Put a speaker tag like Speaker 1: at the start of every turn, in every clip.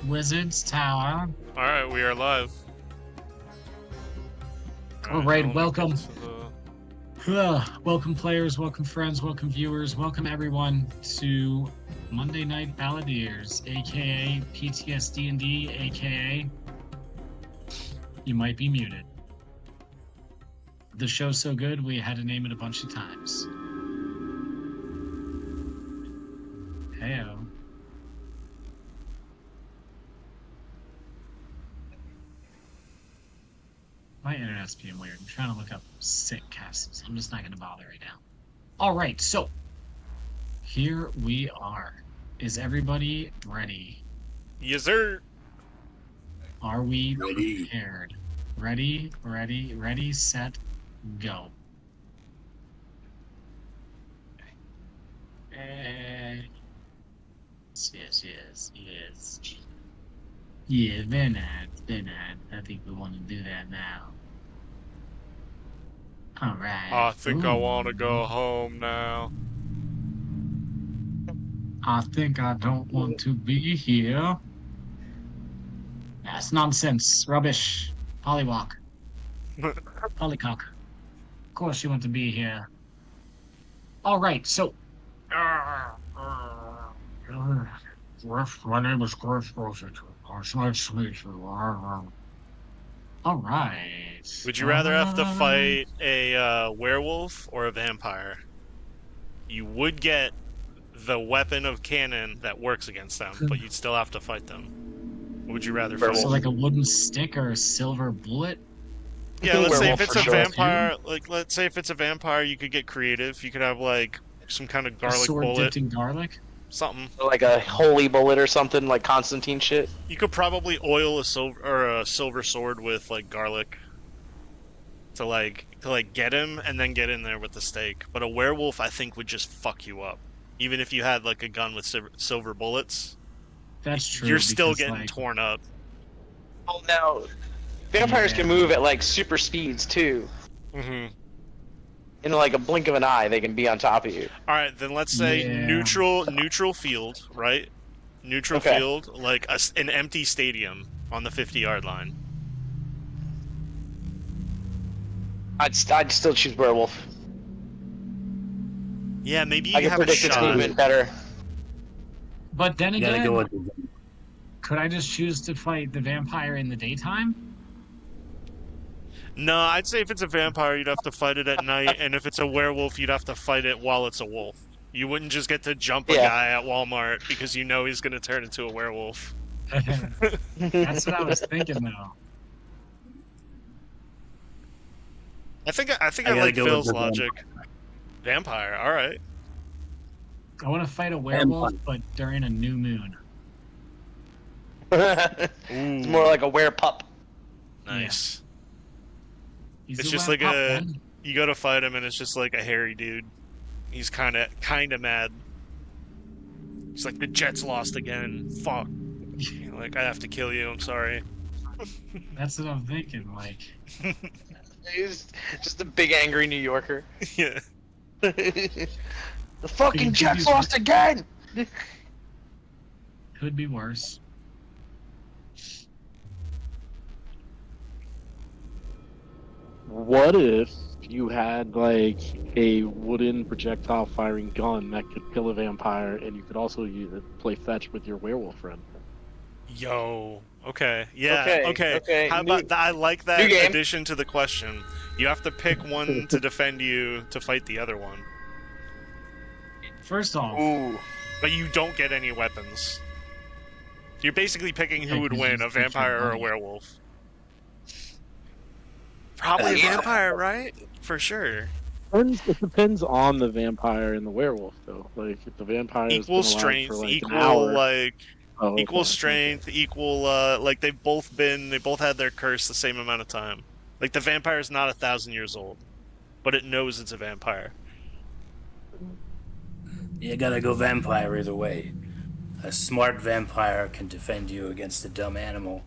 Speaker 1: Wizard's Tower.
Speaker 2: Alright, we are live.
Speaker 1: All right,
Speaker 2: now let me
Speaker 1: welcome.
Speaker 2: get to the-
Speaker 1: Welcome players, welcome friends, welcome viewers, welcome everyone to Monday Night Balladeers, aka PTSD&D, aka you might be muted. The show's so good we had to name it a bunch of times. Heyo. My internet's being weird. I'm trying to look up sick casts. I'm just not going to bother right now. All right, so here we are. Is everybody ready?
Speaker 2: Yes, sir.
Speaker 1: Are we prepared? Ready, set, go. Yes. Yeah, very nice. I think we want to do that now. All right.
Speaker 2: I think I want to go home now.
Speaker 1: I think I don't want to be here. That's nonsense. Rubbish. Pollywalk. Polycock. Of course you want to be here. All right, so... My name is Griff Rosen. It's nice to meet you. All right.
Speaker 2: Would you rather have to fight a werewolf or a vampire? You would get the weapon of cannon that works against them, but you'd still have to fight them. What would you rather fight?
Speaker 1: So like a wooden stick or a silver bullet?
Speaker 2: Yeah, let's say if it's a vampire, let's say if it's a vampire, you could get creative. You could have like some kind of garlic bullet.
Speaker 1: Dipped in garlic?
Speaker 2: Something.
Speaker 3: Like a holy bullet or something, like Constantine shit.
Speaker 2: You could probably oil a silver sword with like garlic to get him and then get in there with the stake. But a werewolf, I think, would just fuck you up. Even if you had like a gun with silver bullets,
Speaker 1: that's true.
Speaker 2: You're still getting torn up.
Speaker 3: Oh, now vampires can move at like super speeds too.
Speaker 2: Mm-hmm.
Speaker 3: In like a blink of an eye, they can be on top of you.
Speaker 2: All right, then let's say neutral field, right? Neutral field, like an empty stadium on the 50-yard line.
Speaker 3: I'd still choose werewolf.
Speaker 2: Yeah, maybe you
Speaker 3: I can
Speaker 2: have a
Speaker 3: predict its
Speaker 2: shot.
Speaker 3: movement better.
Speaker 1: But then again, could I just choose to fight the vampire in the daytime?
Speaker 2: No, I'd say if it's a vampire, you'd have to fight it at night, and if it's a werewolf, you'd have to fight it while it's a wolf. You wouldn't just get to jump a guy at Walmart because you know he's going to turn into a werewolf.
Speaker 1: That's what I was thinking, though.
Speaker 2: I think I like Phil's logic. Vampire, all right.
Speaker 1: I want to fight a werewolf, but during a new moon.
Speaker 3: It's more like a werepup.
Speaker 2: Nice.
Speaker 1: Yeah.
Speaker 2: It's just like you go to fight him and it's just like a hairy dude. He's kind of mad. He's like, the Jets lost again. Fuck. Like, I have to kill you. I'm sorry.
Speaker 1: That's what I'm thinking. Like,
Speaker 3: he's just a big angry New Yorker.
Speaker 2: Yeah.
Speaker 3: The fucking Jets lost again.
Speaker 1: Could be worse.
Speaker 4: What if you had like a wooden projectile firing gun that could kill a vampire, and you could also use it play fetch with your werewolf friend?
Speaker 2: Yo. Okay. Yeah. Okay. How about that? I like that addition to the question. You have to pick one to defend you to fight the other one.
Speaker 1: First off,
Speaker 2: but you don't get any weapons. You're basically picking who would win, a vampire or a werewolf. Probably a vampire, right? For sure.
Speaker 4: It depends on the vampire and the werewolf, though. Like, if the vampire
Speaker 2: equal strength, for, like, equal strength, equal like they've both had their curse the same amount of time. Like, the vampire is not 1,000 years old, but it knows it's a vampire.
Speaker 5: You gotta go vampire either way. A smart vampire can defend you against a dumb animal.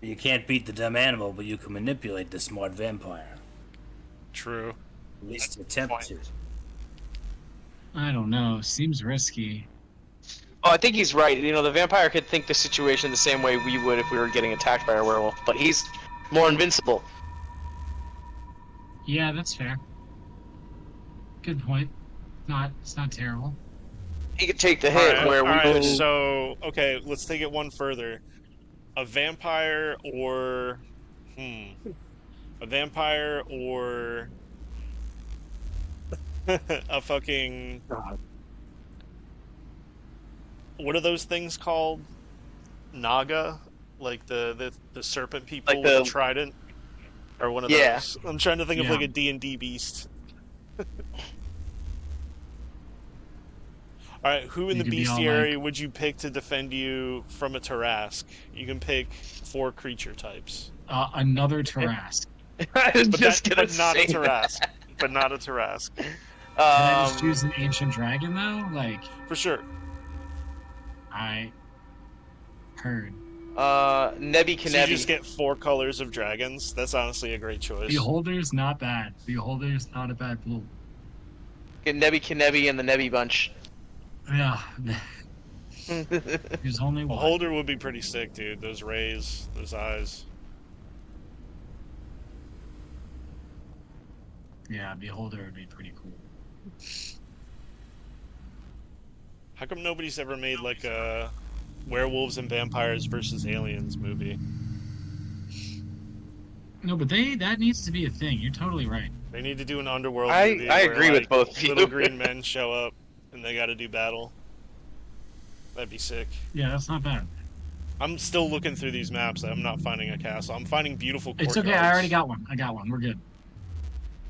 Speaker 5: You can't beat the dumb animal, but you can manipulate the smart vampire.
Speaker 2: True.
Speaker 5: At least attempt to.
Speaker 1: I don't know. Seems risky.
Speaker 3: Oh, I think he's right. You know, the vampire could think the situation the same way we would if we were getting attacked by a werewolf, but he's more invincible.
Speaker 1: Yeah, that's fair. Good point. It's not terrible.
Speaker 3: He could take the hit where we
Speaker 2: Alright,
Speaker 3: wouldn't.
Speaker 2: so okay, let's take it one further. A vampire or a vampire or a fucking
Speaker 4: God.
Speaker 2: what are those things called? Naga? Like the serpent people
Speaker 3: Like
Speaker 2: with
Speaker 3: the-
Speaker 2: a trident? Or one of
Speaker 3: Yeah.
Speaker 2: those. I'm trying to think of
Speaker 1: Yeah.
Speaker 2: like a D&D beast. Alright, who in
Speaker 1: You
Speaker 2: the
Speaker 1: could be all
Speaker 2: bestiary
Speaker 1: like-
Speaker 2: would you pick to defend you from a Tarask? You can pick 4 creature types.
Speaker 1: Another Tarask.
Speaker 3: I was
Speaker 2: But,
Speaker 3: just gonna
Speaker 2: but not a
Speaker 3: say that.
Speaker 2: Tarask. But not a Tarask.
Speaker 1: Can I just
Speaker 3: Um,
Speaker 1: choose an ancient dragon though? Like
Speaker 2: For sure.
Speaker 1: I heard.
Speaker 3: Nebby
Speaker 2: So you just
Speaker 3: Kanebi.
Speaker 2: get 4 colors of dragons. That's honestly a great choice.
Speaker 1: Beholder's not bad. Beholder's not a bad pool.
Speaker 3: Get Nebby Kanebi and the Nebby bunch.
Speaker 1: Yeah. There's only one.
Speaker 2: Beholder would be pretty sick, dude. Those rays, those eyes.
Speaker 1: Yeah, Beholder would be pretty cool.
Speaker 2: How come nobody's ever made like a werewolves and vampires versus aliens movie?
Speaker 1: No, but that needs to be a thing. You're totally right.
Speaker 2: They need to do an underworld
Speaker 3: I
Speaker 2: movie. where,
Speaker 3: agree with
Speaker 2: like,
Speaker 3: both of you.
Speaker 2: Little green men show up and they got to do battle. That'd be sick.
Speaker 1: Yeah, that's not bad.
Speaker 2: I'm still looking through these maps. I'm not finding a castle. I'm finding beautiful courtyards.
Speaker 1: It's okay. I already got one. We're good.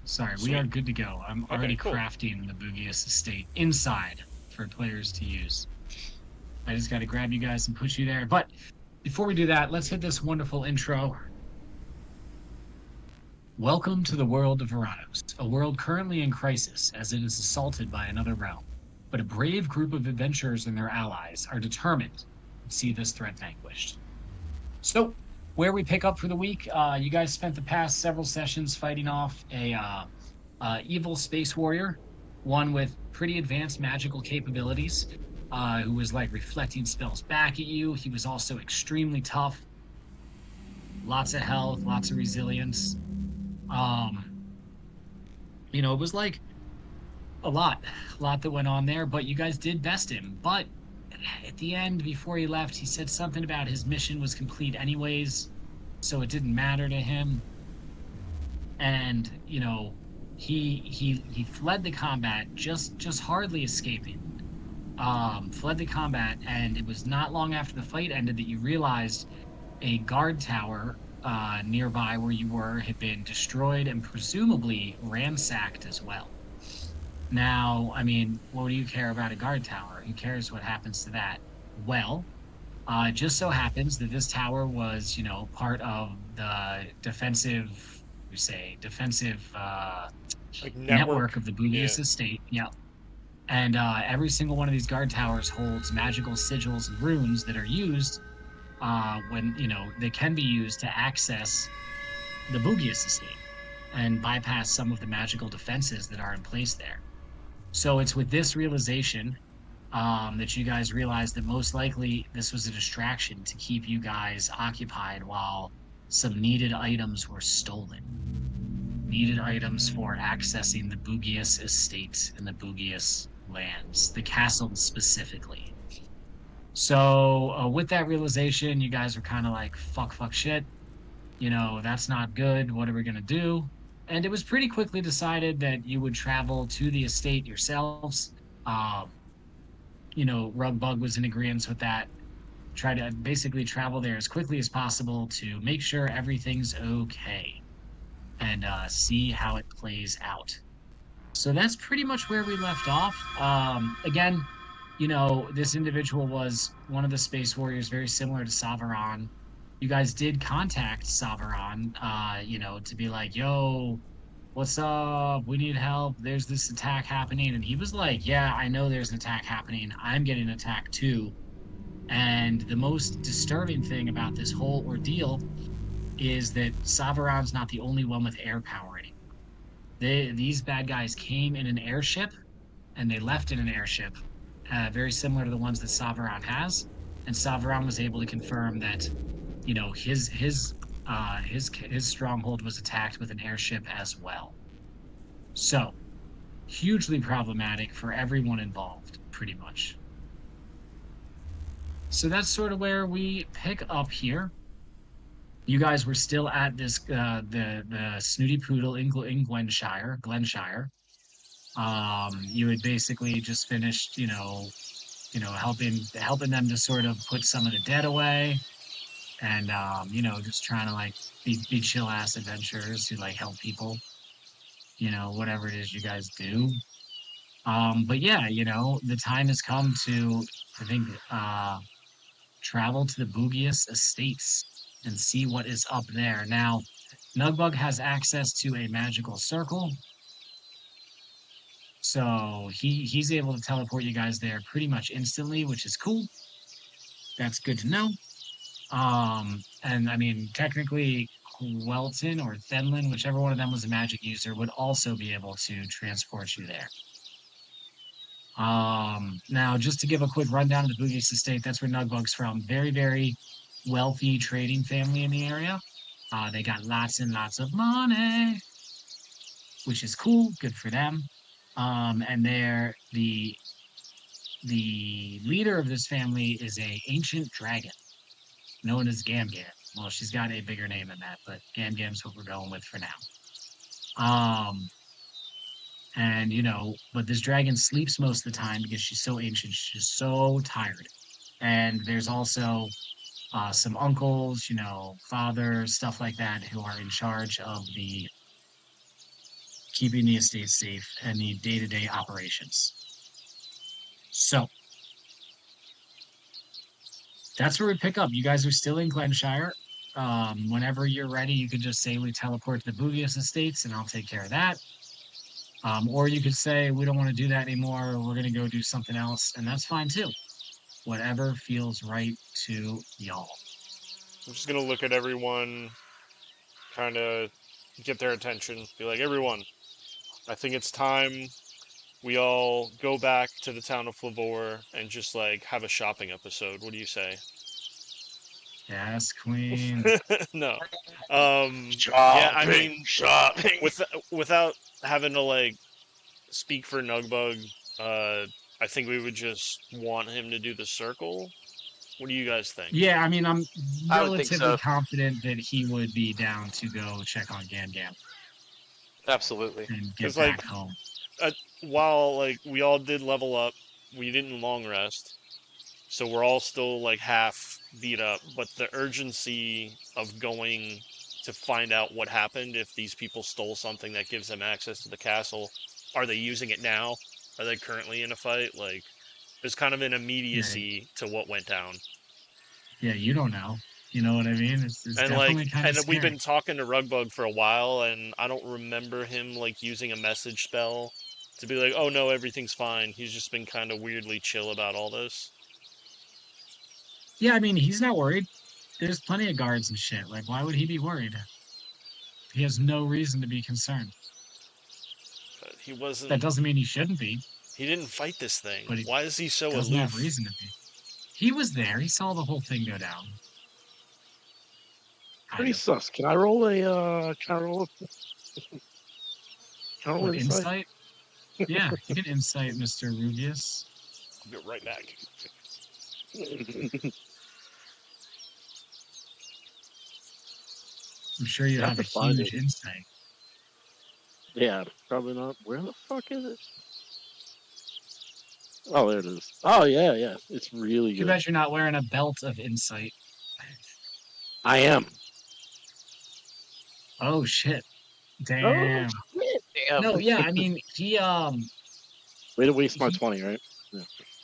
Speaker 1: Sorry, we are
Speaker 2: Sweet.
Speaker 1: good to go. I'm
Speaker 2: Okay,
Speaker 1: already
Speaker 2: cool.
Speaker 1: crafting the Boogiest estate inside for players to use. I just got to grab you guys and put you there. But before we do that, let's hit this wonderful intro. Welcome to the world of Veranos, a world currently in crisis as it is assaulted by another realm. But a brave group of adventurers and their allies are determined to see this threat vanquished. So, where we pick up for the week, you guys spent the past several sessions fighting off a evil space warrior, one with pretty advanced magical capabilities, who was like reflecting spells back at you. He was also extremely tough, lots of health, lots of resilience. You know, it was like a lot that went on there, but you guys did best him. But at the end, before he left, he said something about his mission was complete anyways, so it didn't matter to him. And you know, he fled the combat, just hardly escaping. Fled the combat, and it was not long after the fight ended that you realized a guard tower nearby where you were had been destroyed and presumably ransacked as well. Now, I mean, what do you care about a guard tower? Who cares what happens to that? Well, it just so happens that this tower was, you know, part of the defensive
Speaker 2: Like
Speaker 1: network of the Boogiest
Speaker 2: Yeah.
Speaker 1: estate. Yeah. And every single one of these guard towers holds magical sigils and runes that are used when, you know, they can be used to access the Boogiest estate and bypass some of the magical defenses that are in place there. So it's with this realization that you guys realize that most likely this was a distraction to keep you guys occupied while some needed items were stolen. Needed items for accessing the Boogiest estate and the Boogiest lands, the castle specifically. So with that realization, you guys were kind of like, fuck shit. You know, that's not good. What are we going to do? And it was pretty quickly decided that you would travel to the estate yourselves. You know, Rugbug was in agreement with that. Try to basically travel there as quickly as possible to make sure everything's okay and see how it plays out. So that's pretty much where we left off. Again, you know, this individual was one of the Space Warriors, very similar to Savaron. You guys did contact Savaron, you know, to be like, yo, what's up? We need help. There's this attack happening. And he was like, yeah, I know there's an attack happening. I'm getting attacked too. And the most disturbing thing about this whole ordeal is that Savaron's not the only one with air power anymore. These bad guys came in an airship and they left in an airship. very similar to the ones that Saveron has, and Saveron was able to confirm that, you know, his stronghold was attacked with an airship as well. So hugely problematic for everyone involved, pretty much. So that's sort of where we pick up here. You guys were still at this the Snooty Poodle in Glenshire. You had basically just finished, helping them to sort of put some of the dead away, and just trying to like be chill ass adventurers who like help people, whatever it is you guys do. But yeah, the time has come to, I think, travel to the Boogius Estates and see what is up there. Now, Nugbug has access to a magical circle, so he's able to teleport you guys there pretty much instantly, which is cool. That's good to know. And I mean, technically, Quelton or Thenlin, whichever one of them was a magic user, would also be able to transport you there. Now, just to give a quick rundown of the Boogies Estate, that's where Nugbug's from. Very, very wealthy trading family in the area. They got lots and lots of money, which is cool. Good for them. And they're the leader of this family is a ancient dragon known as Gam Gam. Well, she's got a bigger name than that, but Gam Gam's what we're going with for now. And but this dragon sleeps most of the time because she's so ancient, she's so tired. And there's also some uncles, fathers, stuff like that, who are in charge of the keeping the estate safe and the day-to-day operations. So that's where we pick up. You guys are still in Glenshire. Whenever you're ready, you can just say we teleport to the Boogius Estates, and I'll take care of that. Or you could say we don't want to do that anymore. We're going to go do something else, and that's fine too. Whatever feels right to y'all.
Speaker 2: I'm just gonna look at everyone, kind of get their attention. Be like, everyone, I think it's time we all go back to the town of Flavor and just like have a shopping episode. What do you say?
Speaker 1: Yes, Queen.
Speaker 2: No.
Speaker 3: Shopping,
Speaker 2: yeah, I mean,
Speaker 3: shopping.
Speaker 2: without having to like speak for Nugbug, I think we would just want him to do the circle. What do you guys think?
Speaker 1: Yeah, I mean, I'm
Speaker 3: I would think
Speaker 1: relatively
Speaker 3: so.
Speaker 1: confident that he would be down to go check on Gam Gam
Speaker 3: Absolutely.
Speaker 1: and get
Speaker 2: 'Cause, like,
Speaker 1: back home.
Speaker 2: While like we all did level up, we didn't long rest, so we're all still like half beat up. But the urgency of going to find out what happened, if these people stole something that gives them access to the castle, are they using it now? Are they currently in a fight? Like, there's kind of an immediacy to what went down.
Speaker 1: Yeah, you don't know. You know what I mean? It's
Speaker 2: And
Speaker 1: definitely
Speaker 2: like,
Speaker 1: kind of
Speaker 2: and we've
Speaker 1: scary.
Speaker 2: been talking to Rugbug for a while, and I don't remember him like using a message spell to be like, "Oh no, everything's fine." He's just been kind of weirdly chill about all this.
Speaker 1: Yeah, I mean, he's not worried. There's plenty of guards and shit. Like, why would he be worried? He has no reason to be concerned.
Speaker 2: But he wasn't.
Speaker 1: That doesn't mean he shouldn't be,
Speaker 2: He didn't fight this thing.
Speaker 1: but he
Speaker 2: Why is he so
Speaker 1: doesn't have
Speaker 2: aloof?
Speaker 1: reason to be. He was there. He saw the whole thing go down.
Speaker 4: Pretty sus. Can I roll a? Can I roll
Speaker 1: What,
Speaker 4: insight?
Speaker 1: insight? Yeah, you can insight, Mr. Rubius.
Speaker 2: I'll be right back.
Speaker 1: I'm sure you
Speaker 4: You have
Speaker 1: have a
Speaker 4: to find
Speaker 1: huge
Speaker 4: it.
Speaker 1: insight.
Speaker 4: Yeah, probably not. Where the fuck is it? Oh, there it is. Oh yeah, yeah. It's really
Speaker 1: Too
Speaker 4: good.
Speaker 1: bad you're not wearing a belt of insight.
Speaker 4: I am.
Speaker 1: Oh shit.
Speaker 4: Oh,
Speaker 1: Damn.
Speaker 4: shit.
Speaker 3: Damn.
Speaker 1: No, yeah, I mean, he
Speaker 4: Way to waste my 20, right?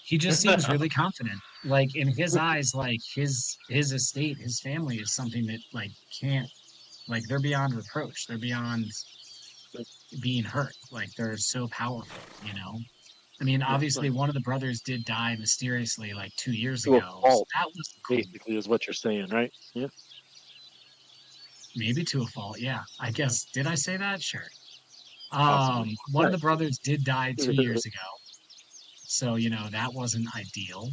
Speaker 1: he just seems really confident. Like in his eyes, like his estate, his family is something that like can't, like they're beyond reproach. They're beyond being hurt. Like they're so powerful. I mean, obviously one of the brothers did die mysteriously like 2 years
Speaker 4: To a
Speaker 1: ago.
Speaker 4: fault.
Speaker 1: That was cool.
Speaker 4: Basically, is what you're saying, right? Yeah.
Speaker 1: Maybe to a fault, yeah. I guess. Did I say that? Sure.
Speaker 4: Possibly.
Speaker 1: One of the brothers did die 2 years ago. So, that wasn't ideal.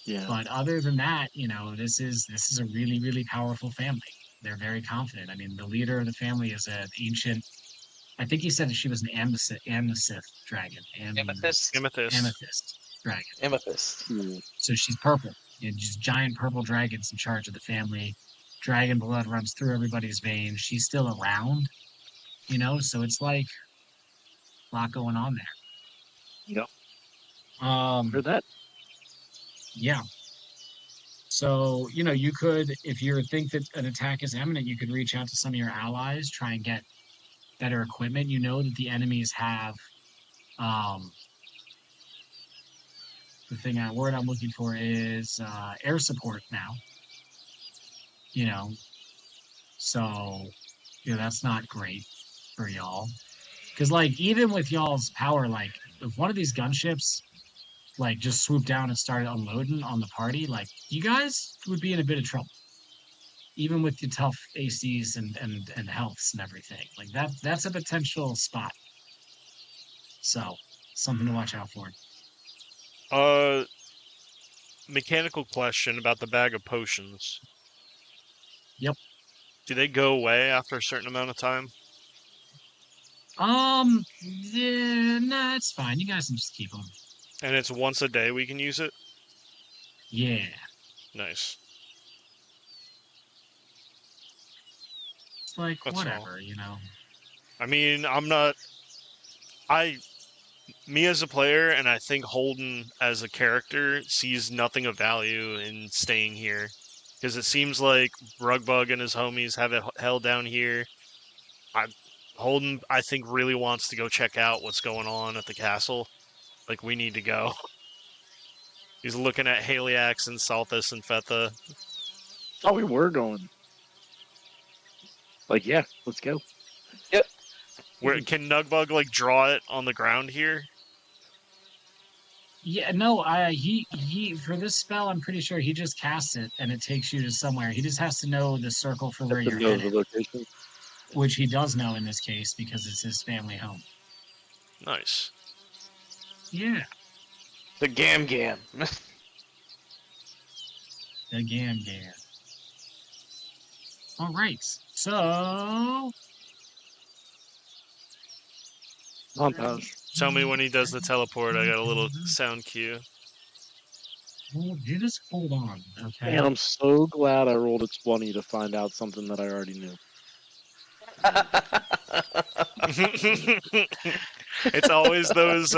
Speaker 4: Yeah.
Speaker 1: But other than that, this is a really, really powerful family. They're very confident. I mean, the leader of the family is an ancient. I think he said that she was an amethyst dragon.
Speaker 3: Amethyst.
Speaker 2: Amethyst.
Speaker 1: Amethyst dragon.
Speaker 3: Amethyst.
Speaker 4: Hmm.
Speaker 1: So she's purple. Just giant purple dragons in charge of the family. Dragon blood runs through everybody's veins. She's still around, so it's like a lot going on
Speaker 4: Yep.
Speaker 1: there.
Speaker 4: Heard that.
Speaker 1: Yeah. So, you could, if you think that an attack is imminent, you could reach out to some of your allies, try and get better equipment. You know that the enemies have um word I'm looking for is air support now. You know, so that's not great for y'all. Because even with y'all's power, if one of these gunships just swooped down and started unloading on the party, you guys would be in a bit of trouble. Even with the tough ACs and healths and everything. That's a potential spot. So something to watch out for.
Speaker 2: Mechanical question about the bag of potions.
Speaker 1: Yep.
Speaker 2: Do they go away after a certain amount of time?
Speaker 1: Yeah, nah, it's fine. You guys can just keep them.
Speaker 2: And it's once a day we can use it?
Speaker 1: Yeah.
Speaker 2: Nice.
Speaker 1: It's like,
Speaker 2: That's
Speaker 1: whatever,
Speaker 2: I mean, me as a player, and I think Holden as a character, sees nothing of value in staying here. Because it seems like Rugbug and his homies have it held down here. Holden, I think, really wants to go check out what's going on at the castle. Like, we need to go. He's looking at Haliax and Salthus and Fetha.
Speaker 4: Oh, we were going. Yeah, let's go.
Speaker 3: Yep.
Speaker 2: Where can Nugbug draw it on the ground here?
Speaker 1: Yeah, no, he for this spell, I'm pretty sure he just casts it and it takes you to somewhere. He just has to know the circle for where
Speaker 4: Have to
Speaker 1: you're
Speaker 4: know the
Speaker 1: headed,
Speaker 4: location.
Speaker 1: which he does know in this case because it's his family home.
Speaker 2: Nice.
Speaker 1: Yeah,
Speaker 3: The Gam Gam.
Speaker 1: the Gam Gam. All right, so
Speaker 4: Montage.
Speaker 2: Tell me when he does the teleport. I got a little sound cue.
Speaker 1: well, you just hold on, okay?
Speaker 4: And I'm so glad I rolled a 20 to find out something that I already knew.
Speaker 2: It's always those.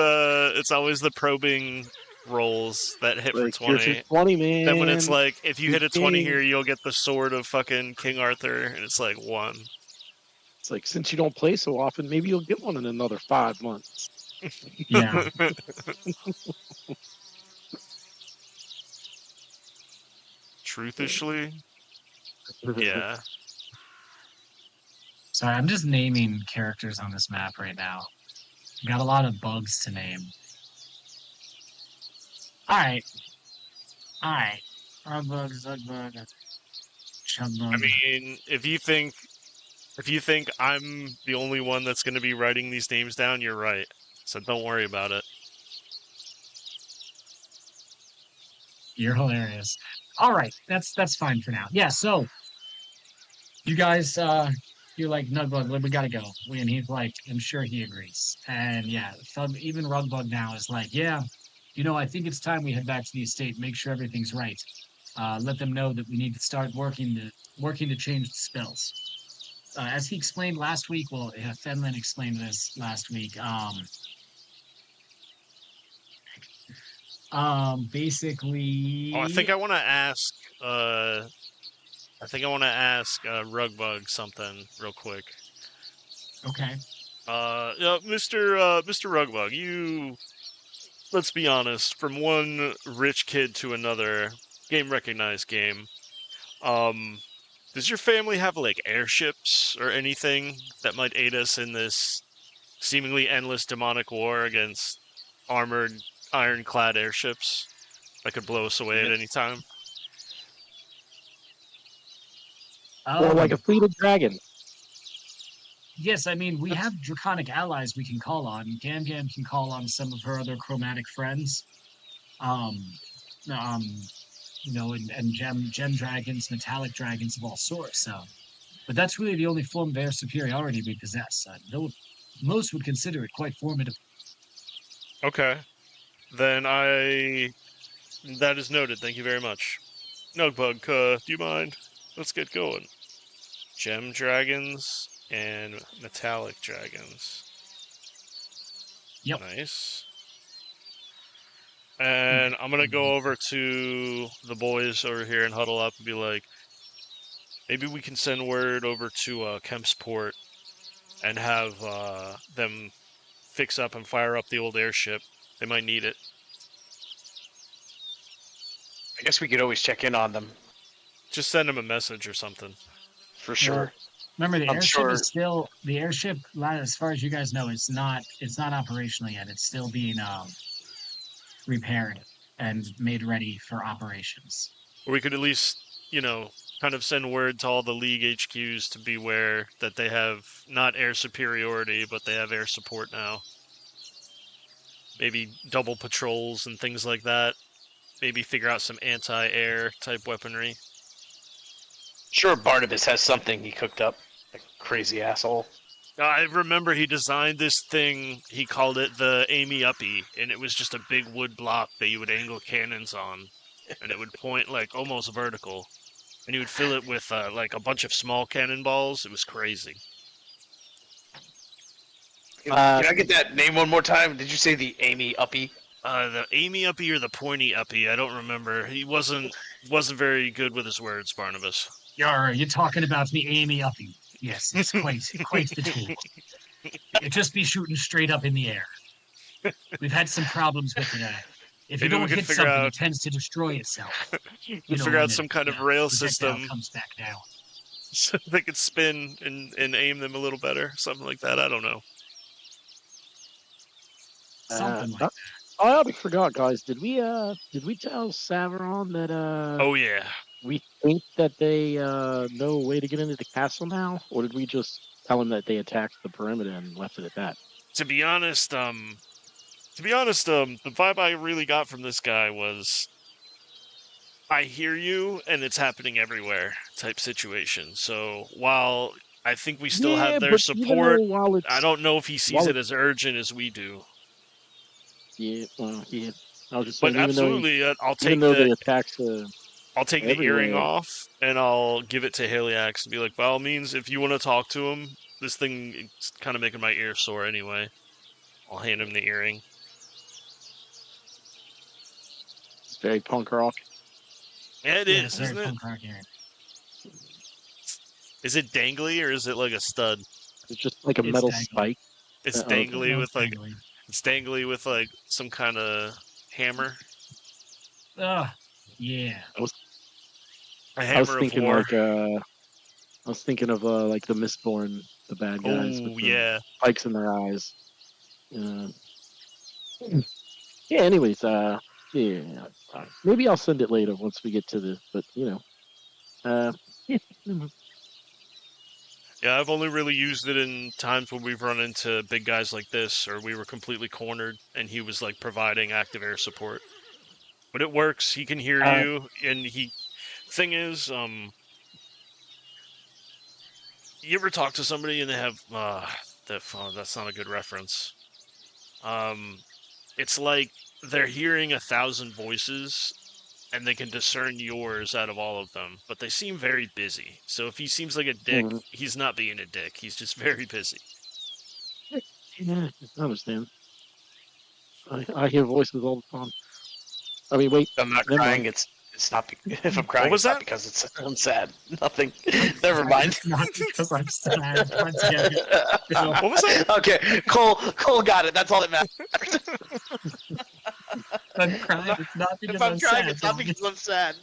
Speaker 2: It's always the probing rolls that hit for
Speaker 4: Here's
Speaker 2: 20.
Speaker 4: your 20, man.
Speaker 2: Then when it's if you hit a 20
Speaker 4: King.
Speaker 2: here, you'll get the sword of fucking King Arthur, and it's 1.
Speaker 4: It's since you don't play so often, maybe you'll get one in another 5 months.
Speaker 1: Yeah.
Speaker 2: Truthishly, yeah.
Speaker 1: Sorry, I'm just naming characters on this map right now. Got a lot of bugs to name. All right. Rugbug, Zugbug, Chugbug.
Speaker 2: I mean, if you think I'm the only one that's going to be writing these names down, you're right. So don't worry about it.
Speaker 1: You're hilarious. All right, that's fine for now. Yeah, so you guys, you're like Nugbug, we gotta go, and he's like, I'm sure he agrees. And yeah, even Rugbug now is like, yeah, I think it's time we head back to the estate, make sure everything's right. Let them know that we need to start working to change the spells. As he explained last week, well, Fenlin explained this last week. Basically.
Speaker 2: Oh, I think I want to ask. Rugbug something real quick.
Speaker 1: Okay.
Speaker 2: Yeah, Mr. Rugbug, you. Let's be honest. From one rich kid to another, game recognized game. Does your family have airships or anything that might aid us in this seemingly endless demonic war against armored, ironclad airships that could blow us away at any time?
Speaker 4: Or a fleet of dragons.
Speaker 1: yes, I mean we have draconic allies we can call on. Gam Gam can call on some of her other chromatic friends. Um, um, and gem dragons, metallic dragons of all sorts. So, but that's really the only form of air superiority we possess. Though most would consider it quite formidable.
Speaker 2: Okay. Then that is noted. Thank you very much. Nugbug, do you mind? Let's get going. Gem dragons and metallic dragons.
Speaker 1: Yep.
Speaker 2: Nice. And I'm gonna go over to the boys over here and huddle up and be like, maybe we can send word over to Kempsport and have them fix up and fire up the old airship. They might need it.
Speaker 3: I guess we could always check in on them
Speaker 2: Just send them a message or something.
Speaker 3: for sure.
Speaker 1: Remember, the
Speaker 3: I'm
Speaker 1: airship
Speaker 3: sure-
Speaker 1: is still the airship. As far as you guys know, it's not operational yet. It's still being repaired and made ready for operations.
Speaker 2: Or we could at least, kind of send word to all the League HQs to beware that they have not air superiority, but they have air support now. Maybe double patrols and things like that. Maybe figure out some anti-air type weaponry.
Speaker 3: Sure, Barnabas has something he cooked up. Like crazy asshole.
Speaker 2: I remember he designed this thing, he called it the Amy Uppy, and it was just a big wood block that you would angle cannons on, and it would point, like, almost vertical. And you would fill it with, like, a bunch of small cannonballs. It was crazy.
Speaker 3: Can I get that name one more time? Did you say the Amy Uppy?
Speaker 2: The Amy Uppy or the Pointy Uppy, I don't remember. He wasn't very good with his words, Barnabas.
Speaker 1: You're talking about the Amy Uppy. Yes, it's quite the tool. It just be shooting straight up in the air. We've had some problems with it. If you
Speaker 2: Maybe we
Speaker 1: don't
Speaker 2: could
Speaker 1: hit
Speaker 2: figure
Speaker 1: something,
Speaker 2: out-
Speaker 1: it tends to destroy itself.
Speaker 2: Figure out some kind of rail
Speaker 1: projectile
Speaker 2: system
Speaker 1: comes back down.
Speaker 2: so they could spin and aim them a little better. Something like that. I don't know.
Speaker 1: Something like that.
Speaker 4: I already forgot, guys. Did we tell Saveron that
Speaker 2: Oh, yeah.
Speaker 4: we think that they know a way to get into the castle now, or did we just tell him that they attacked the perimeter and left it at that?
Speaker 2: To be honest, the vibe I really got from this guy was, I hear you, and it's happening everywhere type situation. So while I think we still have their
Speaker 4: but even
Speaker 2: support,
Speaker 4: though while it's,
Speaker 2: I don't know if he sees
Speaker 4: while
Speaker 2: it as urgent as we do.
Speaker 4: yeah, well, yeah. I was just
Speaker 2: But
Speaker 4: saying,
Speaker 2: absolutely, I'll
Speaker 4: even
Speaker 2: take
Speaker 4: though they
Speaker 2: the
Speaker 4: attacked
Speaker 2: earring
Speaker 4: everywhere.
Speaker 2: off, and I'll give it to Heliax and be like, by all means, if you want to talk to him, this thing is kind of making my ear sore anyway. I'll hand him the earring.
Speaker 4: It's very punk rock.
Speaker 2: Yeah, it
Speaker 1: Yeah,
Speaker 2: is,
Speaker 1: it's very
Speaker 2: isn't it?
Speaker 1: punk rock here.
Speaker 2: Is it dangly or is it like a stud?
Speaker 4: It's just like a
Speaker 1: It's
Speaker 4: metal
Speaker 1: dangly.
Speaker 4: spike.
Speaker 2: It's
Speaker 4: Okay.
Speaker 2: dangly
Speaker 1: No,
Speaker 2: with like
Speaker 1: dangly.
Speaker 2: it's dangly with like some kind of hammer.
Speaker 1: Ugh, yeah.
Speaker 2: A
Speaker 4: I was
Speaker 2: hammer of
Speaker 4: thinking
Speaker 2: war.
Speaker 4: I was thinking of like the Mistborn, the bad guys
Speaker 2: Oh
Speaker 4: with the
Speaker 2: yeah.
Speaker 4: spikes in their eyes. Yeah. Anyways, yeah. Maybe I'll send it later once we get to the. But yeah.
Speaker 2: Yeah, I've only really used it in times when we've run into big guys like this, or we were completely cornered, and he was like providing active air support. But it works. He can hear you, and he. Thing is, you ever talk to somebody and they have that's not a good reference. It's like they're hearing 1,000 voices, and they can discern yours out of all of them, but they seem very busy. So if he seems like a dick, he's not being a dick. He's just very busy.
Speaker 4: Yeah, I understand. I hear voices all the time. I mean, wait.
Speaker 3: I'm not
Speaker 4: Never
Speaker 3: crying.
Speaker 4: mind.
Speaker 3: It's not. If I'm crying,
Speaker 2: was
Speaker 3: it's not
Speaker 2: that?
Speaker 3: because I'm sad. Nothing. Never mind.
Speaker 1: It's not because I'm sad. Once again,
Speaker 2: What was that?
Speaker 3: Okay, Cole got it. That's all that matters.
Speaker 1: I'm crying. It's not because
Speaker 3: If I'm crying,
Speaker 1: sad.
Speaker 3: it's not because I'm sad.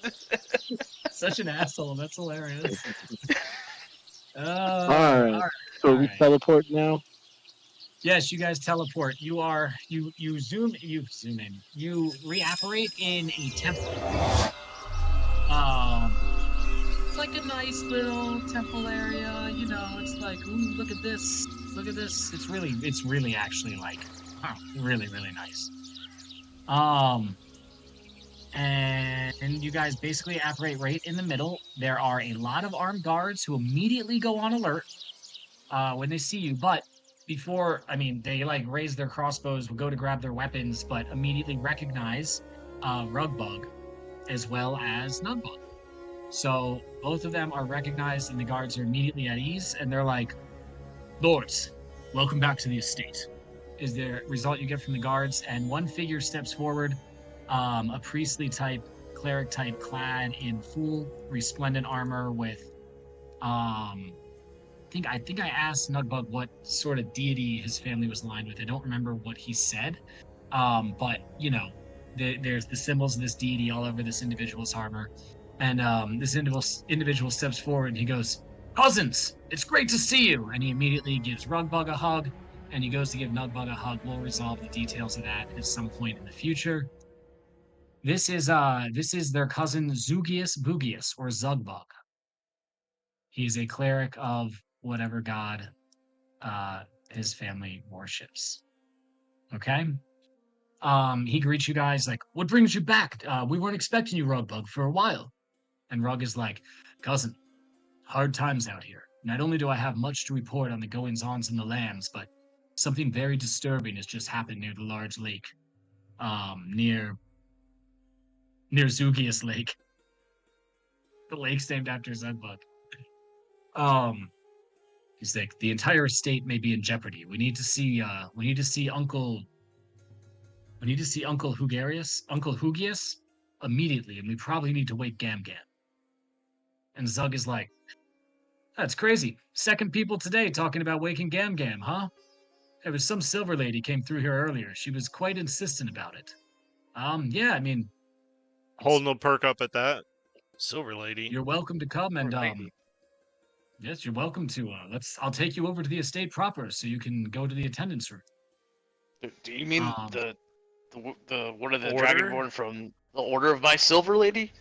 Speaker 1: Such an asshole. That's hilarious.
Speaker 4: All right. So we
Speaker 1: Alright.
Speaker 4: teleport now.
Speaker 1: Yes, you guys teleport. You zoom in. You reapparate in a temple. it's like a nice little temple area. You know, it's like, ooh, look at this, look at this. It's really actually like, really, really nice. And you guys basically operate right in the middle. There are a lot of armed guards who immediately go on alert when they see you, but before, I mean, they like raise their crossbows, will go to grab their weapons, but immediately recognize Rugbug as well as Nugbug. So both of them are recognized, and the guards are immediately at ease, and they're like, "Lords, welcome back to the estate," is the result you get from the guards. And one figure steps forward, a priestly type, cleric type, clad in full resplendent armor with I think I asked Nugbug what sort of deity his family was aligned with. I don't remember what he said, but you know, there's the symbols of this deity all over this individual's armor, and this individual steps forward and he goes, "Cousins, it's great to see you!" And he immediately gives Rugbug a hug, and he goes to give Nugbug a hug. We'll resolve the details of that at some point in the future. This is their cousin Zugius Bugius, or Zugbug. He's a cleric of whatever god his family worships. Okay? He greets you guys like, "What brings you back? We weren't expecting you, Rugbug, for a while." And Rug is like, "Cousin, hard times out here. Not only do I have much to report on the goings-ons in the lands, but something very disturbing has just happened near the large lake. Near Zugius Lake. The lake's named after Zugbug. He's like, the entire estate may be in jeopardy. We need to see Uncle Hugius immediately, and we probably need to wake Gam Gam." And Zug is like, "That's crazy. Second people today talking about waking Gam Gam, huh? There was some silver lady came through here earlier. She was quite insistent about it. Yeah, I mean,
Speaker 2: Holding a perk up at that. Silver lady.
Speaker 1: you're welcome to come, and yes, you're welcome to. I'll take you over to the estate proper, so you can go to the attendance room."
Speaker 3: Do you mean the one of the
Speaker 2: Order?
Speaker 3: Dragonborn from the Order of My Silver Lady?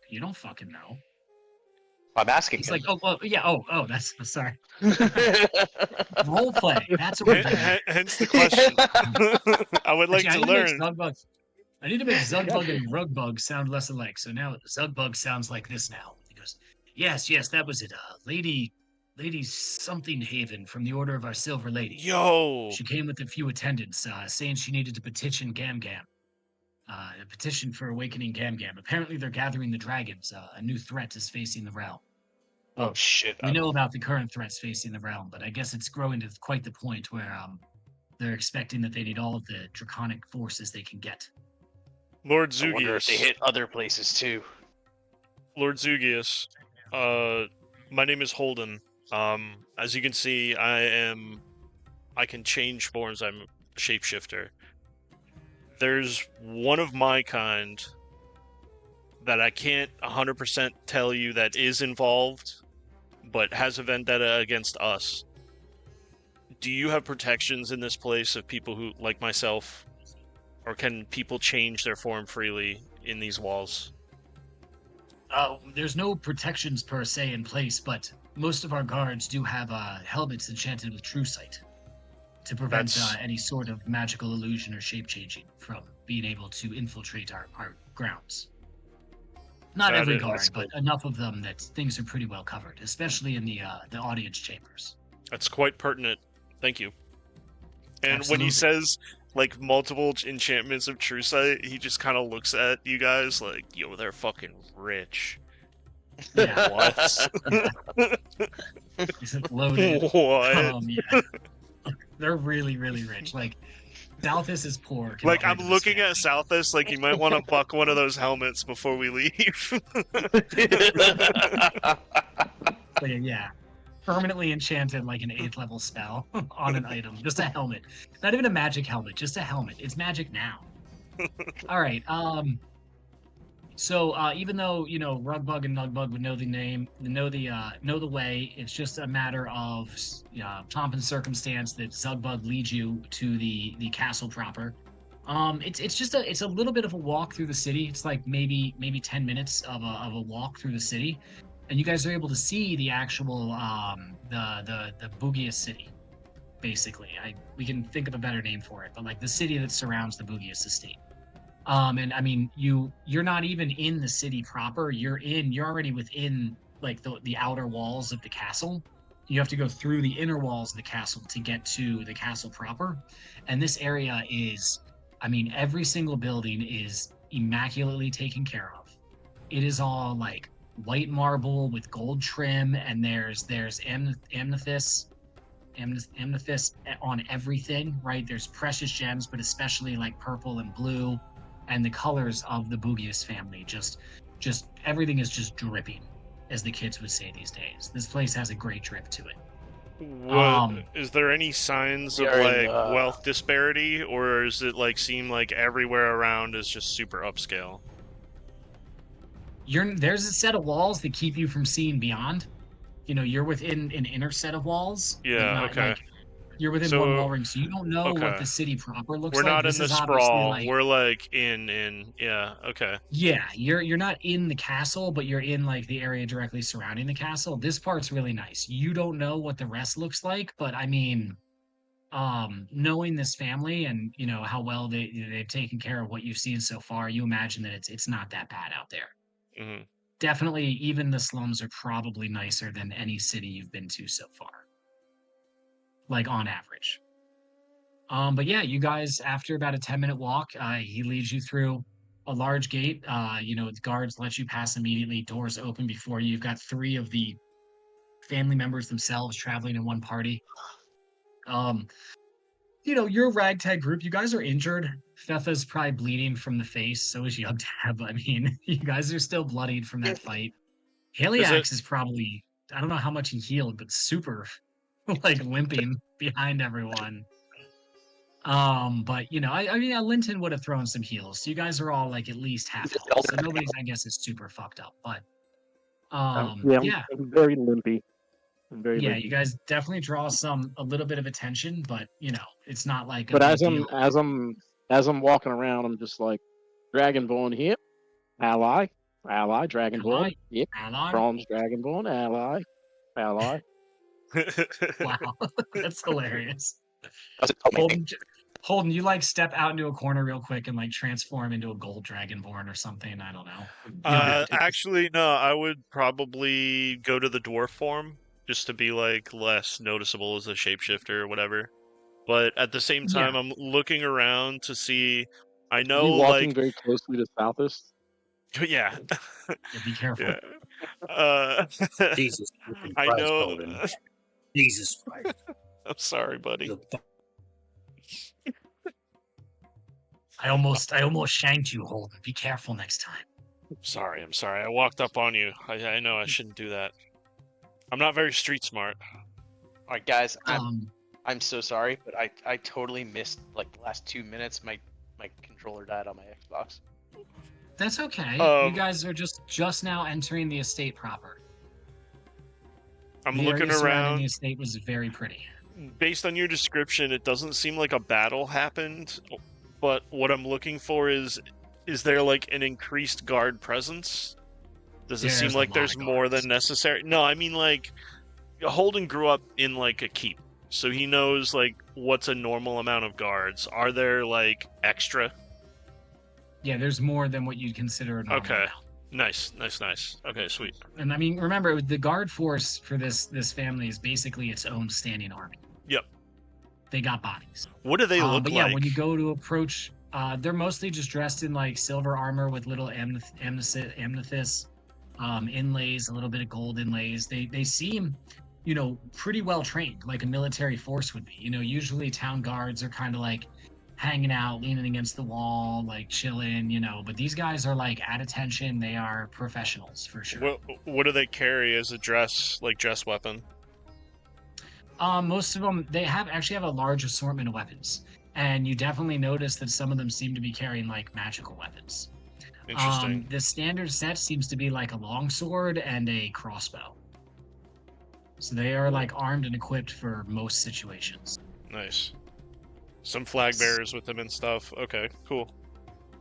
Speaker 1: You don't fucking know.
Speaker 3: I'm asking.
Speaker 1: He's
Speaker 3: him.
Speaker 1: like, "Oh, yeah, oh, that's sorry." Role play. That's what we're doing.
Speaker 2: Hence the question. I would like
Speaker 1: Actually,
Speaker 2: to learn.
Speaker 1: I need to make Zugbug and Rugbug sound less alike. So now Zugbug sounds like this now. He goes, yes, that was it. Lady something Haven from the Order of Our Silver Lady.
Speaker 2: Yo.
Speaker 1: She came with a few attendants, saying she needed to petition Gam Gam. A petition for awakening Gam Gam. Apparently they're gathering the dragons. A new threat is facing the realm.
Speaker 3: Oh shit!
Speaker 1: We know about the current threats facing the realm, but I guess it's growing to quite the point where they're expecting that they need all of the draconic forces they can get.
Speaker 2: Lord
Speaker 3: I wonder if they
Speaker 2: Zugius.
Speaker 3: hit other places too.
Speaker 2: Lord Zugius. My name is Holden. As you can see, I can change forms. I'm a shapeshifter. There's one of my kind that I can't 100% tell you that is involved, but has a vendetta against us. Do you have protections in this place of people who, like myself, or can people change their form freely in these walls?
Speaker 1: There's no protections per se in place, but most of our guards do have helmets enchanted with true sight to prevent any sort of magical illusion or shape changing from being able to infiltrate our grounds. Not every guard, but enough of them that things are pretty well covered, especially in the audience chambers.
Speaker 2: That's quite pertinent. Thank you. And
Speaker 1: Absolutely.
Speaker 2: when he says like multiple enchantments of true sight, he just kind of looks at you guys like, yo, they're fucking rich.
Speaker 1: Yeah.
Speaker 2: What?
Speaker 1: Is it loaded?
Speaker 2: What?
Speaker 1: Yeah. They're really, really rich. Like, Dalthus is poor.
Speaker 2: Like, I'm looking at Southus like you might want to buck one of those helmets before we leave.
Speaker 1: Yeah. Permanently enchanted like an 8th level spell on an item. Just a helmet. Not even a magic helmet, just a helmet. It's magic now. All right. So even though, you know, Rugbug and Nugbug would know the name, know the way, it's just a matter of pomp and circumstance that Zugbug leads you to the castle proper. It's just it's a little bit of a walk through the city. It's like maybe 10 minutes of a walk through the city, and you guys are able to see the actual the Bugia city. Basically, we can think of a better name for it, but like the city that surrounds the Bugias estate. And I mean, you're not even in the city proper. You're already within like the outer walls of the castle. You have to go through the inner walls of the castle to get to the castle proper. And this area is, I mean, every single building is immaculately taken care of. It is all like white marble with gold trim, and there's amethyst on everything, right? There's precious gems, but especially like purple and blue, and the colors of the Bugias family. Just everything is just dripping, as the kids would say these days. This place has a great drip to it.
Speaker 2: What is there any signs
Speaker 3: We
Speaker 2: of
Speaker 3: are in,
Speaker 2: like wealth disparity, or does it like seem like everywhere around is just super upscale?
Speaker 1: There's a set of walls that keep you from seeing beyond. You know, you're within an inner set of walls, like
Speaker 2: Yeah,
Speaker 1: not
Speaker 2: okay.
Speaker 1: like you're within one
Speaker 2: So
Speaker 1: wall ring, so you don't know what
Speaker 2: okay.
Speaker 1: the city proper looks
Speaker 2: We're
Speaker 1: like.
Speaker 2: not in
Speaker 1: This
Speaker 2: the
Speaker 1: is obviously
Speaker 2: sprawl.
Speaker 1: like,
Speaker 2: We're like in yeah, okay.
Speaker 1: yeah, you're not in the castle, but you're in like the area directly surrounding the castle. This part's really nice. You don't know what the rest looks like, but I mean, knowing this family and you know how well they've taken care of what you've seen so far, you imagine that it's not that bad out there.
Speaker 2: Hmm.
Speaker 1: Definitely, even the slums are probably nicer than any city you've been to so far, like on average. But yeah, you guys, after about a 10-minute walk, he leads you through a large gate. You know, the guards let you pass immediately. Doors open before you. You've got three of the family members themselves traveling in one party. Um, you know, you're a ragtag group. You guys are injured. Fetha's probably bleeding from the face. So is Yugtab. I mean, you guys are still bloodied from that fight.
Speaker 2: Is it
Speaker 1: Heliax is probably, I don't know how much he healed, but super like limping behind everyone. But you know, I mean, Linton would have thrown some heals. So you guys are all like at least half health. So nobody's, I guess, is super fucked up. But
Speaker 4: Yeah,
Speaker 1: yeah,
Speaker 4: I'm very limpy. I'm very
Speaker 1: yeah,
Speaker 4: limpy.
Speaker 1: you guys definitely draw a little bit of attention, but you know, it's not like a
Speaker 4: But
Speaker 1: big deal.
Speaker 4: as I'm walking around, I'm just like Dragonborn here, ally, Dragonborn,
Speaker 1: Ally,
Speaker 4: yep,
Speaker 1: ally.
Speaker 4: bronze Dragonborn, ally.
Speaker 1: Wow, that's hilarious.
Speaker 3: That's amazing.
Speaker 1: Holden, you like step out into a corner real quick and like transform into a gold dragonborn or something. I don't know.
Speaker 2: Actually no, I would probably go to the dwarf form just to be like less noticeable as a shapeshifter or whatever. But at the same
Speaker 1: Yeah,
Speaker 2: time I'm looking around to see I
Speaker 4: Is
Speaker 2: know
Speaker 4: he walking
Speaker 2: like
Speaker 4: very closely to Southest?
Speaker 2: yeah.
Speaker 1: yeah, be careful.
Speaker 2: Yeah. Uh
Speaker 5: Jesus fucking
Speaker 2: I
Speaker 5: Christ,
Speaker 2: know
Speaker 5: Holden. Jesus Christ.
Speaker 2: I'm sorry, buddy.
Speaker 5: The fu-
Speaker 1: I almost shanked you, Holden. Be careful next time.
Speaker 2: I'm sorry. I walked up on you. I know I shouldn't do that. I'm not very street smart.
Speaker 3: All right, guys,
Speaker 1: Um,
Speaker 3: I'm so sorry, but I totally missed like the last 2 minutes. My controller died on my Xbox.
Speaker 1: that's okay. You
Speaker 2: Um,
Speaker 1: guys are just now entering the estate proper.
Speaker 2: I'm
Speaker 1: The
Speaker 2: looking
Speaker 1: area surrounding the
Speaker 2: around.
Speaker 1: estate was very pretty.
Speaker 2: Based on your description, it doesn't seem like a battle happened, but what I'm looking for is there like an increased guard presence? Does it seem
Speaker 1: There's a
Speaker 2: like
Speaker 1: lot
Speaker 2: there's
Speaker 1: of
Speaker 2: more
Speaker 1: guards.
Speaker 2: than necessary? No, I mean like Holden grew up in like a keep, so he knows like what's a normal amount of guards. Are there like extra?
Speaker 1: Yeah, there's more than what you'd consider a normal
Speaker 2: Okay.
Speaker 1: amount.
Speaker 2: Nice. Okay, sweet.
Speaker 1: And I mean, remember, the guard force for this family is basically its own standing army.
Speaker 2: Yep.
Speaker 1: They got bodies.
Speaker 2: What do they look
Speaker 1: But yeah,
Speaker 2: like?
Speaker 1: when you go to approach, they're mostly just dressed in like silver armor with little amethyst inlays, a little bit of gold inlays. They seem, you know, pretty well trained, like a military force would be. You know, usually town guards are kind of like hanging out, leaning against the wall, like chilling, you know. But these guys are like at attention. They are professionals for sure.
Speaker 2: What do they carry as a dress weapon?
Speaker 1: Most of them they actually have a large assortment of weapons, and you definitely notice that some of them seem to be carrying like magical weapons.
Speaker 2: Interesting.
Speaker 1: The standard set seems to be like a longsword and a crossbow. So they are like armed and equipped for most situations.
Speaker 2: Nice. Some flag
Speaker 1: Yes.
Speaker 2: bearers with him and stuff. Okay, cool.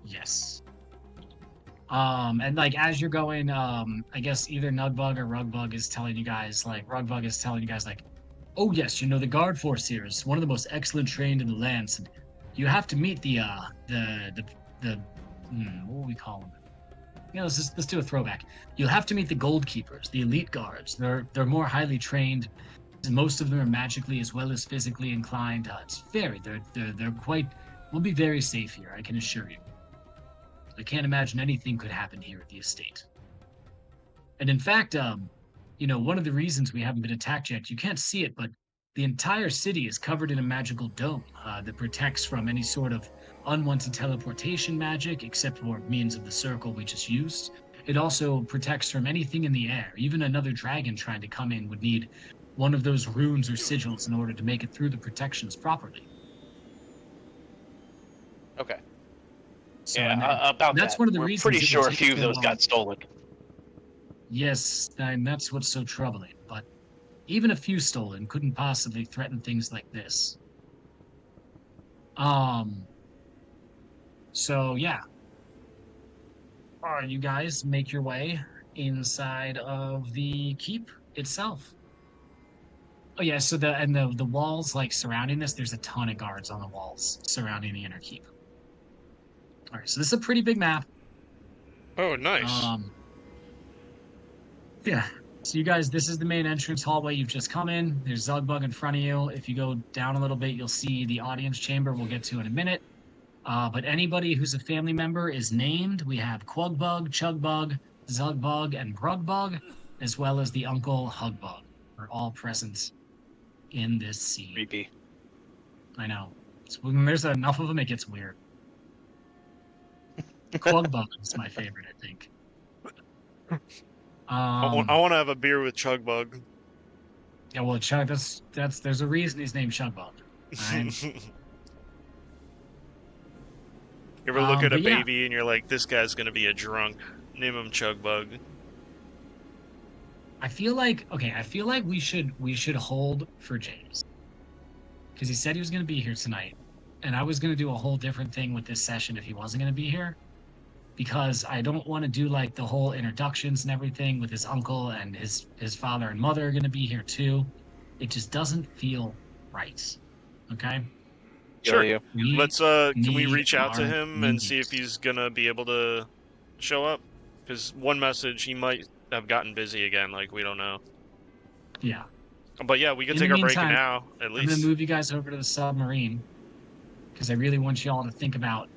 Speaker 1: Yes. And like as you're going, I guess either Nugbug or Rugbug is telling you guys, like, oh yes, the guard force here is one of the most excellent trained in the lands, and you have to meet what do we call them? Let's do a throwback. You'll have to meet the gold keepers, the elite guards. They're more highly trained. Most of them are magically as well as physically inclined. They're quite. We'll be very safe here, I can assure you. I can't imagine anything could happen here at the estate. And in fact, one of the reasons we haven't been attacked yet, you can't see it, but the entire city is covered in a magical dome that protects from any sort of unwanted teleportation magic, except for means of the circle we just used. It also protects from anything in the air. Even another dragon trying to come in would need one of those runes or sigils in order to make it through the protections properly.
Speaker 3: Okay.
Speaker 1: So,
Speaker 3: Yeah,
Speaker 1: and
Speaker 3: about
Speaker 1: that's
Speaker 3: that.
Speaker 1: one of the
Speaker 3: We're
Speaker 1: reasons
Speaker 3: pretty
Speaker 1: it
Speaker 3: sure
Speaker 1: would
Speaker 3: a
Speaker 1: take
Speaker 3: few of
Speaker 1: so
Speaker 3: those
Speaker 1: long.
Speaker 3: got stolen.
Speaker 1: Yes, and that's what's so troubling. But even a few stolen couldn't possibly threaten things like this. So yeah. You guys make your way inside of the keep itself. Oh yeah, so the walls like surrounding this, there's a ton of guards on the walls surrounding the inner keep. All right, so this is a pretty big map.
Speaker 2: Oh, nice.
Speaker 1: Yeah. So you guys, this is the main entrance hallway you've just come in. There's Zugbug in front of you. If you go down a little bit, you'll see the audience chamber we'll get to in a minute. But anybody who's a family member is named. We have Quugbug, Chugbug, Zugbug, and Brugbug, as well as the Uncle Hugbug, are all present in this scene.
Speaker 3: Creepy.
Speaker 1: I know. When there's enough of them, it gets weird. Quugbug is my favorite, I think.
Speaker 2: I want to have a beer with Chugbug.
Speaker 1: Yeah, well, Chug, there's a reason he's named Chugbug. Right?
Speaker 2: You ever look at a
Speaker 1: but yeah.
Speaker 2: baby and you're like, this guy's gonna be a drunk? Name him Chugbug.
Speaker 1: I feel like we should hold for James, because he said he was going to be here tonight, and I was going to do a whole different thing with this session if he wasn't going to be here, because I don't want to do like the whole introductions and everything with his uncle and his father and mother are going to be here too. It just doesn't feel right. Okay.
Speaker 2: Sure.
Speaker 3: You.
Speaker 2: Let's can we
Speaker 1: need
Speaker 2: reach out to
Speaker 1: our
Speaker 2: him and see if
Speaker 1: meetings.
Speaker 2: he's gonna be able to show up? Because one message, he might have gotten busy again, like we don't know.
Speaker 1: Yeah.
Speaker 2: But yeah, we can
Speaker 1: In
Speaker 2: take
Speaker 1: the
Speaker 2: our break
Speaker 1: meantime,
Speaker 2: now, at
Speaker 1: I'm going
Speaker 2: least.
Speaker 1: to move you guys over to the submarine, because I really want you all to think about,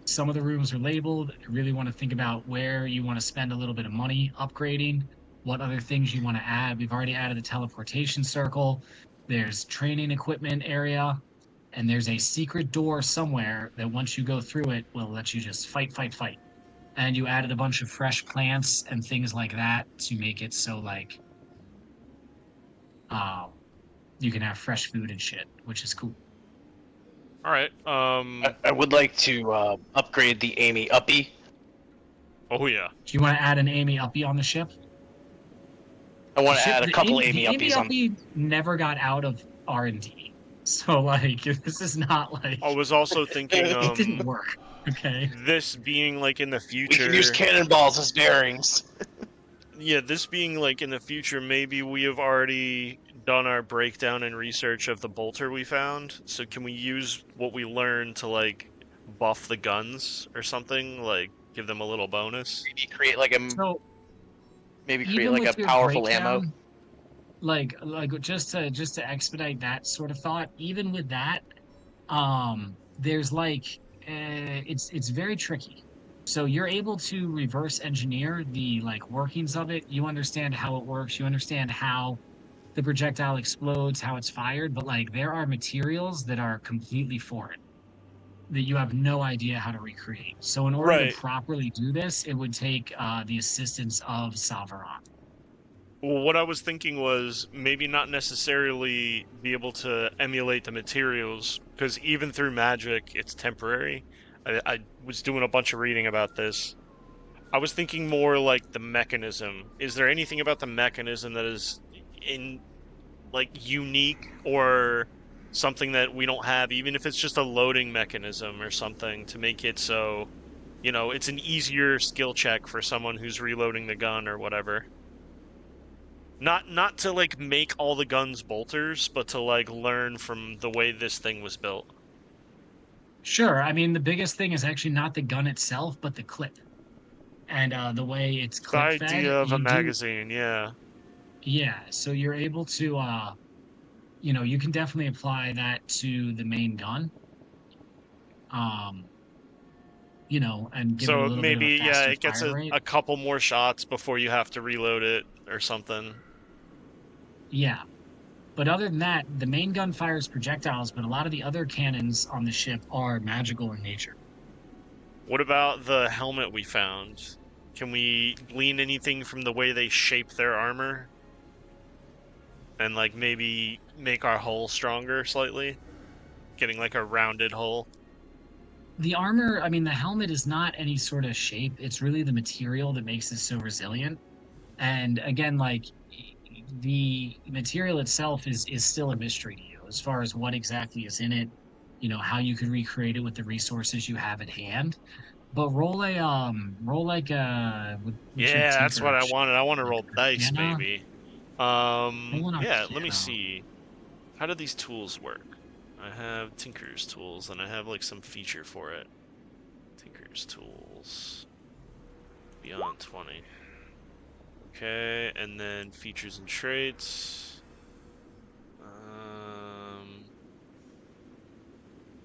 Speaker 1: some of the rooms are labeled. I really want to think about where you want to spend a little bit of money upgrading, what other things you want to add. We've already added the teleportation circle. There's training equipment area, and there's a secret door somewhere that once you go through it will let you just fight. And you added a bunch of fresh plants and things like that to make it so like you can have fresh food and shit, which is cool.
Speaker 2: All right.
Speaker 3: I would like to upgrade the Amy Uppy.
Speaker 2: Oh yeah.
Speaker 1: Do you want to add an Amy Uppy on the ship?
Speaker 3: I want
Speaker 1: The
Speaker 3: to
Speaker 1: ship-
Speaker 3: add a
Speaker 1: the
Speaker 3: couple
Speaker 1: Amy
Speaker 3: Amy Uppies on.
Speaker 1: Uppy never got out of R&D, so like this is not like
Speaker 2: I was also thinking,
Speaker 1: it didn't work. Okay.
Speaker 2: this being like in the
Speaker 3: We
Speaker 2: future.
Speaker 3: can use cannonballs as bearings.
Speaker 2: Yeah, this being like in the future, maybe we have already done our breakdown and research of the bolter we found. So can we use what we learned to like buff the guns or something? Like give them a little bonus?
Speaker 3: Maybe create like a
Speaker 1: So
Speaker 3: create like a
Speaker 1: with your
Speaker 3: powerful ammo.
Speaker 1: breakdown, like just to expedite that sort of thought, even with that, there's like it's very tricky. So you're able to reverse engineer the like workings of it. You understand how it works. You understand how the projectile explodes, how it's fired, but like there are materials that are completely foreign that you have no idea how to recreate. So in order
Speaker 2: Right.
Speaker 1: to properly do this, it would take the assistance of Salvaron.
Speaker 2: Well, what I was thinking was maybe not necessarily be able to emulate the materials, because even through magic, it's temporary. I was doing a bunch of reading about this. I was thinking more like the mechanism. Is there anything about the mechanism that is like unique or something that we don't have, even if it's just a loading mechanism or something to make it so, it's an easier skill check for someone who's reloading the gun or whatever. Not to like make all the guns bolters, but to like learn from the way this thing was built.
Speaker 1: Sure. I mean, the biggest thing is actually not the gun itself, but the clip. And the way it's
Speaker 2: The
Speaker 1: clip
Speaker 2: idea
Speaker 1: fed,
Speaker 2: of a
Speaker 1: you do,
Speaker 2: magazine, yeah.
Speaker 1: yeah. So you're able to, you can definitely apply that to the main gun. Um, and give it a
Speaker 2: So
Speaker 1: little bit of a
Speaker 2: maybe, yeah,
Speaker 1: faster
Speaker 2: it gets
Speaker 1: fire rate.
Speaker 2: a couple more shots before you have to reload it or something.
Speaker 1: Yeah. But other than that, the main gun fires projectiles, but a lot of the other cannons on the ship are magical in nature.
Speaker 2: What about the helmet we found? Can we glean anything from the way they shape their armor? And like maybe make our hull stronger slightly? Getting like a rounded hull?
Speaker 1: The armor, I mean, the helmet is not any sort of shape. It's really the material that makes it so resilient. And again, like the material itself is still a mystery to you as far as what exactly is in it, how you could recreate it with the resources you have at hand. But roll like what's your
Speaker 2: Yeah, that's what
Speaker 1: tinker
Speaker 2: I
Speaker 1: shit?
Speaker 2: wanted. I want to
Speaker 1: Like
Speaker 2: roll dice,
Speaker 1: Arcana?
Speaker 2: maybe.
Speaker 1: Roll an
Speaker 2: Yeah, let me
Speaker 1: Arcana.
Speaker 2: see. How do these tools work? I have Tinker's tools, and I have like some feature for it. Tinker's tools. Beyond 20. Okay, and then features and traits.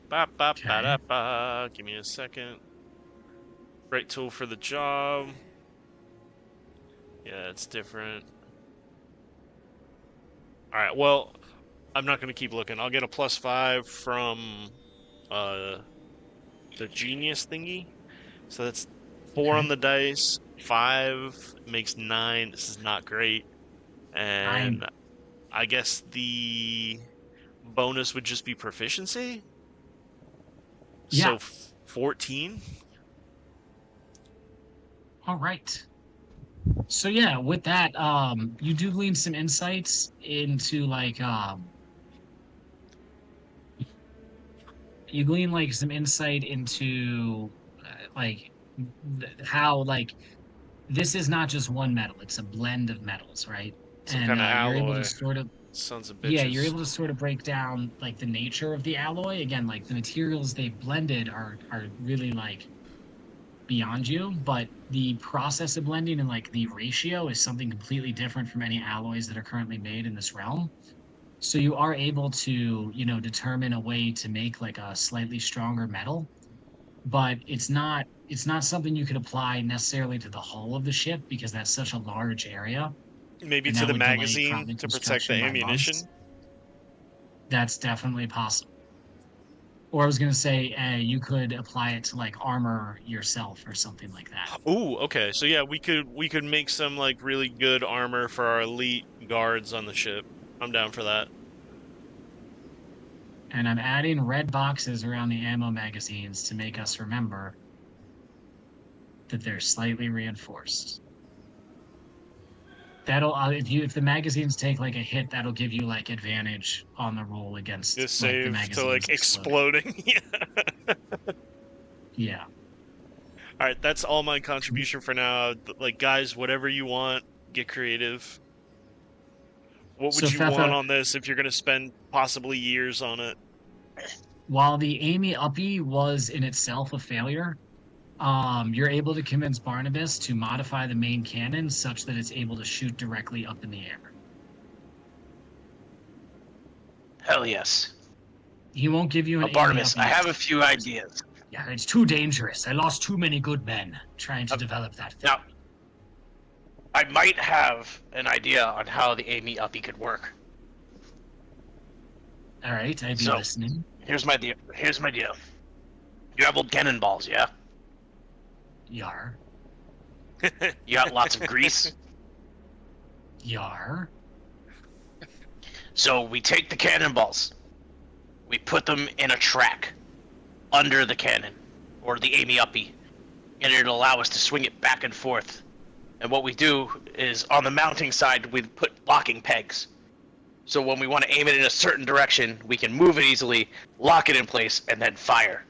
Speaker 2: Ba ba ba
Speaker 1: Okay.
Speaker 2: da ba. Give me a second. Right tool for the job. Yeah, it's different. Alright, well, I'm not going to keep looking. I'll get a +5 from the genius thingy. So that's 4 on
Speaker 1: Okay.
Speaker 2: the dice. 5 makes 9. This is not great. And I guess the bonus would just be proficiency.
Speaker 1: Yeah.
Speaker 2: So 14.
Speaker 1: All right. So yeah, with that, you do glean some insights into like you glean like some insight into like how like this is not just one metal, it's a blend of metals, right?
Speaker 2: Some
Speaker 1: And
Speaker 2: kind of
Speaker 1: you're able to
Speaker 2: alloy.
Speaker 1: sort of,
Speaker 2: Sons of
Speaker 1: yeah, you're
Speaker 2: bitches.
Speaker 1: able to sort of break down like the nature of the alloy. Again, like the materials they've blended are really like beyond you, but the process of blending and like the ratio is something completely different from any alloys that are currently made in this realm. So you are able to, determine a way to make like a slightly stronger metal, but it's not something you could apply necessarily to the hull of the ship because that's such a large area
Speaker 2: Maybe
Speaker 1: and
Speaker 2: to
Speaker 1: that
Speaker 2: the
Speaker 1: would delay
Speaker 2: magazine
Speaker 1: probably
Speaker 2: to protect the
Speaker 1: construction by months.
Speaker 2: ammunition.
Speaker 1: That's definitely possible. Or I was gonna say, you could apply it to like armor yourself or something like that.
Speaker 2: Ooh, okay. So yeah, we could make some like really good armor for our elite guards on the ship. I'm down for that.
Speaker 1: And I'm adding red boxes around the ammo magazines to make us remember that they're slightly reinforced. That'll if the magazines take like a hit, that'll give you like advantage on the roll against
Speaker 2: Just
Speaker 1: like the
Speaker 2: save to like
Speaker 1: magazines exploding.
Speaker 2: exploding. Yeah.
Speaker 1: Yeah.
Speaker 2: All right, that's all my contribution for now. Like, guys, whatever you want, get creative. What
Speaker 1: So
Speaker 2: would you want
Speaker 1: Fetha,
Speaker 2: on this if you're going to spend possibly years on it?
Speaker 1: while the Amy Uppy was in itself a failure, you're able to convince Barnabas to modify the main cannon such that it's able to shoot directly up in the air.
Speaker 3: Hell yes.
Speaker 1: He won't give you an Amy
Speaker 3: Barnabas,
Speaker 1: Uppy
Speaker 3: I have
Speaker 1: yet.
Speaker 3: a few ideas.
Speaker 1: Yeah, it's too dangerous. I lost too many good men trying to develop that thing.
Speaker 3: Now, I might have an idea on how the Amy Uppy could work.
Speaker 1: All right, I'd be
Speaker 3: So-
Speaker 1: listening.
Speaker 3: Here's my deal. You have old cannonballs, yeah?
Speaker 1: Yar.
Speaker 3: You got lots of grease.
Speaker 1: Yar.
Speaker 3: So we take the cannonballs. We put them in a track under the cannon, or the Amy Uppy, and it'll allow us to swing it back and forth. And what we do is, on the mounting side, we put locking pegs. So when we want to aim it in a certain direction, we can move it easily, lock it in place, and then fire.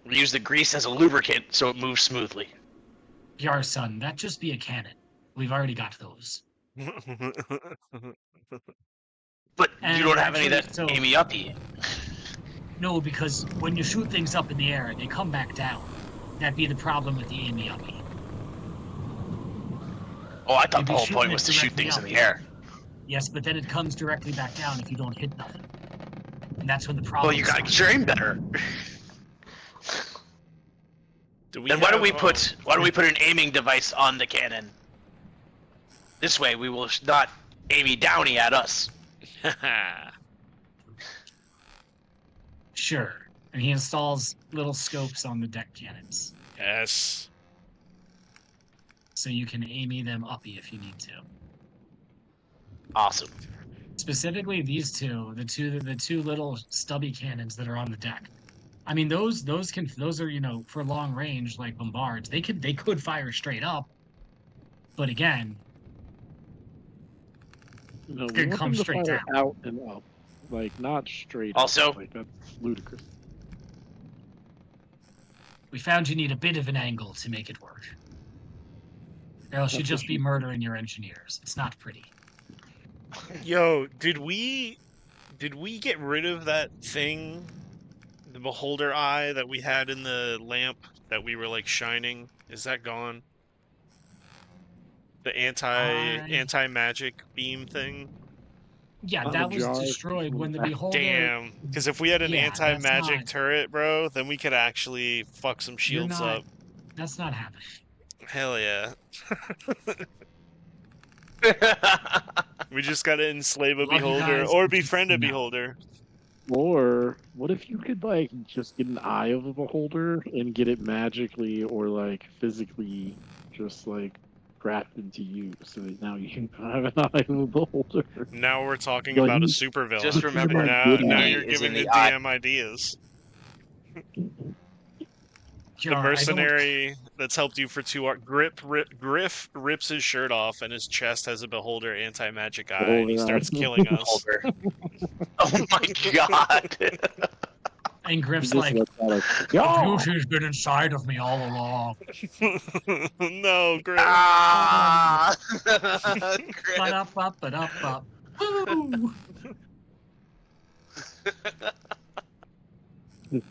Speaker 3: We use the grease as a lubricant so it moves smoothly.
Speaker 1: Yar son, that just be a cannon. We've already got those.
Speaker 3: But you
Speaker 1: And
Speaker 3: don't have any
Speaker 1: actually,
Speaker 3: that
Speaker 1: so-
Speaker 3: aim me uppy.
Speaker 1: No, because when you shoot things up in the air, they come back down. That'd be the problem with the Amy Uppy.
Speaker 3: Oh, I thought
Speaker 1: You'd
Speaker 3: the
Speaker 1: be
Speaker 3: whole
Speaker 1: shooting
Speaker 3: point
Speaker 1: it
Speaker 3: was to shoot
Speaker 1: directly
Speaker 3: things
Speaker 1: up.
Speaker 3: in the air.
Speaker 1: Yes, but then it comes directly back down if you don't hit nothing. And that's when the problem
Speaker 3: Well, you gotta get your aim better. Then why don't we put an aiming device on the cannon? This way, we will not aimy downy at us.
Speaker 1: Sure. And he installs little scopes on the deck cannons.
Speaker 2: Yes.
Speaker 1: So you can Amy them uppy if you need to.
Speaker 3: Awesome.
Speaker 1: Specifically these two, the two little stubby cannons that are on the deck. I mean those are, for long range like bombards. They could fire straight up. But again,
Speaker 4: No,
Speaker 1: It's
Speaker 4: we
Speaker 1: gonna
Speaker 4: want
Speaker 1: come
Speaker 4: them to
Speaker 1: straight
Speaker 4: fire
Speaker 1: down.
Speaker 4: out and up, like not straight.
Speaker 3: Also-
Speaker 4: up. Like that's ludicrous.
Speaker 1: we found you need a bit of an angle to make it work. Or else you'd
Speaker 4: That's
Speaker 1: just
Speaker 4: what
Speaker 1: be
Speaker 4: you-
Speaker 1: murdering your engineers. It's not pretty.
Speaker 2: Yo, did we get rid of that thing, the beholder eye that we had in the lamp that we were like shining? Is that gone? The anti magic beam thing?
Speaker 1: Yeah,
Speaker 4: On
Speaker 1: that
Speaker 4: the
Speaker 1: was
Speaker 4: jar,
Speaker 1: destroyed when the
Speaker 4: back.
Speaker 1: beholder.
Speaker 2: Damn. Because if we had an
Speaker 1: Yeah,
Speaker 2: anti
Speaker 1: that's
Speaker 2: magic
Speaker 1: not-
Speaker 2: turret, bro, then we could actually fuck some
Speaker 1: You're
Speaker 2: shields
Speaker 1: not-
Speaker 2: up.
Speaker 1: That's not happening.
Speaker 2: Hell yeah. We just gotta enslave a
Speaker 1: Love you
Speaker 2: beholder
Speaker 1: guys,
Speaker 2: or
Speaker 1: but just
Speaker 2: befriend a
Speaker 1: no.
Speaker 2: beholder.
Speaker 4: Or what if you could like just get an eye of a beholder and get it magically or like physically just like grafted to you so that now you can have an eye of a beholder?
Speaker 2: Now we're talking
Speaker 4: Yo,
Speaker 2: about a
Speaker 4: you-
Speaker 2: supervillain.
Speaker 3: Just remember,
Speaker 2: now
Speaker 3: Goody
Speaker 2: you're
Speaker 3: is
Speaker 2: giving
Speaker 3: in
Speaker 2: the
Speaker 3: the eye.
Speaker 2: DM ideas.
Speaker 1: Jar,
Speaker 2: The
Speaker 1: I don't-
Speaker 2: mercenary that's helped you for 2 hours. Griff rips his shirt off and his chest has a beholder anti-magic eye and he
Speaker 4: Beholder
Speaker 2: starts
Speaker 4: eye.
Speaker 2: killing us.
Speaker 3: Holder. Oh my god.
Speaker 1: And Griff's
Speaker 4: He just
Speaker 1: like,
Speaker 4: lets out a,
Speaker 1: the
Speaker 4: "Yaw!"
Speaker 1: beauty's been inside of me all along.
Speaker 2: No, Griff.
Speaker 3: Ah!
Speaker 1: Ba-da-ba-ba-da-ba. Woo!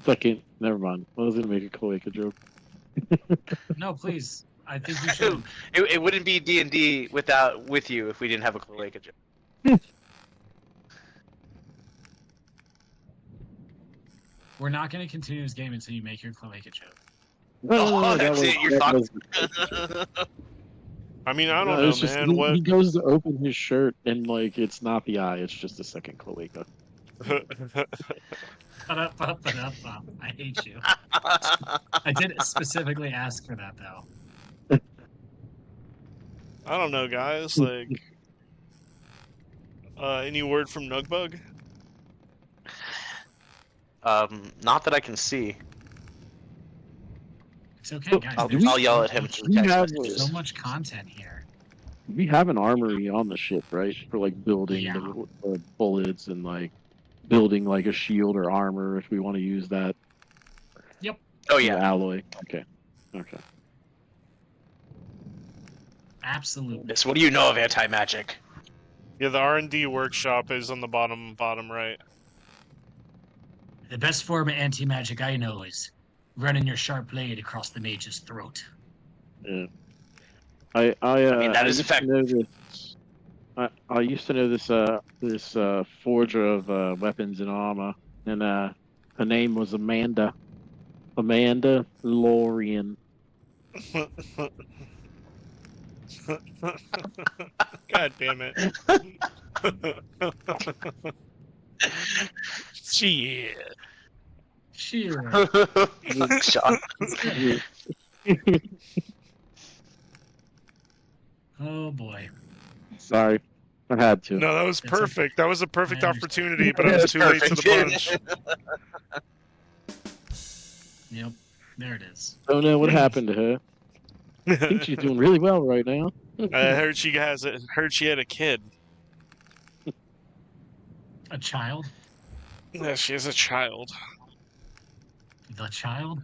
Speaker 4: Second, never mind. I was gonna make a cloaca joke.
Speaker 1: No, please. I think you should.
Speaker 3: It wouldn't be D&D with you if we didn't have a cloaca joke.
Speaker 1: We're not going to continue this game until you make your cloaca joke.
Speaker 3: Oh, that's it, you're
Speaker 4: that
Speaker 3: fucked.
Speaker 4: was-
Speaker 2: I mean, I
Speaker 4: no,
Speaker 2: don't know,
Speaker 4: it's just,
Speaker 2: man.
Speaker 4: he,
Speaker 2: What?
Speaker 4: he goes to open his shirt and like it's not the eye, it's just a second cloaca.
Speaker 1: Ba-da-ba-ba-da-ba. I hate you. I did specifically ask for that, though.
Speaker 2: I don't know, guys. Like, any word from Nugbug?
Speaker 3: Not that I can see.
Speaker 1: It's okay, guys.
Speaker 4: I'll
Speaker 1: There's
Speaker 3: yell at
Speaker 1: so
Speaker 3: him
Speaker 1: much-
Speaker 3: through text
Speaker 4: have-
Speaker 3: messages.
Speaker 1: So much content here.
Speaker 4: We have an armory on the ship, right? For like building
Speaker 1: Yeah.
Speaker 4: the bullets and like building like a shield or armor if we want to use that.
Speaker 3: Oh
Speaker 4: the
Speaker 3: yeah.
Speaker 4: alloy. Okay.
Speaker 1: Absolutely.
Speaker 3: Miss, what do you know of anti-magic?
Speaker 2: Yeah, the R&D workshop is on the bottom right.
Speaker 1: The best form of anti-magic I know is running your sharp blade across the mage's throat.
Speaker 4: Yeah. I
Speaker 3: mean, that is
Speaker 4: used to know this. I used to know this forger of weapons and armor, and her name was Amanda. Amanda Lorian.
Speaker 2: God damn it. Shit.
Speaker 1: Sure.
Speaker 3: Sean.
Speaker 1: Oh boy.
Speaker 4: Sorry, I had to.
Speaker 2: No, that was
Speaker 1: It's okay.
Speaker 2: perfect. That was a perfect
Speaker 1: I understand.
Speaker 2: opportunity, but I
Speaker 3: Yeah,
Speaker 2: was
Speaker 3: it's
Speaker 2: too late to the
Speaker 3: perfect.
Speaker 2: punch.
Speaker 1: Yep. There it is.
Speaker 4: Don't know what happened to her. I think she's doing really well right now.
Speaker 2: I heard she had a kid.
Speaker 1: A child?
Speaker 2: Yeah, she is a child.
Speaker 1: The child?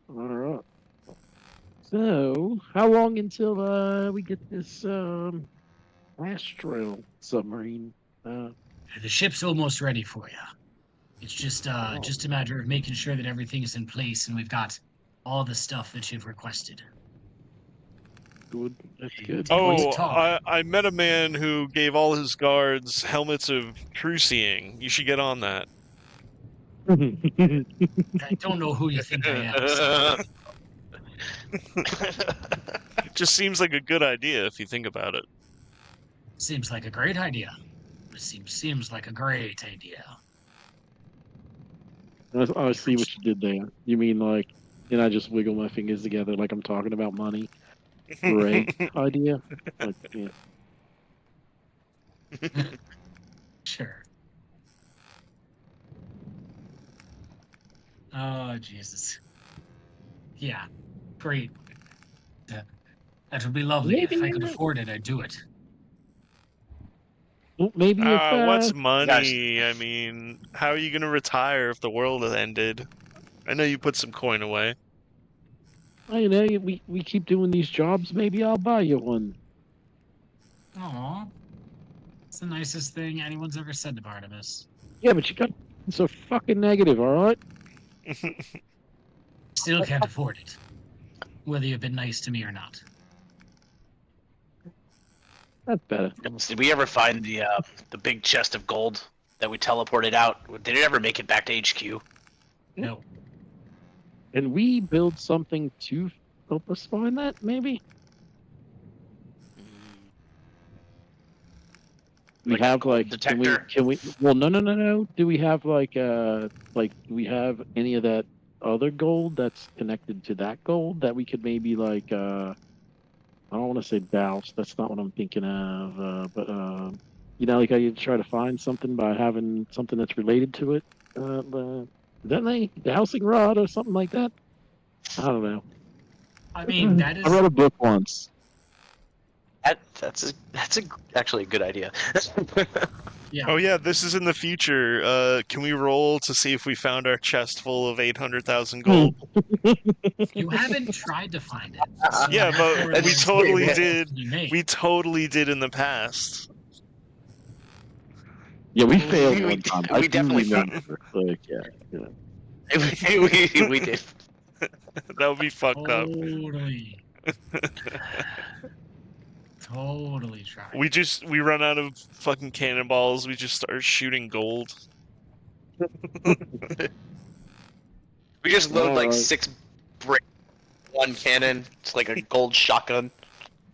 Speaker 4: All right. So, how long until we get this ASStral submarine? Uh,
Speaker 1: The ship's almost ready for you. It's just
Speaker 4: oh,
Speaker 1: just a matter of making sure that everything is in place and we've got all the stuff that you've requested.
Speaker 4: good. That's good.
Speaker 1: Tell you what to
Speaker 2: Oh,
Speaker 1: talk.
Speaker 2: I met a man who gave all his guards helmets of true seeing. You should get on that.
Speaker 1: I don't know who you think I am. So
Speaker 2: It just seems like a good idea if you think about it.
Speaker 1: seems like a great idea. Seems like a great idea.
Speaker 4: I see what you did there. You mean like, and I just wiggle my fingers together like I'm talking about money? Great idea. Like, yeah.
Speaker 1: Sure. Oh Jesus. Yeah. Great. That would be lovely.
Speaker 4: Maybe,
Speaker 1: If I could afford it, I'd do it.
Speaker 4: maybe if
Speaker 2: What's
Speaker 3: Guys,
Speaker 2: money? I mean, how are you gonna retire if the world has ended? I know you put some coin away.
Speaker 4: you know we keep doing these jobs, maybe I'll buy you one.
Speaker 1: Aw. It's the nicest thing anyone's ever said to Barnabas.
Speaker 4: Yeah, but you got so fucking negative, all right?
Speaker 1: Still can't afford it. Whether you've been nice to me or not.
Speaker 4: That's better.
Speaker 3: did we ever find the big chest of gold that we teleported out? Did it ever make it back to HQ?
Speaker 1: No.
Speaker 4: And we build something to help us find that, maybe? We
Speaker 3: Like a
Speaker 4: have
Speaker 3: gold
Speaker 4: like
Speaker 3: detector?
Speaker 4: can we well no. Do we have like do we have any of that other gold that's connected to that gold that we could maybe like I don't want to say douse, that's not what I'm thinking of, but you know, like I try to find something by having something that's related to it. Is that like the housing rod or something like that? I don't know.
Speaker 1: I mean, that
Speaker 4: I
Speaker 1: is.
Speaker 4: read a book once.
Speaker 3: That's actually a good idea.
Speaker 1: Yeah.
Speaker 2: Oh yeah, this is in the future. Can we roll to see if we found our chest full of 800,000 gold?
Speaker 1: You haven't tried to find it. So
Speaker 2: Yeah, but
Speaker 1: therefore
Speaker 2: we
Speaker 1: there's
Speaker 2: totally
Speaker 1: no
Speaker 2: did.
Speaker 1: to be made.
Speaker 2: We totally did in the past.
Speaker 4: Yeah, we
Speaker 3: We-
Speaker 4: failed
Speaker 3: we-
Speaker 4: one time.
Speaker 3: we
Speaker 4: I do
Speaker 3: definitely
Speaker 4: remember. Like, yeah.
Speaker 3: we did.
Speaker 2: That would be fucked up.
Speaker 1: Totally. Totally tried.
Speaker 2: We run out of fucking cannonballs. We just start shooting gold.
Speaker 3: We just load like
Speaker 4: Alright.
Speaker 3: 6 brick, 1 cannon. It's like a gold shotgun.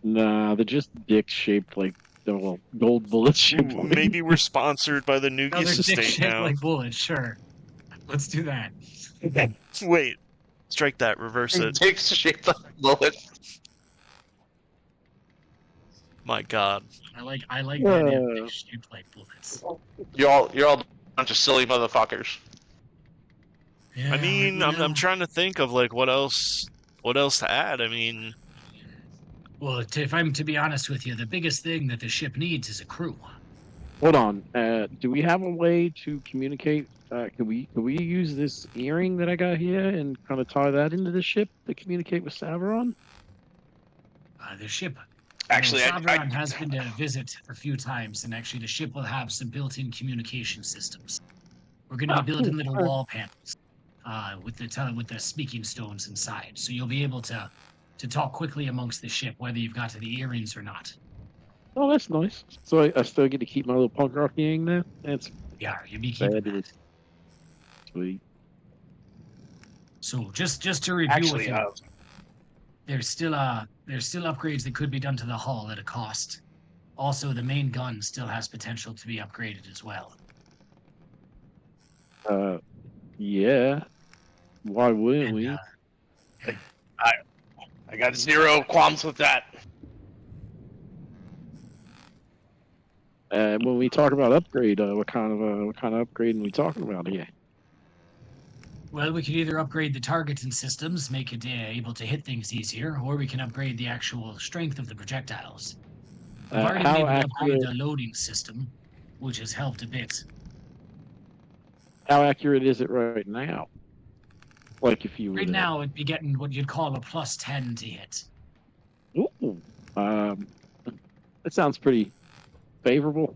Speaker 4: Nah, they're just dick shaped like well, gold bullets shaped.
Speaker 2: Ooh, maybe we're sponsored by the
Speaker 1: Another
Speaker 2: Nugas
Speaker 1: dick
Speaker 2: estate
Speaker 1: shaped
Speaker 2: now.
Speaker 1: like bullets, sure. Let's do that.
Speaker 2: Wait, strike that. Reverse it.
Speaker 3: Dicks shaped like bullets.
Speaker 2: My God.
Speaker 1: I like the idea of
Speaker 4: Uh,
Speaker 1: dick shaped like bullets.
Speaker 3: You're all a bunch of silly motherfuckers.
Speaker 1: Yeah,
Speaker 2: I mean,
Speaker 1: you know.
Speaker 2: I'm trying to think of like what else to add. I mean,
Speaker 1: Well, if I'm to be honest with you, the biggest thing that the ship needs is a crew.
Speaker 4: hold on. Do we have a way to communicate? Can we use this earring that I got here and kind of tie that into the ship to communicate with Saveron?
Speaker 1: The ship.
Speaker 3: Actually,
Speaker 1: Savron has been to visit a few times, and actually, the ship will have some built-in communication systems. We're going to be building little wall panels with the speaking stones inside, so you'll be able to talk quickly amongst the ship, whether you've got to the earrings or not.
Speaker 4: Oh, that's nice. So I still get to keep my little punk rock earring there. That's
Speaker 1: Yeah, you'll be keeping that.
Speaker 4: fabulous. Sweet.
Speaker 1: So just to review with
Speaker 3: actually,
Speaker 1: you, there's still upgrades that could be done to the hull at a cost. Also, the main gun still has potential to be upgraded as well.
Speaker 4: Yeah. Why wouldn't
Speaker 1: And,
Speaker 4: we?
Speaker 3: I got 0 qualms with that.
Speaker 4: When we talk about upgrade, what kind of upgrade are we talking about here?
Speaker 1: well, we could either upgrade the targeting systems, make it able to hit things easier, or we can upgrade the actual strength of the projectiles. I've already
Speaker 4: How
Speaker 1: made an upgrade
Speaker 4: accurate?
Speaker 1: to the loading system, which has helped a bit.
Speaker 4: How accurate is it right now? Like if you were
Speaker 1: Right
Speaker 4: to.
Speaker 1: now, it'd be getting what you'd call a +10 to hit.
Speaker 4: Ooh, that sounds pretty favorable.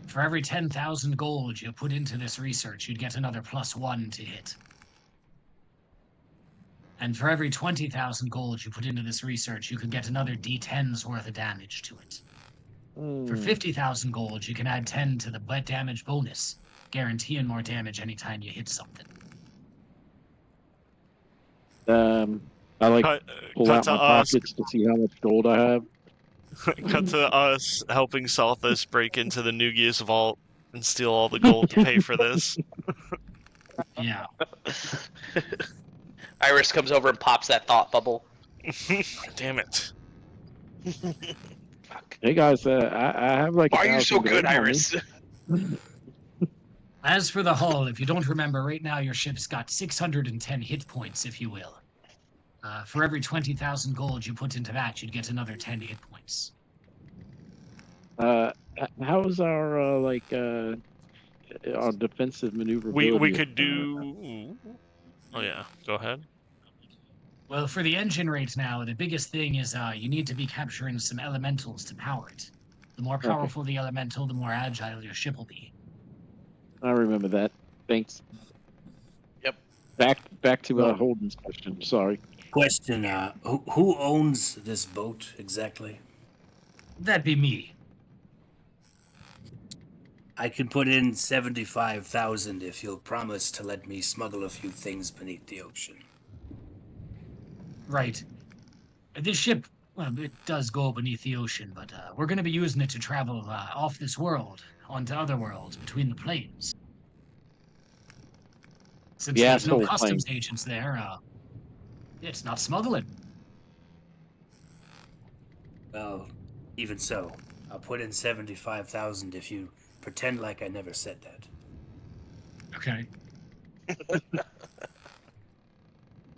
Speaker 1: For every 10,000 gold you put into this research, you'd get another +1 to hit. And for every 20,000 gold you put into this research, you could get another D10's worth of damage to it. For 50,000 gold, you can add 10 to the damage bonus, guaranteeing more damage anytime you hit something.
Speaker 4: I like
Speaker 2: Cut,
Speaker 4: pull
Speaker 2: cut
Speaker 4: out
Speaker 2: to
Speaker 4: my
Speaker 2: us.
Speaker 4: pockets to see how much gold I have.
Speaker 2: Cut to us helping Sothis break into the Nugius vault and steal all the gold to pay for this.
Speaker 1: Yeah.
Speaker 3: Iris comes over and pops that thought bubble.
Speaker 2: Damn it.
Speaker 3: Fuck.
Speaker 4: Hey guys, I have like.
Speaker 3: Why are you so
Speaker 4: 1,000
Speaker 3: good,
Speaker 4: gold on me.
Speaker 3: Iris?
Speaker 1: As for the hull, if you don't remember, right now your ship's got 610 hit points, if you will. For every 20,000 gold you put into that, you'd get another 10 hit points.
Speaker 4: How's our our defensive maneuverability?
Speaker 2: We could do. Oh yeah, go ahead.
Speaker 1: Well, for the engine right now, the biggest thing is you need to be capturing some elementals to power it. The more powerful the elemental, the more agile your ship will be.
Speaker 4: I remember that. Thanks.
Speaker 3: Yep.
Speaker 4: Back to
Speaker 5: Well-
Speaker 4: Holden's question. Sorry.
Speaker 5: Question: who owns this boat exactly?
Speaker 1: That'd be me.
Speaker 5: I can put in 75,000 if you'll promise to let me smuggle a few things beneath the ocean.
Speaker 1: Right. This ship, well, it does go beneath the ocean, but we're going to be using it to travel off this world onto other worlds between the planes. Since
Speaker 4: The
Speaker 1: there's no
Speaker 4: ASStral
Speaker 1: customs
Speaker 4: plane.
Speaker 1: agents there, it's not smuggling.
Speaker 5: Well, even so, I'll put in 75,000 if you pretend like I never said that.
Speaker 1: Okay.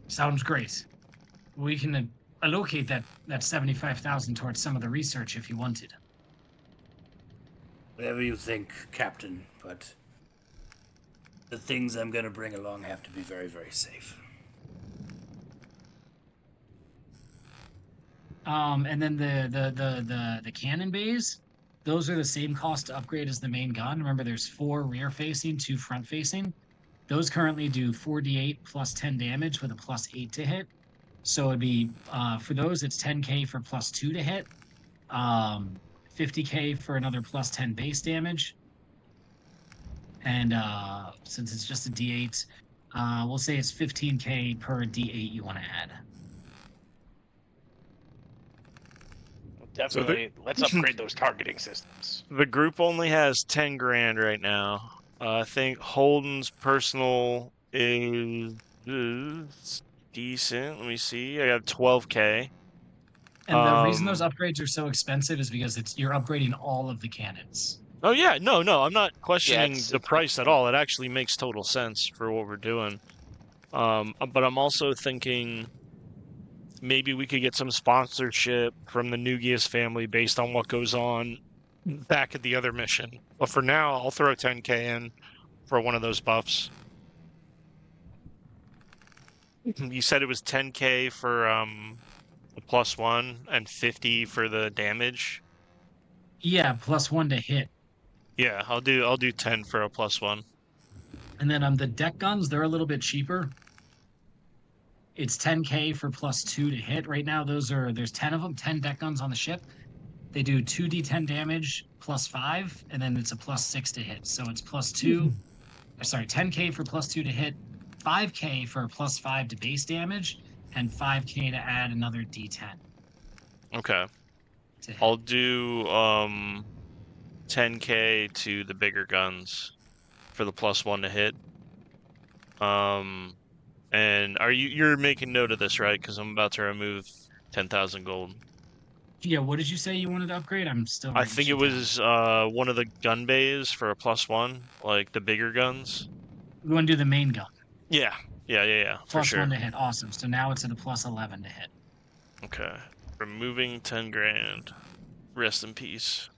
Speaker 1: Sounds great. We can allocate that 75,000 towards some of the research if you wanted.
Speaker 5: Whatever you think, Captain, but the things I'm gonna bring along have to be very, very safe.
Speaker 1: And then the cannon bays, those are the same cost to upgrade as the main gun. Remember, there's 4 rear facing, 2 front facing. Those currently do 4d8 plus 10 damage with a +8 to hit. So it'd be for those, it's 10k for +2 to hit, 50k for another +10 base damage, and since it's just a d8, we'll say it's 15k per d8 you want to add.
Speaker 3: Definitely. Let's upgrade those targeting systems.
Speaker 2: The group only has 10 grand right now. I think Holden's personal is decent. Let me see. I got 12k.
Speaker 1: And the reason those upgrades are so expensive is because you're upgrading all of the cannons.
Speaker 2: Oh yeah, no, I'm not questioning
Speaker 3: it's-
Speaker 2: the price at all. It actually makes total sense for what we're doing. But I'm also thinking maybe we could get some sponsorship from the Nugius family based on what goes on back at the other mission. But for now, I'll throw 10k in for one of those buffs. You said it was 10k for the +1 and 50 for the damage.
Speaker 1: Yeah, +1 to hit.
Speaker 2: Yeah, I'll do 10 for a +1.
Speaker 1: And then the deck guns, they're a little bit cheaper. It's 10k for +2 to hit. Right now, there's 10 of them, 10 deck guns on the ship. They do 2d10 damage +5, and then it's a +6 to hit. So it's +2. Sorry, 10k for +2 to hit, 5k for +5 to base damage, and 5k to add another d10.
Speaker 2: Okay.
Speaker 1: To hit.
Speaker 2: I'll do 10k to the bigger guns for the +1 to hit. And you're making note of this, right? Because I'm about to remove 10,000 gold.
Speaker 1: Yeah, what did you say you wanted to upgrade? I'm still.
Speaker 2: I
Speaker 1: writing
Speaker 2: think it
Speaker 1: shit down.
Speaker 2: was one of the gun bays for a +1, like the bigger guns.
Speaker 1: We want to do the main gun.
Speaker 2: Yeah, for sure.
Speaker 1: +1 to hit. Awesome. So now it's at a +11 to hit.
Speaker 2: Okay, removing 10 grand Rest in peace.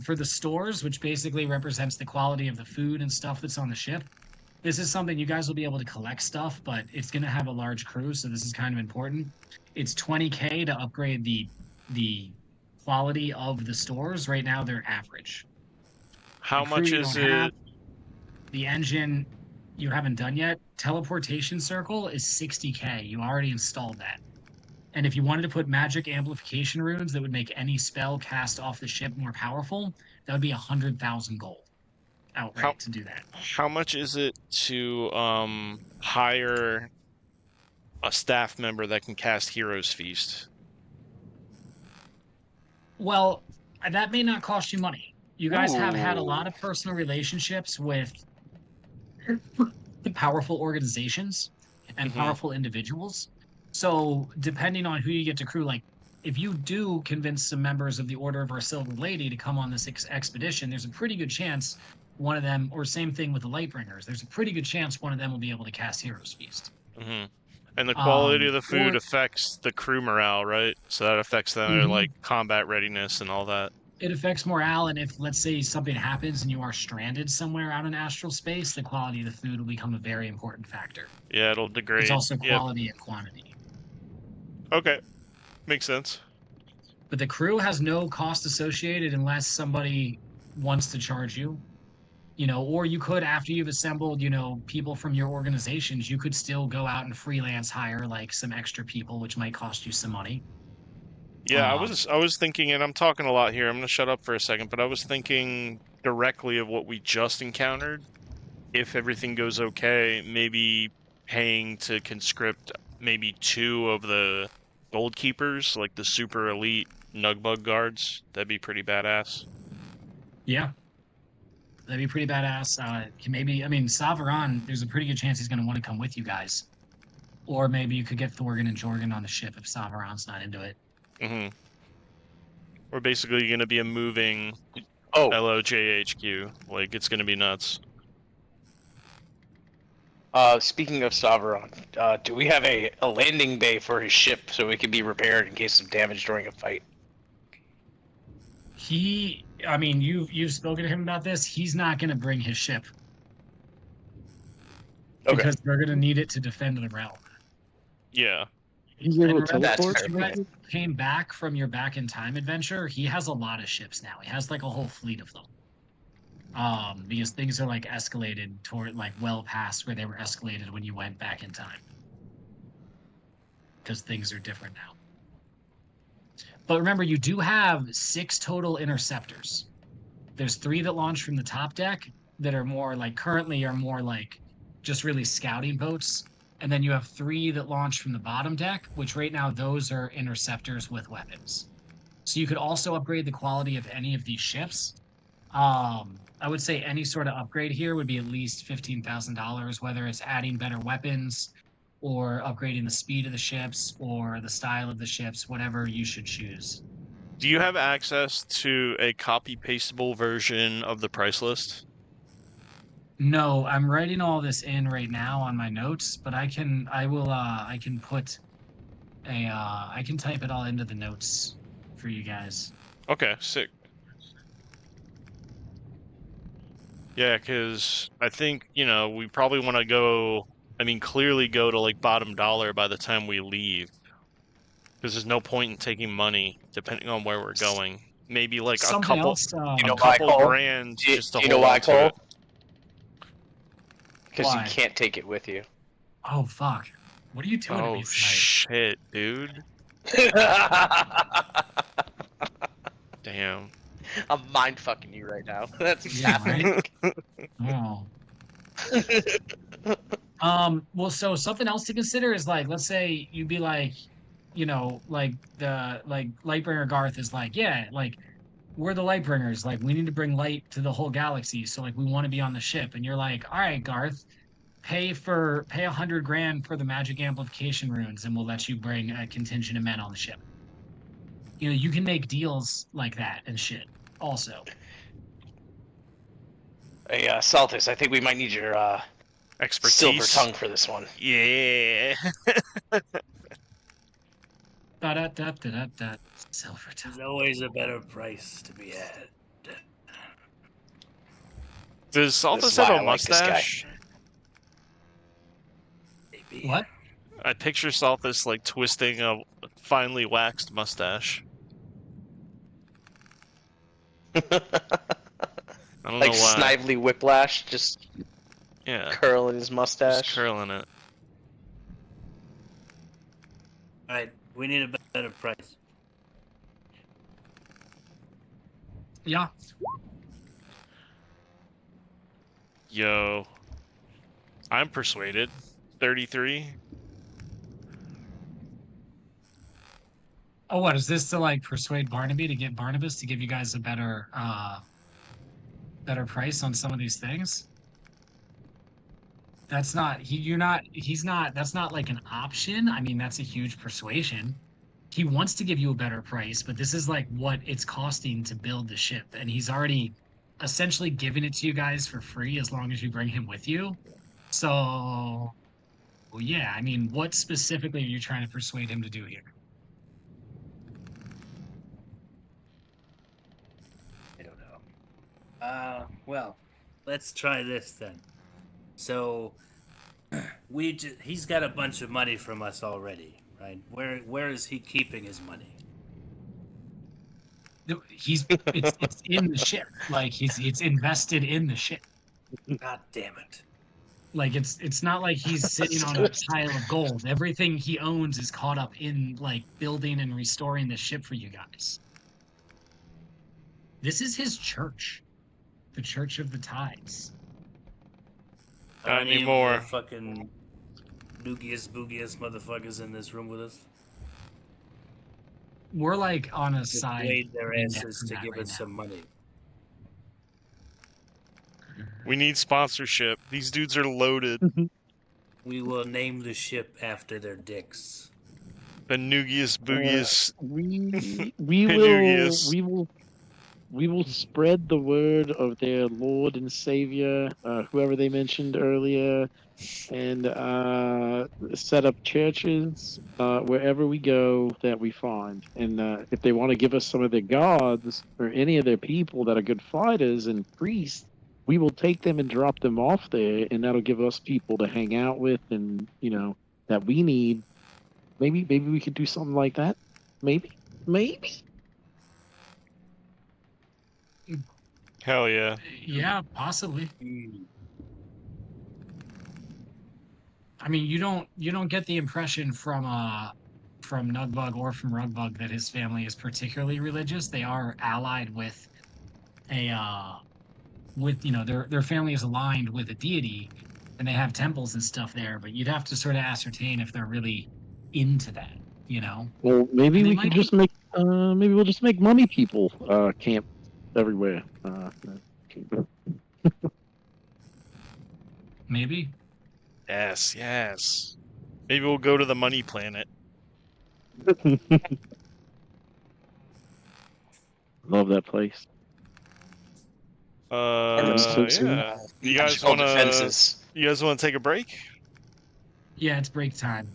Speaker 1: For the stores, which basically represents the quality of the food and stuff that's on the ship, this is something you guys will be able to collect stuff, but it's going to have a large crew, so this is kind of important. It's 20K to upgrade the quality of the stores. Right now, they're average.
Speaker 2: How
Speaker 1: The crew
Speaker 2: much
Speaker 1: you
Speaker 2: is
Speaker 1: don't have,
Speaker 2: it?
Speaker 1: the engine you haven't done yet. Teleportation circle is 60K. You already installed that. And if you wanted to put magic amplification runes that would make any spell cast off the ship more powerful, that would be 100,000 gold
Speaker 2: How
Speaker 1: outright to do that.
Speaker 2: how much is it to hire a staff member that can cast Hero's Feast?
Speaker 1: Well, that may not cost you money. You guys have had a lot
Speaker 3: Ooh.
Speaker 1: of personal relationships with powerful organizations and
Speaker 2: Mm-hmm.
Speaker 1: powerful individuals. So, depending on who you get to crew, like if you do convince some members of the Order of Our Silver Lady to come on this expedition, there's a pretty good chance one of them, or same thing with the Lightbringers, there's a pretty good chance one of them will be able to cast Hero's Feast.
Speaker 2: Mm-hmm. And the quality of the food
Speaker 1: Or
Speaker 2: affects the crew morale, right? So that affects their
Speaker 1: Mhm.
Speaker 2: like combat readiness and all that.
Speaker 1: It affects morale, and if let's say something happens and you are stranded somewhere out in astral space, the quality of the food will become a very important factor.
Speaker 2: Yeah, it'll
Speaker 1: It's
Speaker 2: degrade.
Speaker 1: also
Speaker 2: Yep.
Speaker 1: quality and quantity.
Speaker 2: Okay. Makes sense.
Speaker 1: But the crew has no cost associated unless somebody wants to charge you. Or you could, after you've assembled, people from your organizations, you could still go out and freelance hire like some extra people, which might cost you some money.
Speaker 2: Yeah, I
Speaker 1: Um,
Speaker 2: was thinking, and I'm talking a lot here. I'm gonna shut up for a second, but I was thinking directly of what we just encountered. If everything goes okay, maybe paying to conscript maybe 2 of the gold keepers, like the super elite Nugbug guards. That'd be pretty badass.
Speaker 1: yeah, that'd be pretty badass. Maybe, I mean, Savaran, there's a pretty good chance he's going to want to come with you guys. Or maybe you could get Thorgan and Jorgen on the ship if Savaran's not into it.
Speaker 2: Mm-hmm. We're basically gonna be a moving
Speaker 3: Oh,
Speaker 2: LOJHQ. Like, it's gonna be nuts.
Speaker 3: speaking of Saveron, do we have a landing bay for his ship so it can be repaired in case of damage during a fight?
Speaker 1: I mean, you've spoken to him about this. He's not going to bring his ship
Speaker 3: Okay.
Speaker 1: because they're going to need it to defend the realm.
Speaker 2: Yeah.
Speaker 4: He's able
Speaker 1: And
Speaker 4: to
Speaker 1: remember,
Speaker 3: That's
Speaker 4: teleport.
Speaker 3: fair
Speaker 1: you guys came back from your back in time adventure. He has a lot of ships now. He has like a whole fleet of them. Because things are like escalated toward like well past where they were escalated when you went back in time. Because things are different now. But remember, you do have 6 total interceptors. There's 3 that launch from the top deck that are more like currently are more like just really scouting boats. And then you have 3 that launch from the bottom deck, which right now those are interceptors with weapons. So you could also upgrade the quality of any of these ships. I would say any sort of upgrade here would be at least $15,000, whether it's adding better weapons or upgrading the speed of the ships or the style of the ships, whatever you should choose.
Speaker 2: Do you have access to a copy-pastable version of the price list?
Speaker 1: No, I'm writing all this in right now on my notes, but I can put I can type it all into the notes for you guys.
Speaker 2: Okay, sick. Yeah, because I think, we probably want to go, clearly go to, like, bottom dollar by the time we leave. Because there's no point in taking money, depending on where we're going. Maybe, like,
Speaker 1: Something else,
Speaker 3: You know
Speaker 2: a
Speaker 3: why,
Speaker 2: couple
Speaker 3: Cole?
Speaker 2: grand
Speaker 3: Do
Speaker 2: just to
Speaker 3: you know
Speaker 2: hold
Speaker 3: why,
Speaker 2: on to
Speaker 3: Cole?
Speaker 2: it.
Speaker 3: Because you
Speaker 1: Why?
Speaker 3: can't take it with you.
Speaker 1: oh fuck. What are you doing to me
Speaker 2: Oh,
Speaker 1: tonight?
Speaker 2: shit, dude. Damn.
Speaker 3: I'm mind fucking you right now. That's what's
Speaker 1: Yeah,
Speaker 3: happening.
Speaker 1: Oh. Well, so something else to consider is like, let's say you'd be like, like Lightbringer Garth is like, yeah, like we're the Lightbringers, like we need to bring light to the whole galaxy, so like we want to be on the ship, and you're like, all right, Garth, pay 100 grand for the magic amplification runes, and we'll let you bring a contingent of men on the ship. You can make deals like that and shit. Also,
Speaker 3: Hey, Saltus, I think we might need your
Speaker 2: Expertise.
Speaker 3: silver tongue for this one.
Speaker 2: Yeah.
Speaker 1: Da-da-da-da-da-da. Silver
Speaker 5: There's
Speaker 1: tongue.
Speaker 5: always a better price to be had.
Speaker 2: Does
Speaker 3: This is
Speaker 2: Salthus
Speaker 3: why
Speaker 2: have a
Speaker 3: I like this guy.
Speaker 2: mustache?
Speaker 5: Maybe.
Speaker 1: What?
Speaker 2: I picture Salthus like twisting a finely waxed mustache. I don't
Speaker 3: Like
Speaker 2: know why.
Speaker 3: Snively Whiplash, just
Speaker 2: Yeah,
Speaker 3: curling his
Speaker 2: just
Speaker 3: mustache.
Speaker 2: curling it.
Speaker 5: All right, we need a better price.
Speaker 1: Yeah.
Speaker 2: Yo, I'm persuaded. 33.
Speaker 1: Oh, what is this to like persuade Barnaby to get Barnabas to give you guys a better better price on some of these things? That's not he's not that's not like an option. I mean, that's a huge persuasion. He wants to give you a better price, but this is like what it's costing to build the ship, and he's already essentially given it to you guys for free as long as you bring him with you. So, well, yeah, I mean, what specifically are you trying to persuade him to do here?
Speaker 5: I don't know. Well, let's try this then. So, he's got a bunch of money from us already, right? Where is he keeping his money?
Speaker 1: It's in the ship. Like it's invested in the ship.
Speaker 5: God damn it!
Speaker 1: Like it's not like he's sitting on a pile of gold. Everything he owns is caught up in like building and restoring the ship for you guys. This is his church, the Church of the Tides.
Speaker 5: Are
Speaker 2: Not
Speaker 5: any of
Speaker 2: anymore.
Speaker 5: the fucking noogiest boogiest motherfuckers in this room with us?
Speaker 1: We're like on a side
Speaker 5: Persuade their
Speaker 1: vignette
Speaker 5: asses
Speaker 1: from
Speaker 5: to
Speaker 1: that
Speaker 5: give
Speaker 1: right
Speaker 5: us some money.
Speaker 2: We need sponsorship. These dudes are loaded.
Speaker 5: We will name the ship after their dicks.
Speaker 2: The noogiest boogiest.
Speaker 4: We
Speaker 2: Penugius.
Speaker 4: we will spread the word of their Lord and Savior, whoever they mentioned earlier, and set up churches wherever we go that we find. And if they want to give us some of their gods or any of their people that are good fighters and priests, we will take them and drop them off there, and that'll give us people to hang out with, and that we need. Maybe we could do something like that. Maybe.
Speaker 2: Hell yeah.
Speaker 1: Yeah, possibly.
Speaker 5: Mm.
Speaker 1: I mean, you don't get the impression from Nugbug or from Rugbug that his family is particularly religious. They are allied with a with their family is aligned with a deity, and they have temples and stuff there, but you'd have to sort of ascertain if they're really into that, you know.
Speaker 4: Well, maybe
Speaker 1: And they
Speaker 4: we could
Speaker 1: might be.
Speaker 4: just make. Maybe we'll just make mummy people camp everywhere.
Speaker 1: Maybe.
Speaker 2: Yes, yes. Maybe we'll go to the money planet.
Speaker 4: Love that place.
Speaker 2: Yeah. You guys
Speaker 3: Magical
Speaker 2: wanna
Speaker 3: defenses.
Speaker 2: take a break?
Speaker 1: Yeah, it's break time.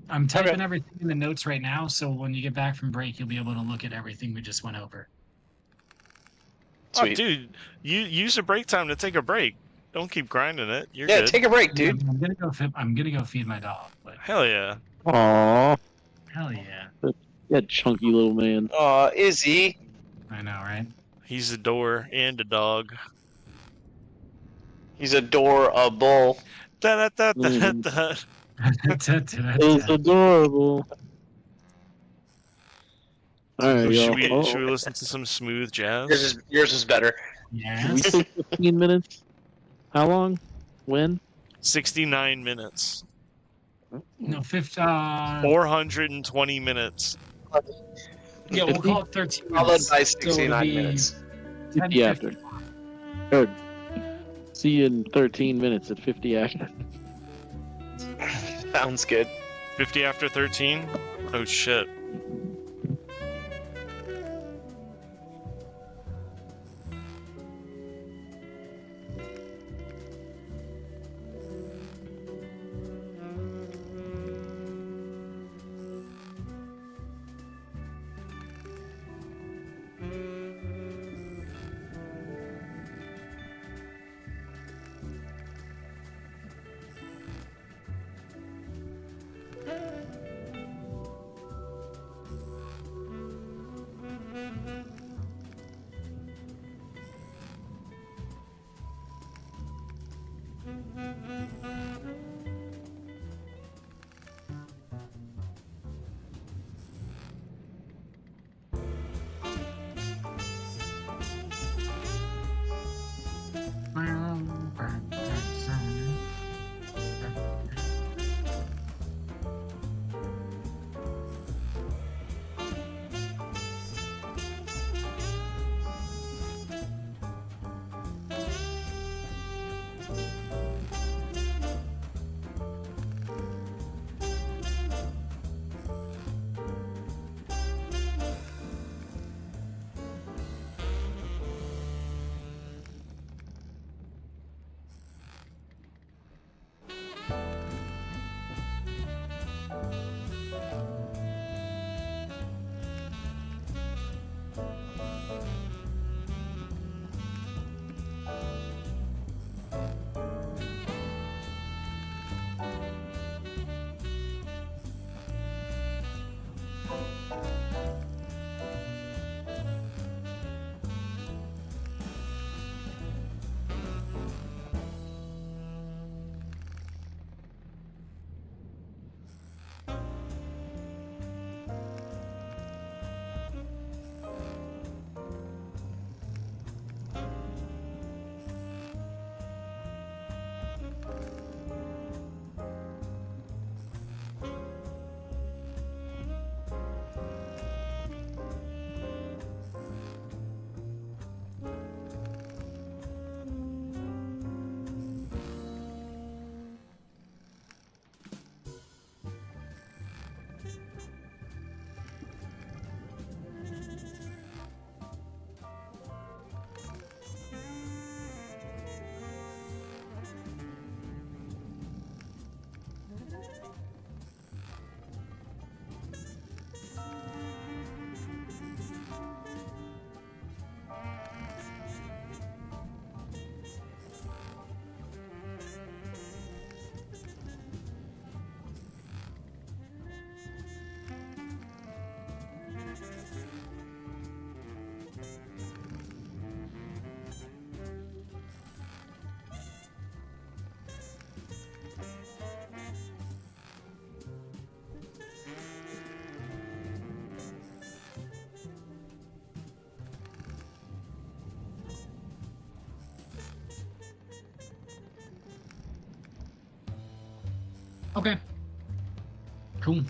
Speaker 1: I'm typing everything in the notes right now, so when you get back from break, you'll be able to look at everything we just went over.
Speaker 2: Oh,
Speaker 3: Sweet.
Speaker 2: dude, you use a break time to take a break. Don't keep grinding it. You're
Speaker 3: Yeah,
Speaker 2: good.
Speaker 3: take a break,
Speaker 1: Yeah,
Speaker 3: dude.
Speaker 1: I'm gonna go feed my dog, but
Speaker 2: Hell yeah.
Speaker 4: Aw,
Speaker 1: hell yeah.
Speaker 4: that chunky little man.
Speaker 3: Aw, Izzy.
Speaker 1: I know, right?
Speaker 2: He's a door and a dog.
Speaker 3: He's adorable.
Speaker 2: Da da da da
Speaker 4: Mhm.
Speaker 2: da.
Speaker 4: It's adorable. All right,
Speaker 2: Should
Speaker 4: y'all.
Speaker 2: we listen to some smooth
Speaker 3: Yours
Speaker 2: jazz?
Speaker 3: is better.
Speaker 4: Should we
Speaker 1: Yes.
Speaker 4: take 15 minutes? How long? When?
Speaker 2: 69 minutes.
Speaker 1: No,
Speaker 2: 420 minutes.
Speaker 1: yeah, we'll
Speaker 4: 50?
Speaker 1: call it 13
Speaker 3: Followed
Speaker 1: minutes.
Speaker 3: by
Speaker 1: So it'll
Speaker 3: 69
Speaker 1: be
Speaker 3: minutes.
Speaker 4: 50 after. Or, see you in 13 minutes at 50 after.
Speaker 3: Sounds good.
Speaker 2: 50 after 13? Oh shit.
Speaker 1: Okay. Cool.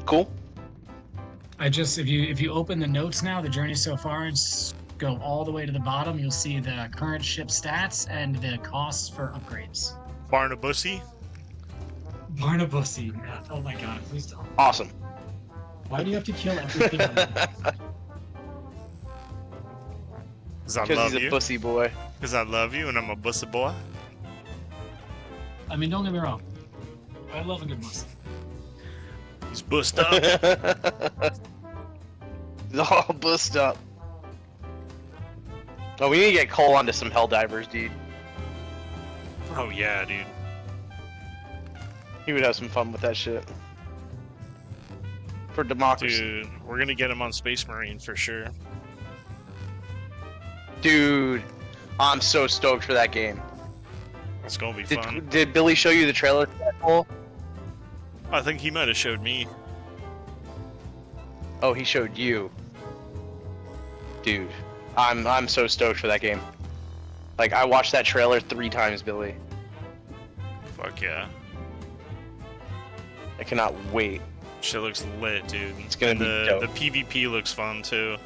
Speaker 3: Cool.
Speaker 1: I just if you open the notes now, the journey so far, and go all the way to the bottom, you'll see the current ship stats and the costs for upgrades.
Speaker 2: Barnabussy.
Speaker 1: Barnabussy. Oh my god, please don't.
Speaker 3: Awesome.
Speaker 1: Why do you have to kill everything?
Speaker 2: Cause I
Speaker 3: Because
Speaker 2: love
Speaker 3: he's a
Speaker 2: you.
Speaker 3: pussy boy.
Speaker 2: Cause I love you, and I'm a bussy boy.
Speaker 1: I mean, don't get me wrong. I love a good bussy.
Speaker 2: He's bussed up.
Speaker 3: He's all bussed up. Oh, we need to get Cole onto some Helldivers, dude.
Speaker 2: Oh yeah, dude.
Speaker 3: He would have some fun with that shit. For democracy.
Speaker 2: Dude, we're gonna get him on Space Marine for sure.
Speaker 3: Dude, I'm so stoked for that game.
Speaker 2: It's gonna be fun.
Speaker 3: Did Billy show you the trailer for that, Cole?
Speaker 2: I think he might have showed me.
Speaker 3: Oh, he showed you. Dude, I'm so stoked for that game. Like, I watched that trailer 3 times, Billy.
Speaker 2: Fuck yeah.
Speaker 3: I cannot wait.
Speaker 2: Shit looks lit, dude.
Speaker 3: It's gonna
Speaker 2: And
Speaker 3: be
Speaker 2: the
Speaker 3: dope.
Speaker 2: PvP looks fun too.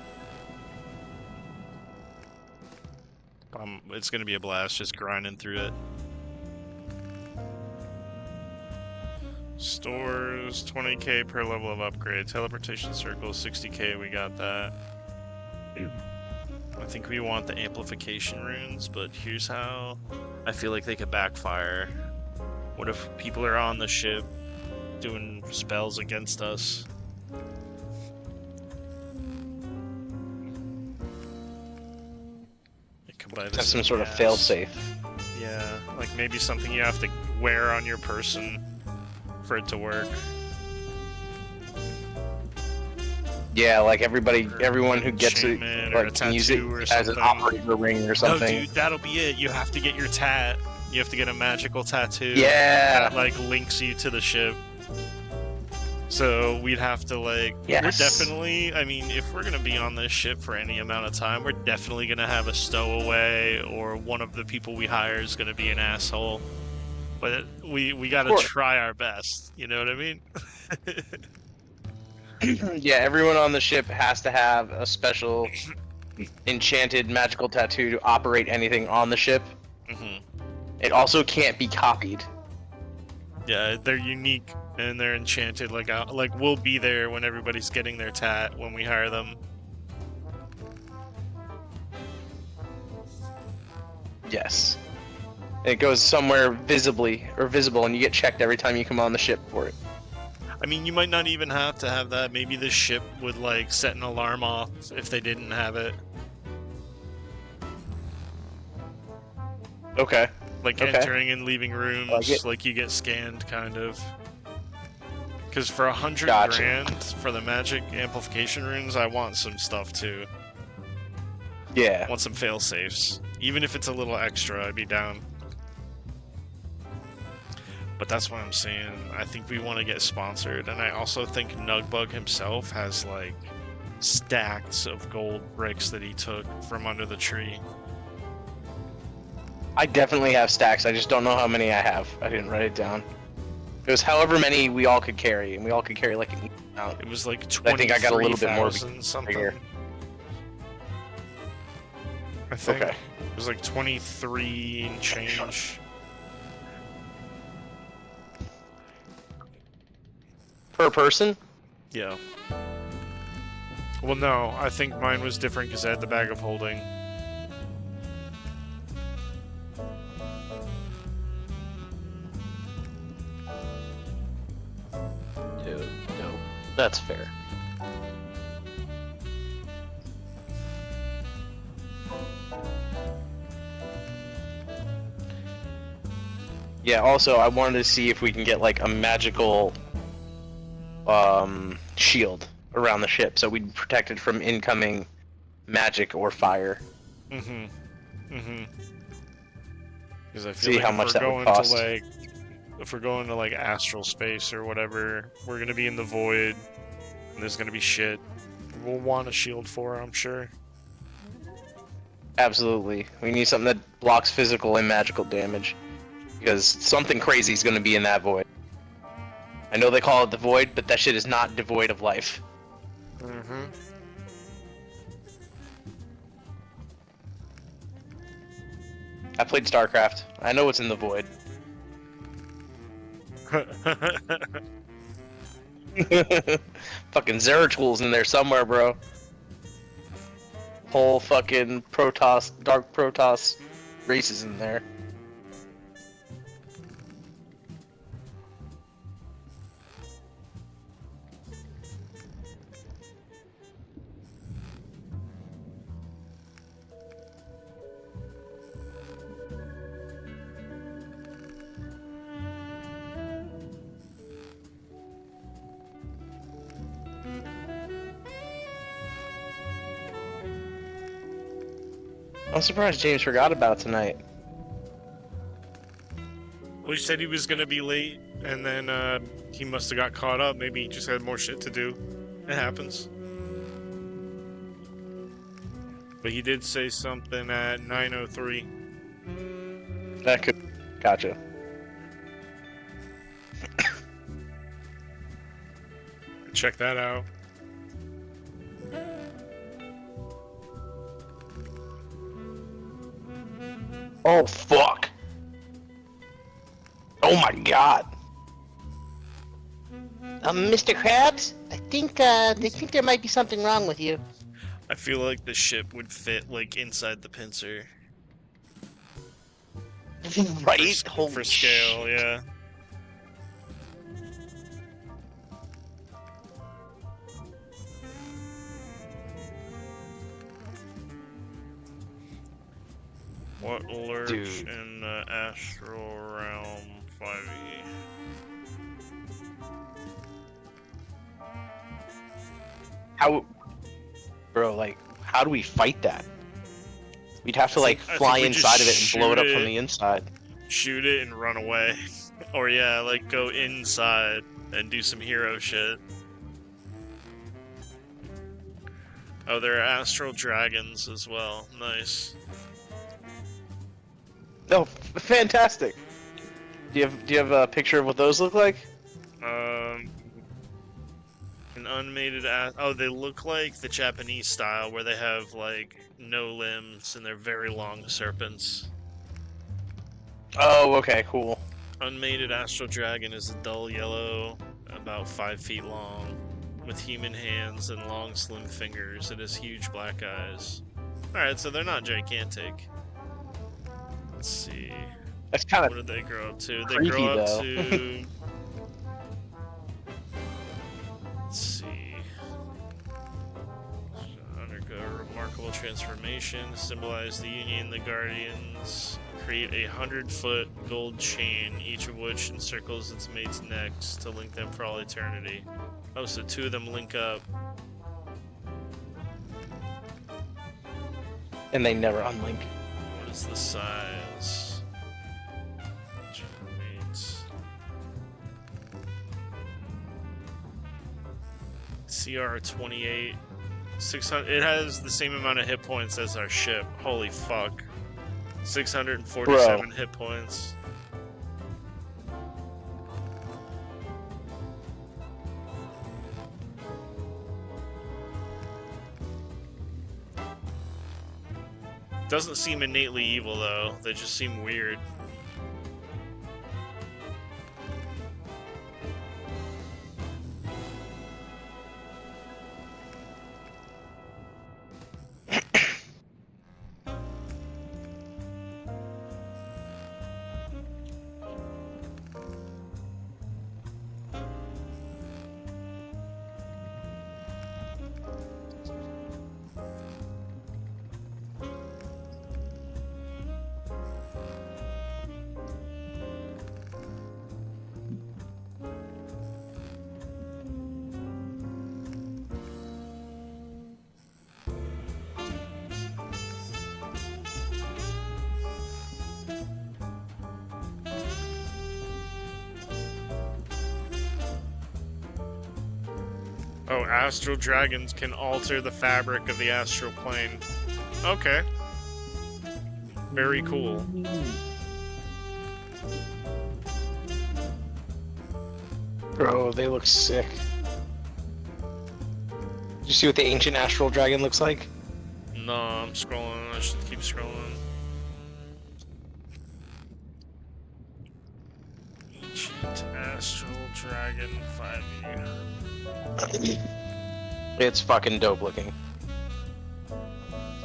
Speaker 2: It's gonna be a blast just grinding through it. Stores, 20k per level of upgrade. Teleportation circle, 60k, we got that. I think we want the amplification runes, but here's how I feel like they could backfire. What if people are on the ship doing spells against us? They could buy this
Speaker 3: Have some
Speaker 2: in
Speaker 3: sort of
Speaker 2: gas.
Speaker 3: failsafe.
Speaker 2: Yeah, like maybe something you have to wear on your person for it to work.
Speaker 3: Yeah, like everyone who gets it,
Speaker 2: Enchantment or a
Speaker 3: like, can use it
Speaker 2: tattoo or
Speaker 3: as an
Speaker 2: something.
Speaker 3: operator ring or
Speaker 2: No,
Speaker 3: something.
Speaker 2: dude, that'll be it. You have to get your tat. You have to get a magical tattoo.
Speaker 3: Yeah.
Speaker 2: That like links you to the ship. So we'd have to like.
Speaker 3: Yes.
Speaker 2: We're definitely. I mean, if we're gonna be on this ship for any amount of time, we're definitely gonna have a stowaway, or one of the people we hire is gonna be an asshole. But we gotta
Speaker 3: course.
Speaker 2: try our best. You know what I mean?
Speaker 3: Yeah, everyone on the ship has to have a special enchanted magical tattoo to operate anything on the ship.
Speaker 2: hmm
Speaker 3: It also can't be copied.
Speaker 2: Yeah, they're unique and they're enchanted. Like we'll be there when everybody's getting their tat when we hire them.
Speaker 3: Yes. It goes somewhere visible, and you get checked every time you come on the ship for it.
Speaker 2: I mean, you might not even have to have that. Maybe the ship would like set an alarm off if they didn't have it.
Speaker 3: Okay.
Speaker 2: Like
Speaker 3: Okay.
Speaker 2: entering and leaving rooms,
Speaker 3: Like it.
Speaker 2: like you get scanned, kind of. Because for 100
Speaker 3: Gotcha.
Speaker 2: grand for the magic amplification runes, I want some stuff too. I
Speaker 3: Yeah.
Speaker 2: want some fail safes. Even if it's a little extra, I'd be down. But that's what I'm saying. I think we want to get sponsored, and I also think Nugbug himself has like stacks of gold bricks that he took from under the tree.
Speaker 3: I definitely have stacks. I just don't know how many I have. I didn't write it down. It was however many we all could carry, and we all could carry like an equal amount.
Speaker 2: It was like
Speaker 3: I think I got a little bit more
Speaker 2: 23,000 something.
Speaker 3: bigger.
Speaker 2: I think
Speaker 3: Okay.
Speaker 2: it was like 23 and change.
Speaker 3: Per person?
Speaker 2: Yeah. Well, no, I think mine was different because I had the bag of holding.
Speaker 3: Dude, dope. That's fair. Yeah, also, I wanted to see if we can get, like, a magical shield around the ship, so we'd protect it from incoming magic or fire.
Speaker 2: Mm-hmm. Mm-hmm. Because I feel
Speaker 3: See
Speaker 2: like
Speaker 3: how
Speaker 2: if
Speaker 3: much
Speaker 2: we're
Speaker 3: that would
Speaker 2: going
Speaker 3: cost.
Speaker 2: to like, if we're going to like astral space or whatever, we're gonna be in the void, and there's gonna be shit. We'll want a shield for it, I'm sure.
Speaker 3: Absolutely. We need something that blocks physical and magical damage. Because something crazy is going to be in that void. I know they call it the void, but that shit is not devoid of life.
Speaker 2: Mm-hmm.
Speaker 3: I played StarCraft. I know what's in the void. Fucking Zeratul in there somewhere, bro. Whole fucking Protoss, Dark Protoss races in there. I'm surprised James forgot about tonight.
Speaker 2: Well, he said he was gonna be late, and then he must have got caught up. Maybe he just had more shit to do. It happens. But he did say something at 9:03.
Speaker 3: That could... Gotcha.
Speaker 2: Check that out.
Speaker 3: Oh, fuck! Oh my god!
Speaker 6: Mr. Krabs, I think they think there might be something wrong with you.
Speaker 2: I feel like the ship would fit like inside the pincer.
Speaker 3: Right?
Speaker 2: For
Speaker 3: Holy
Speaker 2: scale,
Speaker 3: shit.
Speaker 2: yeah. What lurch
Speaker 3: Dude.
Speaker 2: in the astral realm 5e?
Speaker 3: How... Bro, like, how do we fight that? We'd have to, like,
Speaker 2: I think
Speaker 3: fly
Speaker 2: we just
Speaker 3: inside of it and blow it up
Speaker 2: shoot
Speaker 3: from
Speaker 2: it.
Speaker 3: the inside.
Speaker 2: Shoot it and run away. Or yeah, like go inside and do some hero shit. Oh, there are astral dragons as well. Nice.
Speaker 3: No, fantastic! Do you have a picture of what those look like?
Speaker 2: An unmated oh, they look like the Japanese style where they have like no limbs and they're very long serpents.
Speaker 3: Oh, okay, cool.
Speaker 2: Unmated astral dragon is a dull yellow, about 5 feet long, with human hands and long slim fingers. It has huge black eyes. Alright, so they're not gigantic. Let's see.
Speaker 3: That's kind
Speaker 2: What
Speaker 3: of...
Speaker 2: did they grow up to? They
Speaker 3: creepy,
Speaker 2: grow up
Speaker 3: though.
Speaker 2: to... Let's see. Undergo a remarkable transformation to symbolize the union. The Guardians create a 100-foot gold chain, each of which encircles its mate's necks to link them for all eternity. Oh, so 2 of them link up.
Speaker 3: And they never unlink.
Speaker 2: What is the size? CR 28. 600. It has the same amount of hit points as our ship. Holy fuck. 647 hit points. Doesn't seem innately evil though. They just seem weird. Oh, astral dragons can alter the fabric of the astral plane. Okay. Very cool.
Speaker 7: Bro, they look sick. Did you see what the ancient astral dragon looks like?
Speaker 2: No, I'm scrolling. I should keep scrolling. Ancient Astral Dragon 5e.
Speaker 7: It's fucking dope looking.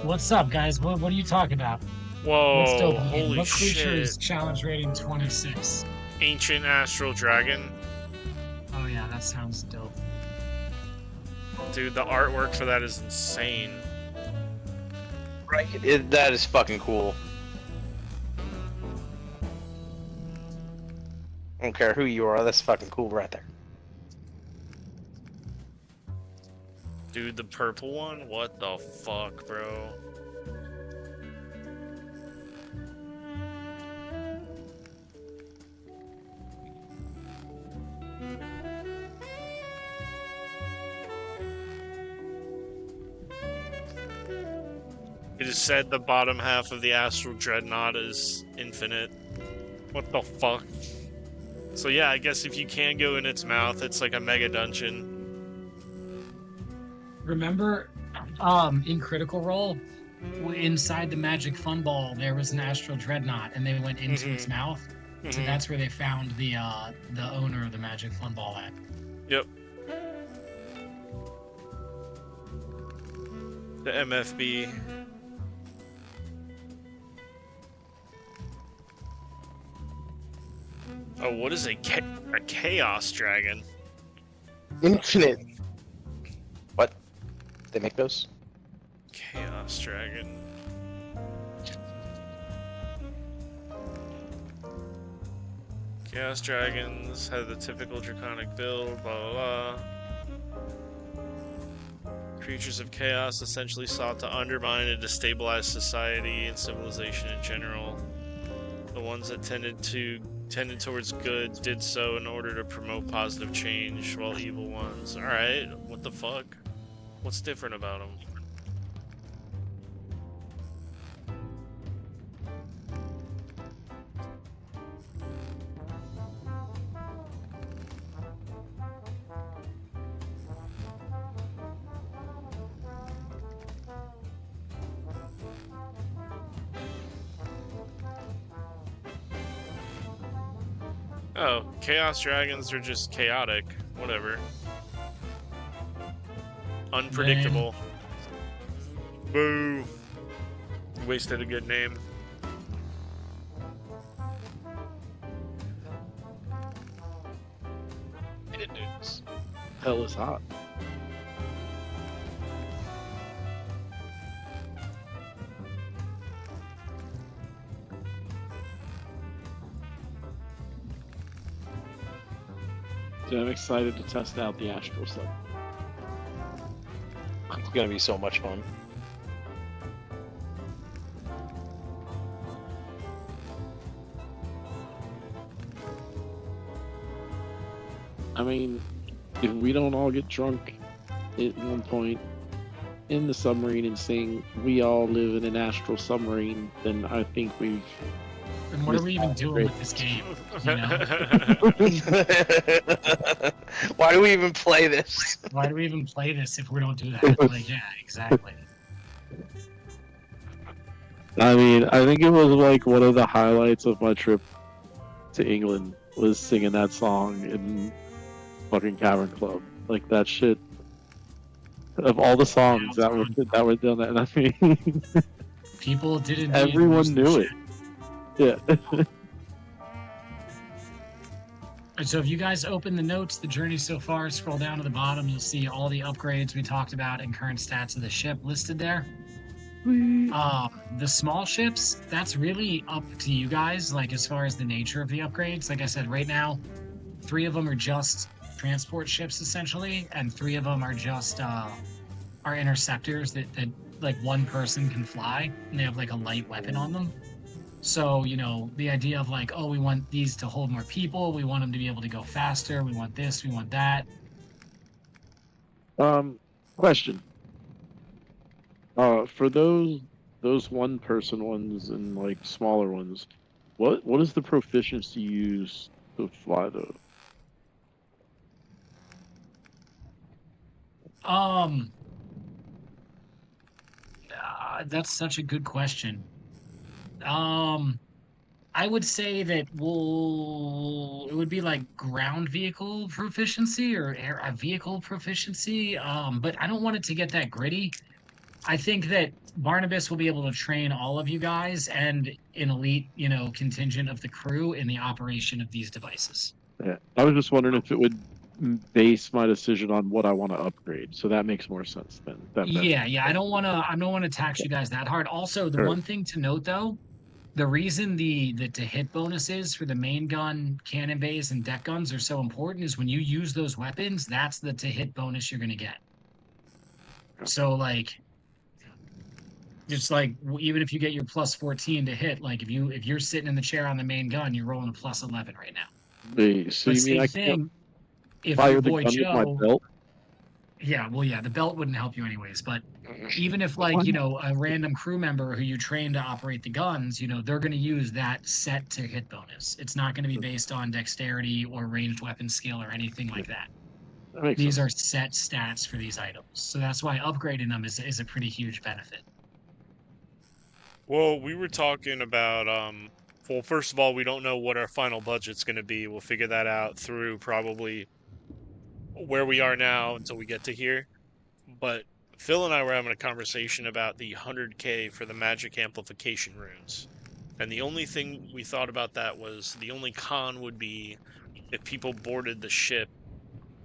Speaker 1: What's up, guys? What are you talking about? What's
Speaker 2: Whoa,
Speaker 1: dope?
Speaker 2: holy
Speaker 1: What creature is
Speaker 2: shit.
Speaker 1: challenge rating 26?
Speaker 2: Ancient Astral Dragon.
Speaker 1: Oh yeah, that sounds dope.
Speaker 2: Dude, the artwork for that is insane.
Speaker 7: Right. That is fucking cool. I don't care who you are, that's fucking cool right there.
Speaker 2: Dude, the purple one? What the fuck, bro? It is said the bottom half of the Astral Dreadnought is infinite. What the fuck? So yeah, I guess if you can go in its mouth, it's like a mega dungeon.
Speaker 1: Remember, in Critical Role, inside the Magic Fun Ball, there was an Astral Dreadnought, and they went into its mouth. So that's where they found the owner of the Magic Fun Ball at.
Speaker 2: Yep. The MFB. Oh, what is a Chaos Dragon?
Speaker 7: Infinite. What? They make those?
Speaker 2: Chaos Dragon. Chaos Dragons have the typical draconic build, blah blah blah. Creatures of chaos essentially sought to undermine and destabilize society and civilization in general. The ones that tended towards good did so in order to promote positive change, while evil ones. Alright, what the fuck? What's different about them? Oh, Chaos Dragons are just chaotic. Whatever. Unpredictable. Boo! Wasted a good name.
Speaker 7: They didn't do this.
Speaker 4: Hell is hot. So I'm excited to test out the Astral stuff.
Speaker 7: It's gonna be so much fun.
Speaker 4: I mean, if we don't all get drunk at one point in the submarine and sing "We all live in an astral submarine," then I think we've.
Speaker 1: And what are we even doing with this game? You know?
Speaker 7: Why do we even play this?
Speaker 1: Why do we even play this if we don't do that? Like, yeah, exactly.
Speaker 4: I mean, I think it was like one of the highlights of my trip to England was singing that song in fucking Cavern Club. Like that shit. Of all the songs that were done, and I mean,
Speaker 1: People didn't.
Speaker 4: everyone knew it. Yeah.
Speaker 1: And so if you guys open the notes, the journey so far, scroll down to the bottom, you'll see all the upgrades we talked about and current stats of the ship listed there. The small ships, that's really up to you guys, like as far as the nature of the upgrades. Like I said, right now, 3 of them are just transport ships essentially, and 3 of them are just are interceptors that like one person can fly, and they have like a light weapon on them. So, you know, the idea of like, oh, we want these to hold more people, we want them to be able to go faster, we want this, we want that.
Speaker 4: Question. For those one person ones and like smaller ones, What is the proficiency used to fly those?
Speaker 1: That's such a good question. Um, I would say that it would be like ground vehicle proficiency or air vehicle proficiency. But I don't want it to get that gritty. I think that Barnabas will be able to train all of you guys and an elite, contingent of the crew in the operation of these devices.
Speaker 4: Yeah. I was just wondering if it would base my decision on what I want to upgrade. So that makes more sense than that.
Speaker 1: Yeah, yeah. I don't want to tax you guys that hard. Also, the
Speaker 4: Sure.
Speaker 1: one thing to note though, the reason the to hit bonuses for the main gun, cannon bays, and deck guns are so important is when you use those weapons, that's the to hit bonus you're gonna get.
Speaker 4: Yeah.
Speaker 1: So like just like even if you get your plus 14 to hit, like if you're sitting in the chair on the main gun, you're rolling a plus 11 right now.
Speaker 4: So
Speaker 1: But
Speaker 4: you mean
Speaker 1: same
Speaker 4: I can't
Speaker 1: thing if your
Speaker 4: fire the
Speaker 1: boy
Speaker 4: gun with my
Speaker 1: Joe,
Speaker 4: belt?
Speaker 1: yeah, well, yeah, the belt wouldn't help you anyways. But
Speaker 7: Mm.
Speaker 1: even if
Speaker 4: Why
Speaker 1: like,
Speaker 4: not?
Speaker 1: a random crew member who you train to operate the guns, they're going to use that set to hit bonus. It's not going to be based on dexterity or ranged weapon skill or anything
Speaker 4: Yeah,
Speaker 1: like that.
Speaker 4: that makes
Speaker 1: These
Speaker 4: sense.
Speaker 1: are set stats for these items. So that's why upgrading them is a pretty huge benefit.
Speaker 2: Well, we were talking about well, first of all, we don't know what our final budget's going to be. We'll figure that out through probably where we are now until we get to here. But Phil and I were having a conversation about the 100K for the magic amplification runes. And the only thing we thought about that was the only con would be if people boarded the ship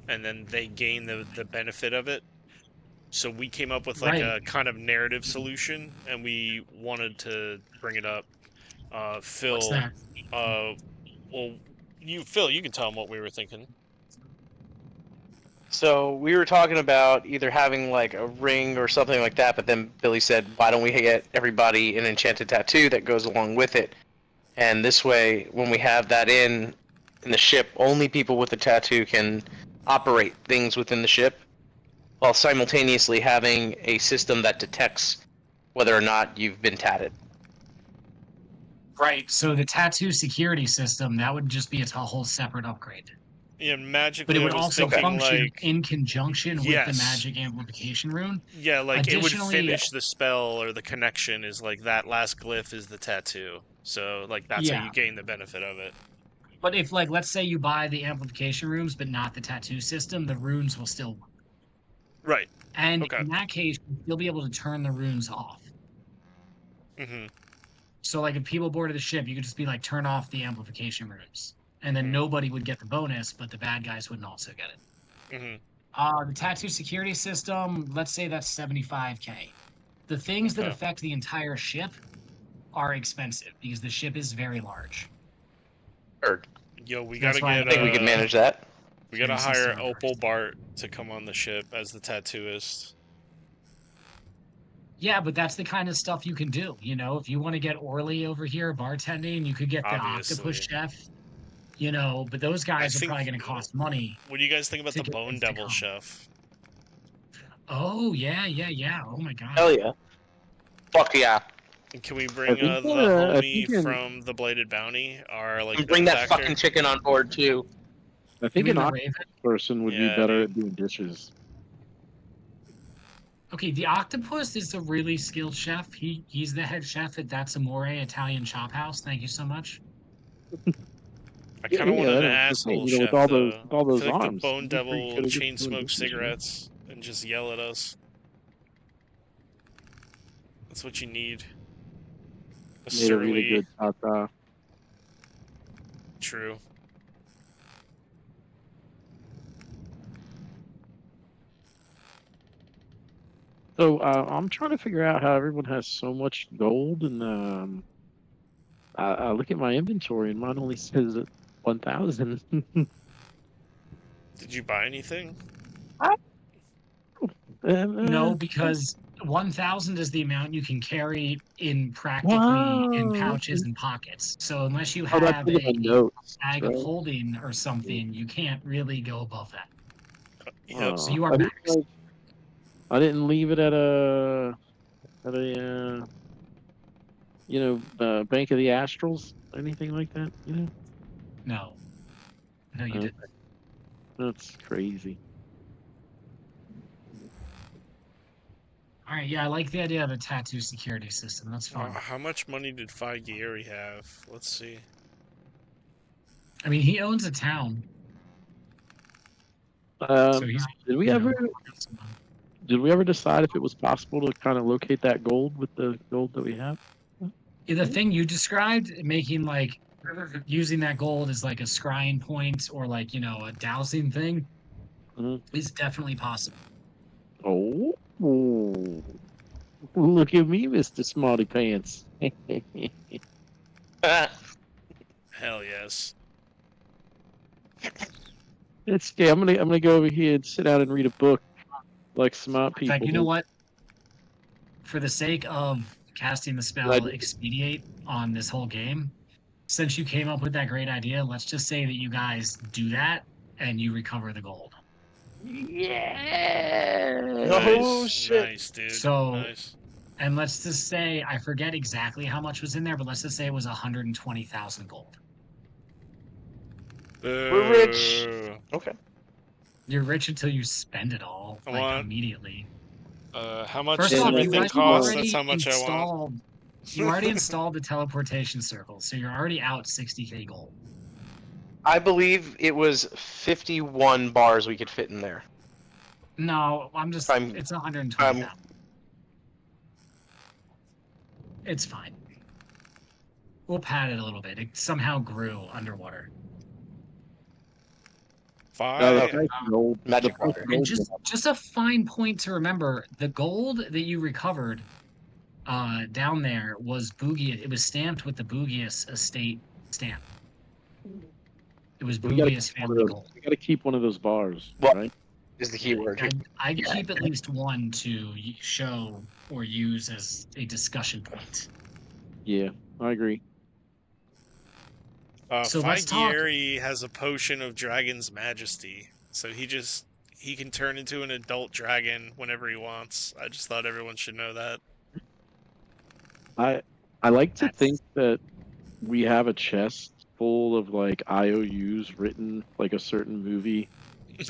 Speaker 2: and then they gain the benefit of it. So we came up with like
Speaker 1: Right.
Speaker 2: a kind of narrative solution, and we wanted to bring it up.
Speaker 1: What's
Speaker 2: Phil,
Speaker 1: that?
Speaker 2: well, Phil, you can tell them what we were thinking.
Speaker 7: So we were talking about either having like a ring or something like that, but then Billy said, "Why don't we get everybody an enchanted tattoo that goes along with it?" And this way, when we have that in the ship, only people with the tattoo can operate things within the ship, while simultaneously having a system that detects whether or not you've been tatted.
Speaker 1: Right. So the tattoo security system, that would just be a whole separate upgrade.
Speaker 2: Yeah,
Speaker 1: But it
Speaker 2: magically, I
Speaker 1: would
Speaker 2: was
Speaker 1: also
Speaker 2: thinking
Speaker 1: function
Speaker 2: like,
Speaker 1: in conjunction with the
Speaker 2: yes,
Speaker 1: magic amplification rune.
Speaker 2: yeah, like it would
Speaker 1: Additionally,
Speaker 2: finish the spell or the connection is like that last glyph is the tattoo. So like that's how
Speaker 1: yeah.
Speaker 2: you gain the benefit of it.
Speaker 1: But if like let's say you buy the amplification runes but not the tattoo system, the runes will still work.
Speaker 2: Right.
Speaker 1: And
Speaker 2: Okay.
Speaker 1: in that case, you'll be able to turn the runes off.
Speaker 2: Mhm.
Speaker 1: So like if people boarded the ship, you could just be like turn off the amplification runes. And then nobody would get the bonus, but the bad guys wouldn't also get it.
Speaker 2: Mhm.
Speaker 1: The tattoo security system, let's say that's 75K. The things that
Speaker 2: Okay.
Speaker 1: affect the entire ship are expensive because the ship is very large.
Speaker 7: Heard.
Speaker 2: Yo, we
Speaker 1: That's
Speaker 2: gotta
Speaker 1: why
Speaker 2: get
Speaker 7: I think we can manage that.
Speaker 2: we gotta
Speaker 1: security
Speaker 2: hire
Speaker 1: system
Speaker 2: Opal
Speaker 1: first.
Speaker 2: Bart to come on the ship as the tattooist.
Speaker 1: Yeah, but that's the kind of stuff you can do. If you want to get Orly over here bartending, you could get the octopus
Speaker 2: Obviously.
Speaker 1: chef. But those
Speaker 2: I
Speaker 1: guys are
Speaker 2: think.
Speaker 1: probably going to cost money
Speaker 2: What do you guys think about
Speaker 1: to
Speaker 2: the
Speaker 1: get
Speaker 2: Bone
Speaker 1: those to
Speaker 2: Devil
Speaker 1: come.
Speaker 2: chef?
Speaker 1: Oh yeah, yeah, yeah. Oh my god.
Speaker 7: Hell yeah. Fuck yeah.
Speaker 2: And can we
Speaker 4: I
Speaker 2: bring
Speaker 4: think
Speaker 2: the
Speaker 4: I
Speaker 2: homie
Speaker 4: think in
Speaker 2: from the Bladed Bounty, our like
Speaker 7: And bring that
Speaker 2: benefactor?
Speaker 7: fucking chicken on board too.
Speaker 4: I
Speaker 1: You
Speaker 4: think
Speaker 1: mean
Speaker 4: an
Speaker 1: the
Speaker 4: octopus
Speaker 1: Raven?
Speaker 4: person would be
Speaker 2: Yeah,
Speaker 4: better
Speaker 2: dude.
Speaker 4: at doing dishes.
Speaker 1: Okay, the octopus is a really skilled chef. He's the head chef at That's Amore Italian Chop House. Thank you so much.
Speaker 2: I
Speaker 4: Yeah,
Speaker 2: kind of
Speaker 4: yeah,
Speaker 2: wanted an
Speaker 4: that's the thing.
Speaker 2: asshole
Speaker 4: With
Speaker 2: chef
Speaker 4: all
Speaker 2: though.
Speaker 4: with all
Speaker 2: I
Speaker 4: those
Speaker 2: feel like the
Speaker 4: arms,
Speaker 2: Bone
Speaker 4: you'd be pretty
Speaker 2: Devil
Speaker 4: good at
Speaker 2: chain
Speaker 4: doing
Speaker 2: smoke
Speaker 4: dishes, you know?
Speaker 2: cigarettes and just yell at us. That's what you need. A
Speaker 4: Made a really
Speaker 2: surly,
Speaker 4: good tata.
Speaker 2: true.
Speaker 4: So I'm trying to figure out how everyone has so much gold, and I look at my inventory, and mine only says 1,000.
Speaker 2: Did you buy anything?
Speaker 1: No, because 1,000 is the amount you can carry in practically in
Speaker 4: Wow.
Speaker 1: pouches and pockets. So unless you
Speaker 4: Oh, that's
Speaker 1: have
Speaker 4: in my
Speaker 1: a
Speaker 4: notes,
Speaker 1: bag of
Speaker 4: right?
Speaker 1: holding or something, you can't really go above that.
Speaker 2: Yep.
Speaker 1: So you are
Speaker 4: I didn't
Speaker 1: maxed.
Speaker 4: I didn't leave it at a Bank of the Astrals. anything like that? You know,
Speaker 1: No. No, you
Speaker 4: Okay.
Speaker 1: didn't.
Speaker 4: That's crazy.
Speaker 1: All right, yeah, I like the idea of a tattoo security system. That's fun.
Speaker 2: How much money did Figieri have? Let's see.
Speaker 1: I mean, he owns a town, so he's.
Speaker 4: Did we
Speaker 1: you know,
Speaker 4: ever
Speaker 1: got some money.
Speaker 4: did we ever decide if it was possible to kind of locate that gold with the gold that we have?
Speaker 1: Yeah, the thing you described, making like using that gold as like a scrying point or like a dowsing thing,
Speaker 4: Mhm.
Speaker 1: is definitely possible.
Speaker 4: Oh, look at me, Mr. Smarty Pants.
Speaker 2: Hell yes.
Speaker 4: It's okay. I'm gonna go over here and sit down and read a book like smart
Speaker 1: In fact,
Speaker 4: people.
Speaker 1: you know
Speaker 4: do.
Speaker 1: what? For the sake of casting the spell
Speaker 4: Right.
Speaker 1: Expedite on this whole game, since you came up with that great idea, let's just say that you guys do that and you recover the gold.
Speaker 4: Yeah.
Speaker 7: Oh,
Speaker 2: Nice,
Speaker 7: shit.
Speaker 2: nice, dude.
Speaker 1: So,
Speaker 2: Nice.
Speaker 1: and let's just say, I forget exactly how much was in there, but let's just say it was 120,000 gold.
Speaker 7: We're rich.
Speaker 2: Boo.
Speaker 7: Okay.
Speaker 1: You're rich until you spend it all,
Speaker 2: I
Speaker 1: like
Speaker 2: want-
Speaker 1: immediately.
Speaker 2: How much
Speaker 1: First
Speaker 2: does
Speaker 1: off, you
Speaker 2: everything
Speaker 1: guys
Speaker 2: cost?
Speaker 1: already
Speaker 2: That's how much I want.
Speaker 1: installed. You already installed the teleportation circle, so you're already out 60k gold.
Speaker 7: I believe it was 51 bars we could fit in there.
Speaker 1: No, it's 120,000. It's fine. We'll pad it a little bit. It somehow grew underwater.
Speaker 4: No, the
Speaker 2: Five.
Speaker 4: price of gold.
Speaker 7: Magic
Speaker 4: the price
Speaker 7: water.
Speaker 4: of
Speaker 1: And
Speaker 4: gold
Speaker 1: just a fine point to remember: the gold that you recovered down there was Boogie. It was stamped with the Boogius estate stamp. It was
Speaker 4: we gotta
Speaker 1: Boogius
Speaker 4: keep one of
Speaker 1: family
Speaker 4: those.
Speaker 1: gold.
Speaker 4: We gotta keep one of those bars,
Speaker 7: Well-
Speaker 4: right?
Speaker 7: Is the key word here.
Speaker 1: I'd keep at least one to show or use as a discussion point.
Speaker 4: Yeah, I agree.
Speaker 1: So let's talk.
Speaker 2: Figieri has a potion of Dragon's Majesty, so he can turn into an adult dragon whenever he wants. I just thought everyone should know that.
Speaker 4: I like to
Speaker 1: That's-
Speaker 4: think that we have a chest full of like IOUs written like a certain movie.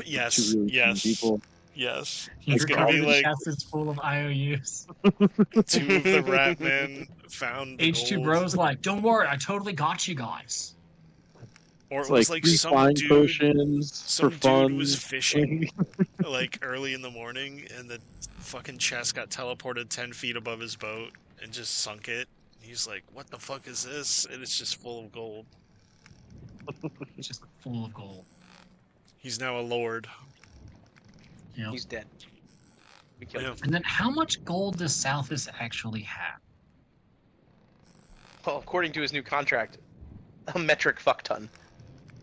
Speaker 2: Yes,
Speaker 4: to really
Speaker 2: yes,
Speaker 4: people.
Speaker 2: yes.
Speaker 1: You
Speaker 2: It's gonna
Speaker 1: recover
Speaker 2: be
Speaker 1: the
Speaker 2: like
Speaker 1: chest is full of IOUs.
Speaker 2: 2 of the rat men found the
Speaker 1: H2
Speaker 2: gold.
Speaker 1: Bros like, don't worry, I totally got you guys.
Speaker 2: Or
Speaker 4: It's
Speaker 2: it was
Speaker 4: like
Speaker 2: like
Speaker 4: 3
Speaker 2: some
Speaker 4: flying
Speaker 2: dude
Speaker 4: potions
Speaker 2: some
Speaker 4: for fun.
Speaker 2: dude was fishing like early in the morning, and the fucking chest got teleported 10 feet above his boat and just sunk it. He's like, "What the fuck is this?" And it's just full of gold.
Speaker 1: It's just full of gold.
Speaker 2: He's now a lord.
Speaker 1: You know?
Speaker 7: He's dead. We killed
Speaker 2: Yeah.
Speaker 7: him.
Speaker 1: And then how much gold does Southus actually have?
Speaker 7: Well, according to his new contract, a metric fuck ton.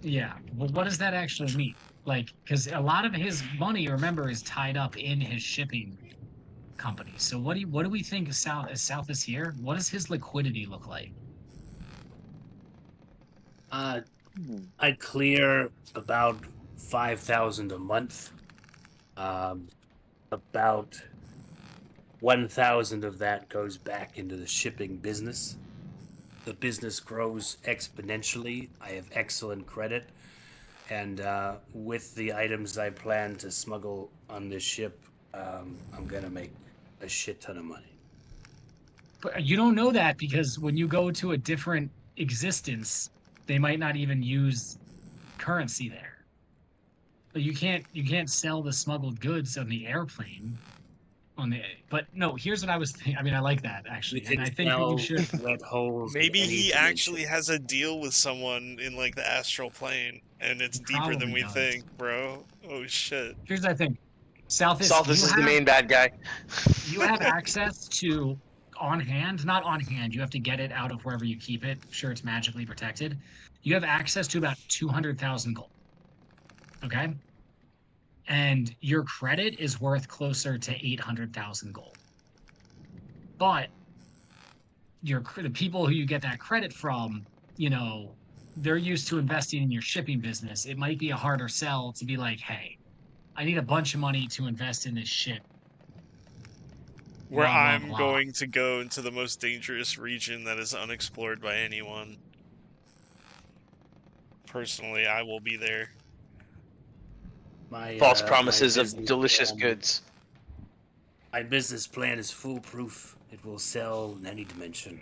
Speaker 1: Yeah. Well, what does that actually mean? Like, because a lot of his money, remember, is tied up in his shipping company. So what do we think is Southus here? What does his liquidity look like?
Speaker 5: I clear about 5,000 a month. About 1,000 of that goes back into the shipping business. The business grows exponentially. I have excellent credit, and with the items I plan to smuggle on this ship, I'm gonna make a shit ton of money.
Speaker 1: But you don't know that because when you go to a different existence, they might not even use currency there. But you can't sell the smuggled goods on the airplane. But no, here's what I was thinking. I mean, I like that actually,
Speaker 5: You
Speaker 1: and
Speaker 5: can
Speaker 1: I think that you
Speaker 5: sell
Speaker 1: should.
Speaker 5: red holes. in
Speaker 2: Maybe
Speaker 5: any
Speaker 2: he
Speaker 5: dimension.
Speaker 2: actually has a deal with someone in like the astral plane, and it's
Speaker 1: He
Speaker 2: deeper than
Speaker 1: probably
Speaker 2: we
Speaker 1: does.
Speaker 2: think, bro. Oh shit.
Speaker 1: Here's what I think. Southus,
Speaker 7: Salthus
Speaker 1: you
Speaker 7: is
Speaker 1: have
Speaker 7: the main bad guy.
Speaker 1: you have access to on hand, not on hand. You have to get it out of wherever you keep it. Sure, it's magically protected. You have access to about 200,000 gold. Okay. And your credit is worth closer to 800,000 gold. But the people who you get that credit from, they're used to investing in your shipping business. It might be a harder sell to be like, hey, I need a bunch of money to invest in this ship.
Speaker 2: Where
Speaker 1: Blah, blah,
Speaker 2: I'm
Speaker 1: blah.
Speaker 2: going to go into the most dangerous region that is unexplored by anyone. personally, I will be there.
Speaker 5: My
Speaker 7: False
Speaker 5: my
Speaker 7: promises of
Speaker 5: business
Speaker 7: delicious
Speaker 5: plan-
Speaker 7: goods.
Speaker 5: My business plan is foolproof. It will sell in any dimension.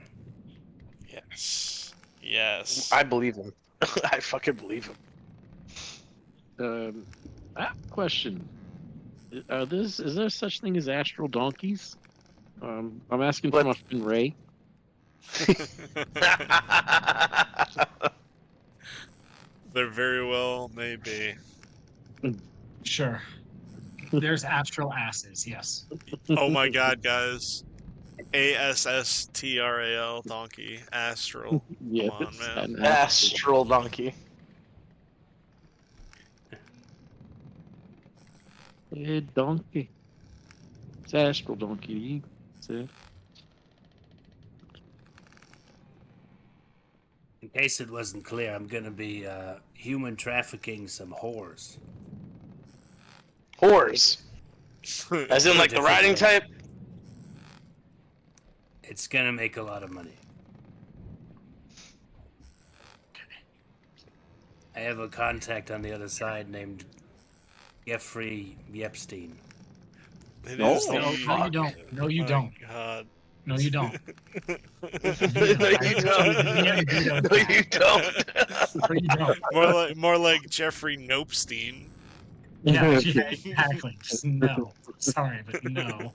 Speaker 2: Yes. Yes.
Speaker 7: I believe him. I fucking believe him.
Speaker 4: I have a question. Is there such thing as astral donkeys? I'm asking for my friend Ray.
Speaker 2: There very well may be.
Speaker 1: Sure. There's astral asses, yes.
Speaker 2: Oh my god, guys. ASSTRAL donkey. Astral.
Speaker 4: Yes,
Speaker 2: Come on, man.
Speaker 4: an
Speaker 7: ASStral donkey.
Speaker 4: Hey, donkey. It's astral donkey. You say.
Speaker 5: In case it wasn't clear, I'm gonna be human trafficking some whores.
Speaker 7: Whores. As in, like, the riding type?
Speaker 5: It's gonna make a lot of money. I have a contact on the other side named Jeffrey Epstein.
Speaker 2: It
Speaker 4: No,
Speaker 2: is the...
Speaker 1: No, you don't. No, you
Speaker 2: My
Speaker 1: don't.
Speaker 2: God.
Speaker 1: No, you don't.
Speaker 7: No, you don't. No, you don't.
Speaker 1: No, you don't.
Speaker 2: More like Jeffrey Nopestein.
Speaker 1: Yeah, exactly. Just no. Sorry, but no.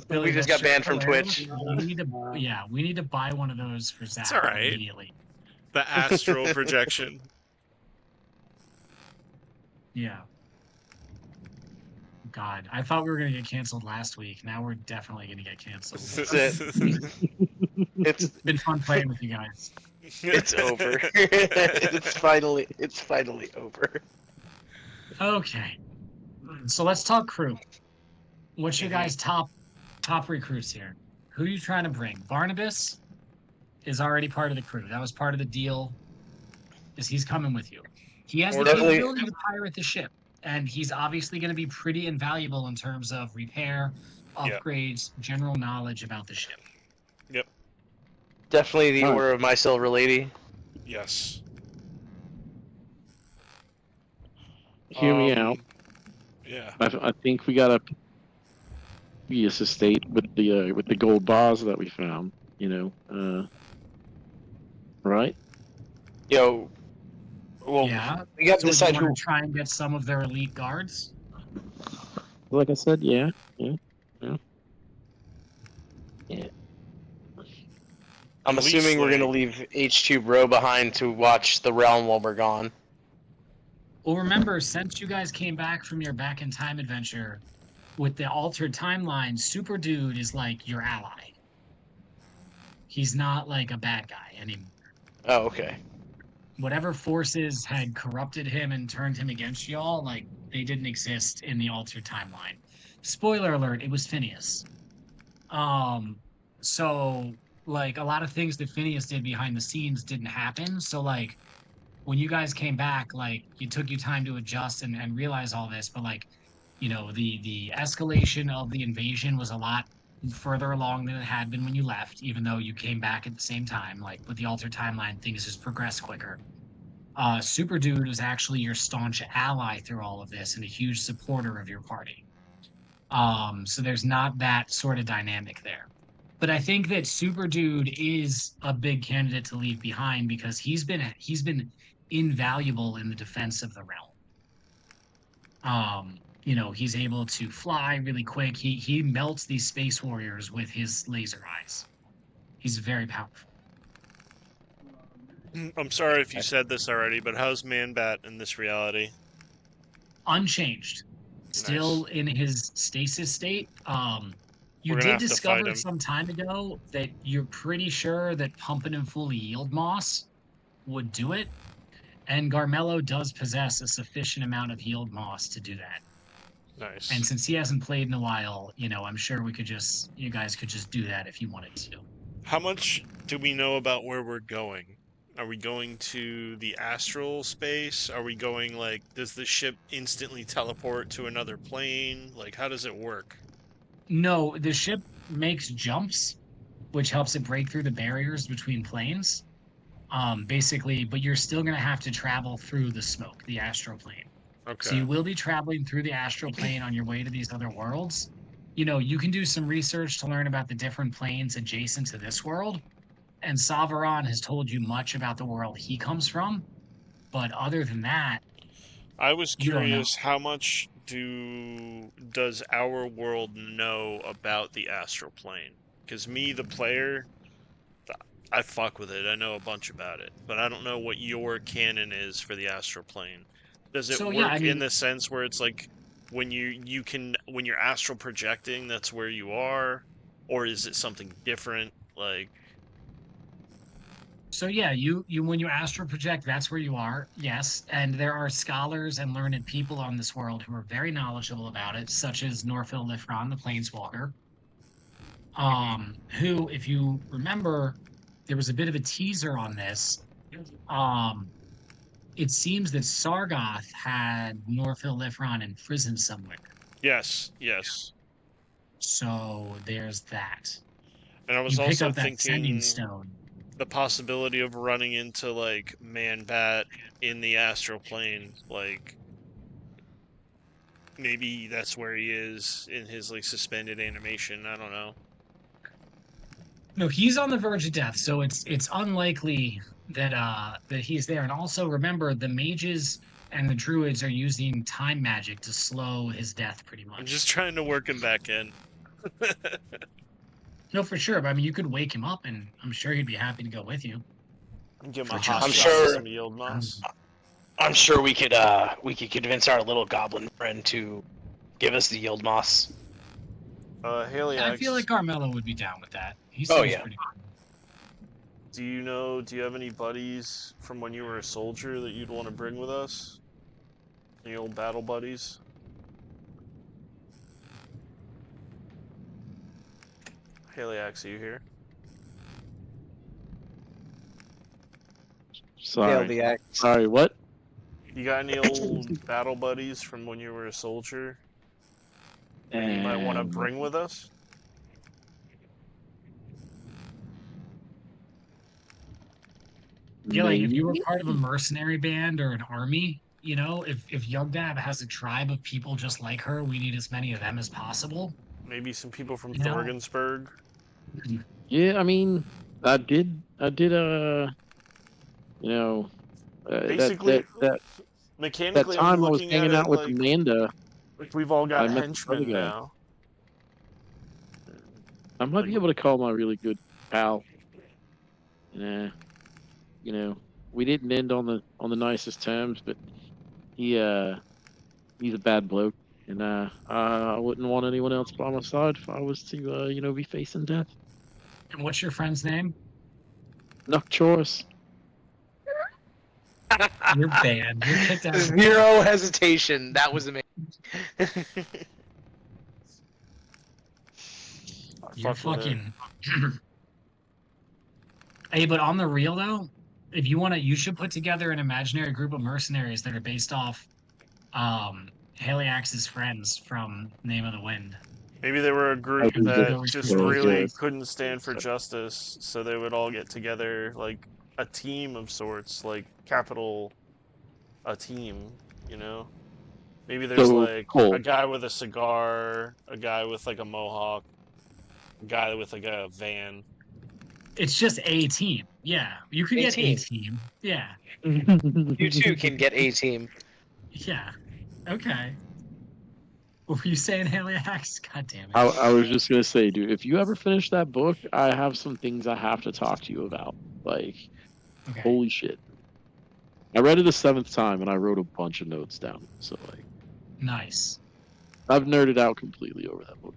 Speaker 1: Billy,
Speaker 7: We just
Speaker 1: that's
Speaker 7: got banned from
Speaker 1: hilarious.
Speaker 7: Twitch.
Speaker 1: We need to buy one of those for Zach
Speaker 2: all right.
Speaker 1: immediately.
Speaker 2: The astral projection.
Speaker 1: Yeah. God, I thought we were gonna get canceled last week. Now we're definitely gonna get canceled.
Speaker 7: That's it. It's
Speaker 1: Been fun playing with you guys.
Speaker 7: it's over. It's finally over.
Speaker 1: Okay. So let's talk crew. What's your guys' top recruits here? Who are you trying to bring? Barnabas is already part of the crew. That was part of the deal. Is he's coming with you. He has the
Speaker 7: Definitely.
Speaker 1: capability to pirate the ship, and he's obviously going to be pretty invaluable in terms of repair,
Speaker 2: Yeah.
Speaker 1: upgrades, general knowledge about the ship.
Speaker 2: Yep.
Speaker 7: Definitely the
Speaker 4: Alright.
Speaker 7: order of my silver lady.
Speaker 2: Yes.
Speaker 4: Hear me out.
Speaker 2: Yeah.
Speaker 4: I think we gotta be a estate with the gold bars that we found. Right?
Speaker 7: Yo. Well,
Speaker 1: Yeah.
Speaker 7: we got to
Speaker 1: So you
Speaker 7: decide who.
Speaker 1: want to try and get some of their elite guards?
Speaker 4: Like I said, yeah.
Speaker 7: I'm
Speaker 2: Elite
Speaker 7: assuming we're gonna
Speaker 2: slave.
Speaker 7: leave H2 Bro behind to watch the realm while we're gone.
Speaker 1: Well, remember, since you guys came back from your back in time adventure with the altered timeline, Super Dude is like your ally. He's not like a bad guy anymore.
Speaker 7: Oh, okay.
Speaker 1: Whatever forces had corrupted him and turned him against y'all, like they didn't exist in the altered timeline. Spoiler alert, it was Phineas. So like a lot of things that Phineas did behind the scenes didn't happen. So like when you guys came back, like it took you time to adjust and realize all this, but like, the escalation of the invasion was a lot further along than it had been when you left, even though you came back at the same time. Like with the altered timeline, things just progressed quicker. Super Dude was actually your staunch ally through all of this and a huge supporter of your party. So there's not that sort of dynamic there. But I think that Super Dude is a big candidate to leave behind because he's been invaluable in the defense of the realm. He's able to fly really quick. He melts these space warriors with his laser eyes. He's very powerful.
Speaker 2: I'm sorry if you said this already, but how's Man-Bat in this reality?
Speaker 1: Unchanged. Still in his stasis state. You
Speaker 2: We're gonna
Speaker 1: did
Speaker 2: have to fight
Speaker 1: discover
Speaker 2: him.
Speaker 1: some time ago that you're pretty sure that pumping him full of yield moss would do it. And Garmello does possess a sufficient amount of yield moss to do that.
Speaker 2: Nice.
Speaker 1: And since he hasn't played in a while, I'm sure you guys could just do that if you wanted to.
Speaker 2: How much do we know about where we're going? Are we going to the astral space? Are we going, like, does the ship instantly teleport to another plane? Like, how does it work?
Speaker 1: No, the ship makes jumps, which helps it break through the barriers between planes. Basically, but you're still going to have to travel through the smoke, the astral plane. So
Speaker 2: Okay.
Speaker 1: you will be traveling through the astral plane on your way to these other worlds. You can do some research to learn about the different planes adjacent to this world. And Savaron has told you much about the world he comes from. But other than that,
Speaker 2: I was
Speaker 1: you don't know.
Speaker 2: curious, how much does our world know about the astral plane? Because me, the player, I fuck with it. I know a bunch about it, but I don't know what your canon is for the astral plane. Does it
Speaker 1: So yeah, I
Speaker 2: work in
Speaker 1: mean,
Speaker 2: the sense where it's like when when you're astral projecting, that's where you are, or is it something different? Like,
Speaker 1: so yeah, you when you astral project, that's where you are. Yes, and there are scholars and learned people on this world who are very knowledgeable about it, such as Norfil Lifron, the Planeswalker. Who, if you remember, there was a bit of a teaser on this. Um, it seems that Sargoth had Norfil Lifron in prison somewhere.
Speaker 2: yes, yes.
Speaker 1: So there's that.
Speaker 2: And I was
Speaker 1: You pick
Speaker 2: also
Speaker 1: up that sending
Speaker 2: thinking
Speaker 1: stone.
Speaker 2: the possibility of running into like Man Bat in the astral plane, like maybe that's where he is in his like suspended animation. I don't know.
Speaker 1: No, he's on the verge of death, so it's unlikely that he's there. And also remember, the mages and the druids are using time magic to slow his death pretty
Speaker 2: I'm
Speaker 1: much.
Speaker 2: just trying to work him back in.
Speaker 1: No, for sure. But I mean, you could wake him up, and I'm sure he'd be happy to go with you
Speaker 2: Give him
Speaker 1: for
Speaker 2: a hot
Speaker 7: I'm
Speaker 1: just
Speaker 2: shot with
Speaker 7: sure.
Speaker 2: some yield
Speaker 1: um,
Speaker 2: moss.
Speaker 7: I'm sure we could convince our little goblin friend to give us the yield moss.
Speaker 1: I feel like
Speaker 2: Haliax,
Speaker 1: Carmelo would be down with that. He
Speaker 7: Oh
Speaker 1: seems
Speaker 7: yeah.
Speaker 1: pretty cool.
Speaker 2: do you have any buddies from when you were a soldier that you'd want to bring with us? Any old battle buddies? Haliax, are you here?
Speaker 4: Sorry.
Speaker 7: the axe.
Speaker 4: Sorry, what?
Speaker 2: You got any old battle buddies from when you were a soldier that you might want to bring with us?
Speaker 1: Yeah, like if you were
Speaker 4: Maybe?
Speaker 1: part of a mercenary band or an army, if Yugdab has a tribe of people just like her, we need as many of them as possible.
Speaker 2: Maybe some people from
Speaker 1: You know,
Speaker 2: Thorgensburg?
Speaker 4: Yeah, I mean, I did, you know, that
Speaker 2: Basically,
Speaker 4: that that that
Speaker 2: mechanically, I'm
Speaker 4: time I was
Speaker 2: looking at
Speaker 4: hanging
Speaker 2: it
Speaker 4: out with
Speaker 2: like
Speaker 4: Amanda,
Speaker 2: we've all
Speaker 4: I
Speaker 2: got
Speaker 4: met this other
Speaker 2: henchmen
Speaker 4: guy.
Speaker 2: now.
Speaker 4: I might
Speaker 2: Like,
Speaker 4: be able to call my really good pal. Nah, we didn't end on the nicest terms, but he he's a bad bloke, and I wouldn't want anyone else by my side if I was to be facing death.
Speaker 1: and what's your friend's name?
Speaker 4: No choice.
Speaker 1: You're banned. You're kicked out of the
Speaker 7: Zero hesitation. That was amazing.
Speaker 1: You're
Speaker 2: fuck with it.
Speaker 1: fucking. Hey, but on the real though, if you want to, you should put together an imaginary group of mercenaries that are based off Haliax's friends from Name of the Wind.
Speaker 2: Maybe they were a
Speaker 4: I
Speaker 2: group
Speaker 4: can
Speaker 1: You could
Speaker 2: that
Speaker 1: go
Speaker 2: just
Speaker 1: recruit those
Speaker 2: really
Speaker 1: guys.
Speaker 2: couldn't stand for justice, so they would all get together, like a team of sorts, like a team, you know? Maybe there's
Speaker 4: So
Speaker 2: like a
Speaker 4: Cole,
Speaker 2: guy with a cigar, a guy with like a mohawk, a guy with like a van.
Speaker 1: It's just a team. Yeah, you could
Speaker 7: A
Speaker 1: get a
Speaker 7: team.
Speaker 1: team. Yeah,
Speaker 7: You too can get a team.
Speaker 1: yeah. Okay. What were you saying, Haliax? God damn it.
Speaker 4: I was just gonna say, dude, if you ever finish that book, I have some things I have to talk to you about. Like,
Speaker 1: Okay.
Speaker 4: holy shit. I read it a seventh time and I wrote a bunch of notes down. So like
Speaker 1: Nice.
Speaker 4: I've nerded out completely over that book.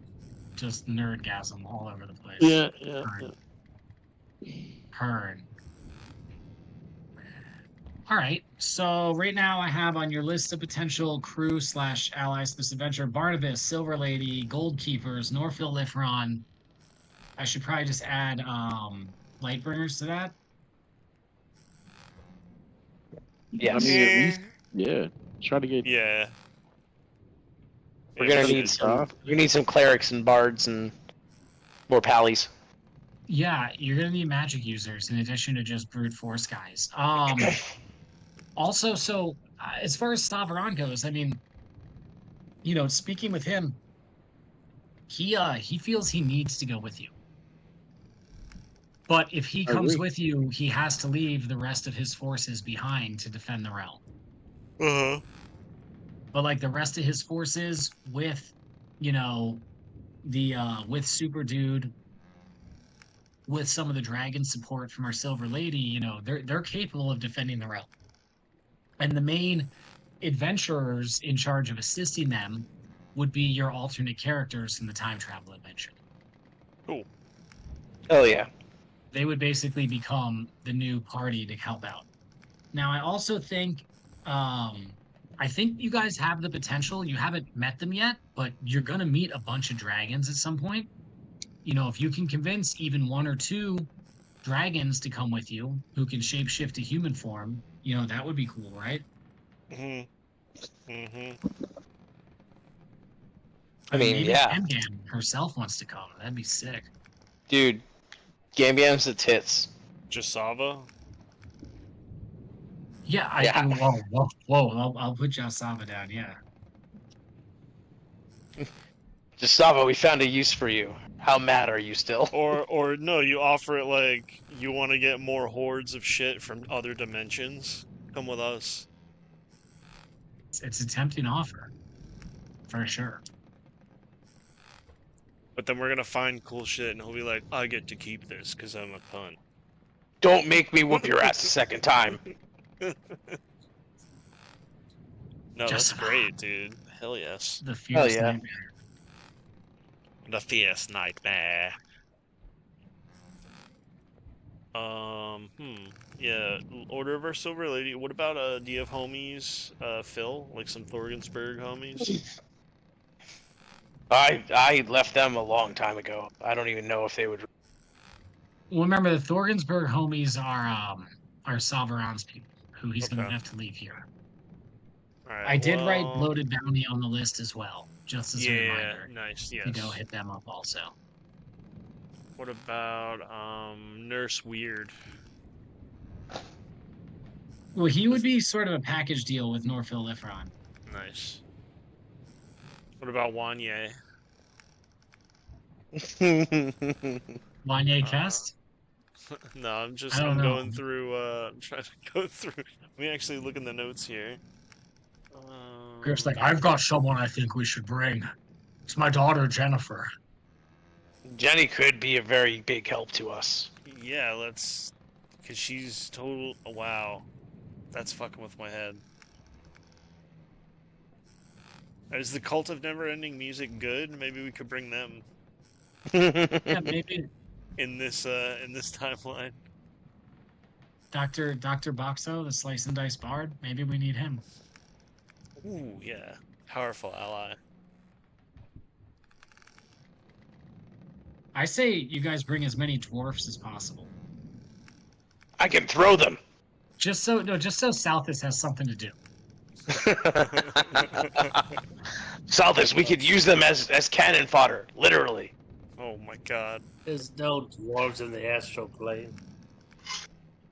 Speaker 1: Just nerdgasm all over the place.
Speaker 4: Yeah.
Speaker 1: Heard. All right. So right now I have on your list of potential crew / allies this adventure: Barnabas, Silver Lady, Gold Keepers, Norfil Lifron. I should probably just add Lightbringers to that.
Speaker 7: Yes.
Speaker 4: I mean, at least, yeah. Try to get.
Speaker 2: Yeah.
Speaker 7: We're
Speaker 2: Yeah,
Speaker 7: gonna
Speaker 2: we
Speaker 7: need
Speaker 2: should-
Speaker 7: some. We need some clerics and bards and more pallies.
Speaker 1: Yeah, you're gonna need magic users in addition to just brute force guys. Also, so as far as Stavron goes, I mean, speaking with him, he feels he needs to go with you. But if he
Speaker 4: I
Speaker 1: comes
Speaker 4: agree.
Speaker 1: with you, he has to leave the rest of his forces behind to defend the realm.
Speaker 2: Uh-huh.
Speaker 1: But like the rest of his forces with, you know, with Super Dude, with some of the dragon support from our Silver Lady, they're capable of defending the realm. And the main adventurers in charge of assisting them would be your alternate characters in the time travel adventure.
Speaker 2: Cool.
Speaker 7: Oh yeah.
Speaker 1: They would basically become the new party to help out. Now, I think you guys have the potential. You haven't met them yet, but you're gonna meet a bunch of dragons at some point. If you can convince even one or two dragons to come with you who can shapeshift to human form, that would be cool, right?
Speaker 2: Mhm. Mhm.
Speaker 7: I
Speaker 1: I mean,
Speaker 7: mean,
Speaker 1: maybe
Speaker 7: yeah,
Speaker 1: Gam Gam herself wants to come. That'd be sick.
Speaker 7: dude. Gambiam's the tits.
Speaker 2: Jasava.
Speaker 1: Yeah,
Speaker 7: Yeah.
Speaker 1: whoa, whoa, whoa. I'll put Jasava down. Yeah.
Speaker 7: Jasava, we found a use for you. How mad are you still?
Speaker 2: Or no, you offer it like you want to get more hordes of shit from other dimensions. Come with us.
Speaker 1: It's a tempting offer, for sure.
Speaker 2: But then we're gonna find cool shit, and he'll be like, "I get to keep this because I'm a cunt."
Speaker 7: Don't make me whoop your ass a second time.
Speaker 2: No, that's
Speaker 1: Jasava,
Speaker 2: great, dude. Hell yes.
Speaker 1: the
Speaker 7: Hell
Speaker 1: fierce
Speaker 7: yeah.
Speaker 1: nightmare.
Speaker 2: The fierce nightmare. Yeah, Order of our Silver Lady. What about, do you have homies, Phil? Like some Thorgensburg homies?
Speaker 7: I left them a long time ago. I don't even know if they would.
Speaker 1: Well, remember the Thorgensburg homies are Salvaron's people, who he's
Speaker 2: Okay.
Speaker 1: gonna have to leave here.
Speaker 2: Alright,
Speaker 1: I did write
Speaker 2: well...
Speaker 1: Bloated Bounty on the list as well, just as a
Speaker 2: Yeah,
Speaker 1: reminder
Speaker 2: nice,
Speaker 1: to go
Speaker 2: yes.
Speaker 1: hit them up also.
Speaker 2: What about, Nurse Weird?
Speaker 1: Well, he would be sort of a package deal with Norfil Lifron.
Speaker 2: Nice. What about Wanye?
Speaker 1: Wanye
Speaker 2: Uh,
Speaker 1: Kest?
Speaker 2: no,
Speaker 1: I don't
Speaker 2: I'm
Speaker 1: know.
Speaker 2: going through, I'm trying to go through... Let me actually look in the notes here.
Speaker 1: Griff's like, I've got someone I think we should bring. It's my daughter, Jennifer.
Speaker 7: Jenny could be a very big help to us.
Speaker 2: Yeah, let's... Because she's total... Oh, wow. That's fucking with my head. Is the Cult of Never-Ending Music good? Maybe we could bring them
Speaker 1: Yeah, maybe
Speaker 2: in this timeline.
Speaker 1: Dr. Boxo, the Slice and Dice Bard. Maybe we need him.
Speaker 2: Ooh, yeah. Powerful ally.
Speaker 1: I say you guys bring as many dwarfs as possible.
Speaker 7: I can throw them.
Speaker 1: Just so Southis has something to do.
Speaker 7: Southis, we could use them as cannon fodder, literally.
Speaker 2: Oh my god.
Speaker 5: There's no dwarves in the astral plane.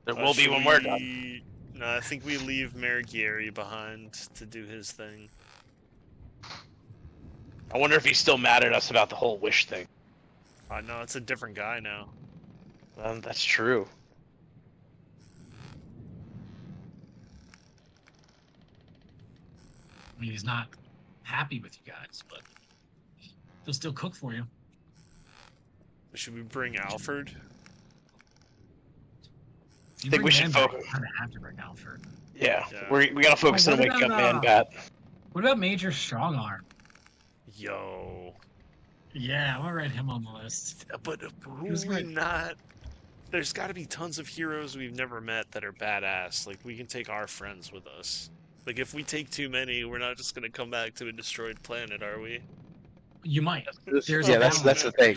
Speaker 7: There will be when we're done.
Speaker 2: No, I think we leave Marigieri behind to do his thing.
Speaker 7: I wonder if he's still mad at us about the whole wish thing.
Speaker 2: No, it's a different guy now.
Speaker 7: That's true.
Speaker 1: I mean, he's not happy with you guys, but he'll still cook for you.
Speaker 2: Should we bring Alfred?
Speaker 1: You
Speaker 7: Think we
Speaker 1: bring
Speaker 7: should
Speaker 1: Man Bat,
Speaker 7: focus-
Speaker 1: you kind of have to bring Alfred.
Speaker 7: Yeah,
Speaker 2: Yeah.
Speaker 7: we gotta focus on
Speaker 1: what
Speaker 7: waking up
Speaker 1: about,
Speaker 7: Man Bat.
Speaker 1: What about Major Strongarm?
Speaker 2: Yo.
Speaker 1: Yeah, I'm gonna write him on the list.
Speaker 2: But who
Speaker 1: was
Speaker 2: we
Speaker 1: great.
Speaker 2: not... There's gotta be tons of heroes we've never met that are badass. Like, we can take our friends with us. Like, if we take too many, we're not just gonna come back to a destroyed planet, are we?
Speaker 1: You might. There's
Speaker 7: Yeah,
Speaker 1: a
Speaker 7: that's
Speaker 1: balance.
Speaker 7: the thing.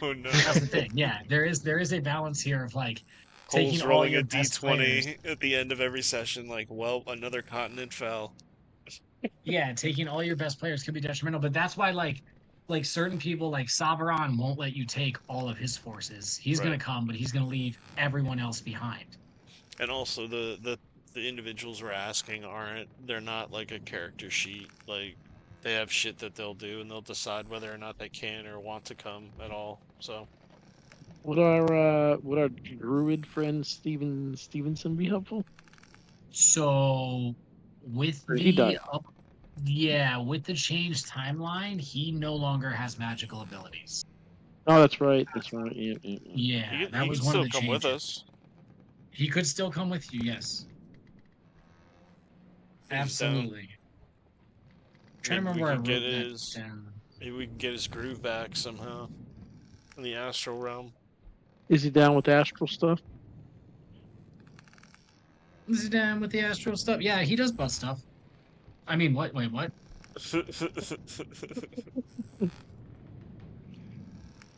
Speaker 2: Oh no.
Speaker 1: That's the thing. Yeah, there is a balance here of like
Speaker 2: Cole's
Speaker 1: taking all
Speaker 2: rolling
Speaker 1: your
Speaker 2: a
Speaker 1: best
Speaker 2: d20
Speaker 1: players.
Speaker 2: at the end of every session, like, well, another continent fell.
Speaker 1: Yeah, taking all your best players could be detrimental, but that's why like like certain people, like Sabaron, won't let you take all of his forces. He's gonna
Speaker 2: Right.
Speaker 1: come, but he's gonna leave everyone else behind.
Speaker 2: And also the individuals we're asking they're not like a character sheet. Like they have shit that they'll do and they'll decide whether or not they can or want to come at all. So
Speaker 4: Would our druid friend Stevenson be helpful?
Speaker 1: So with
Speaker 4: Or he died.
Speaker 1: with the changed timeline, he no longer has magical abilities.
Speaker 4: Oh, that's right. That's right. Yeah, yeah, yeah.
Speaker 1: Yeah,
Speaker 2: he
Speaker 1: that
Speaker 2: can
Speaker 1: was one of
Speaker 2: still
Speaker 1: the
Speaker 2: come with
Speaker 1: changes.
Speaker 2: us.
Speaker 1: He could still come with you, yes.
Speaker 2: He's down.
Speaker 1: Absolutely. Trying to
Speaker 2: Maybe we
Speaker 1: remember where I
Speaker 2: could get
Speaker 1: wrote that
Speaker 2: his
Speaker 1: down.
Speaker 2: maybe we can get his groove back somehow in the astral realm.
Speaker 4: Is he down with astral stuff?
Speaker 1: Is he down with the astral stuff? Yeah, he does butt stuff. I mean, what? Wait, what?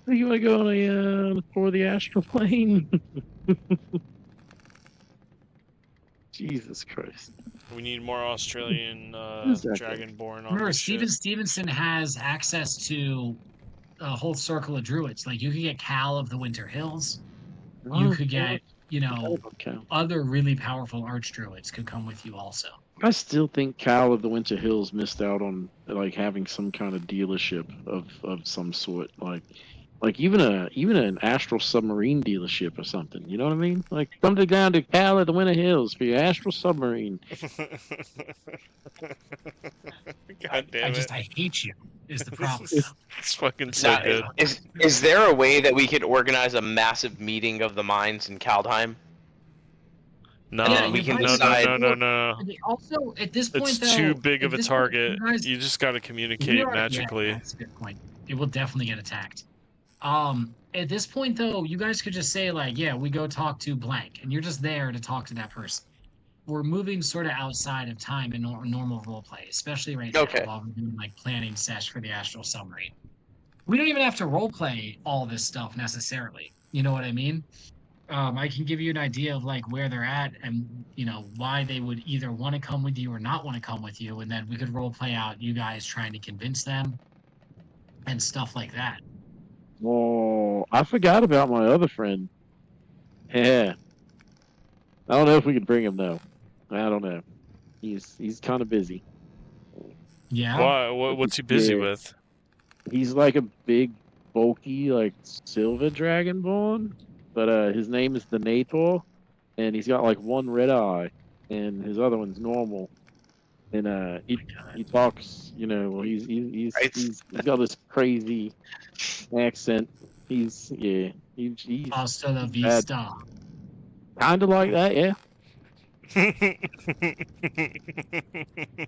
Speaker 4: You want to go on a for the astral plane? Jesus Christ!
Speaker 2: We need more Australian
Speaker 4: is that guy?
Speaker 2: Dragonborn on
Speaker 1: Remember,
Speaker 2: this
Speaker 1: Steven
Speaker 2: ship.
Speaker 1: Stevenson has access to a whole circle of druids. Like you could get Cal of the Winter Hills. You
Speaker 4: Oh,
Speaker 1: could get,
Speaker 4: okay.
Speaker 1: other really powerful arch druids could come with you also.
Speaker 4: I still think Cal of the Winter Hills missed out on like having some kind of dealership of some sort, like even an astral submarine dealership or something. You know what I mean? Like come down to Cal of the Winter Hills for your astral submarine.
Speaker 2: God damn it.
Speaker 1: I hate you is the problem.
Speaker 2: It's fucking so
Speaker 7: Now,
Speaker 2: good.
Speaker 7: is there a way that we could organize a massive meeting of the minds in Kaldheim?
Speaker 2: No,
Speaker 1: Yeah,
Speaker 7: we
Speaker 1: you
Speaker 7: can
Speaker 1: probably
Speaker 7: decide-
Speaker 2: no.
Speaker 1: Also, at this point,
Speaker 2: It's
Speaker 1: though,
Speaker 2: too big
Speaker 1: at
Speaker 2: of a
Speaker 1: this point,
Speaker 2: target.
Speaker 1: you guys,
Speaker 2: You just got to
Speaker 1: we
Speaker 2: communicate
Speaker 1: are, yeah,
Speaker 2: magically.
Speaker 1: that's a good point. It will definitely get attacked. At this point, though, you guys could just say like, yeah, we go talk to blank, and you're just there to talk to that person. We're moving sort of outside of time in normal role play, especially right now
Speaker 7: Okay.
Speaker 1: while we're doing like planning sesh for the astral submarine. We don't even have to role play all this stuff necessarily. You know what I mean? I can give you an idea of like where they're at and why they would either want to come with you or not want to come with you, and then we could role play out you guys trying to convince them and stuff like that.
Speaker 4: Oh, I forgot about my other friend. Yeah, I don't know if we could bring him though. I don't know. He's kind of busy.
Speaker 1: Yeah.
Speaker 2: Why? What's he busy
Speaker 4: Yeah.
Speaker 2: with?
Speaker 4: He's like a big, bulky, like silver dragonborn, but his name is the Nator, and he's got like one red eye, and his other one's normal. And he talks, he's got this crazy accent. He's
Speaker 1: Hasta la
Speaker 4: bad.
Speaker 1: vista.
Speaker 4: Kind of like that, yeah.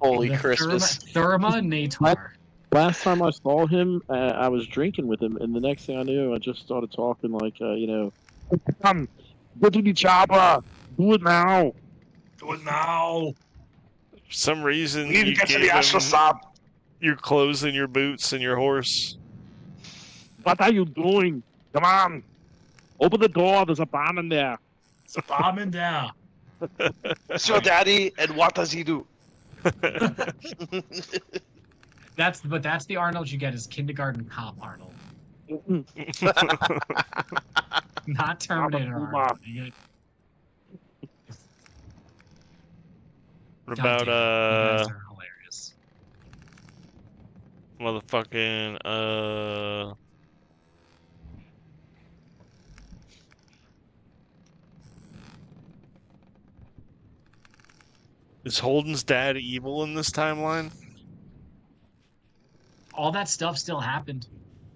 Speaker 7: Holy
Speaker 1: The
Speaker 7: Christmas.
Speaker 1: Therminator.
Speaker 4: Last time I saw him, I was drinking with him, and the next thing I knew, I just started talking like, come, go to the chopper, do it now.
Speaker 1: Do it now.
Speaker 2: For some reason,
Speaker 7: We need to
Speaker 2: you
Speaker 7: get to
Speaker 2: gave
Speaker 7: the astral
Speaker 2: him
Speaker 7: sub.
Speaker 2: your clothes and your boots and your horse.
Speaker 4: What are you doing? Come on, open the door. There's a bomb in there.
Speaker 1: It's a bomb in there.
Speaker 7: That's your daddy, and what does he do?
Speaker 1: That's the Arnold you get is kindergarten cop Arnold, not Terminator
Speaker 4: Puma.
Speaker 1: Arnold. You get-
Speaker 2: What
Speaker 1: God
Speaker 2: about
Speaker 1: damn it, you guys are hilarious.
Speaker 2: motherfucking is Holden's dad evil in this timeline?
Speaker 1: All that stuff still happened.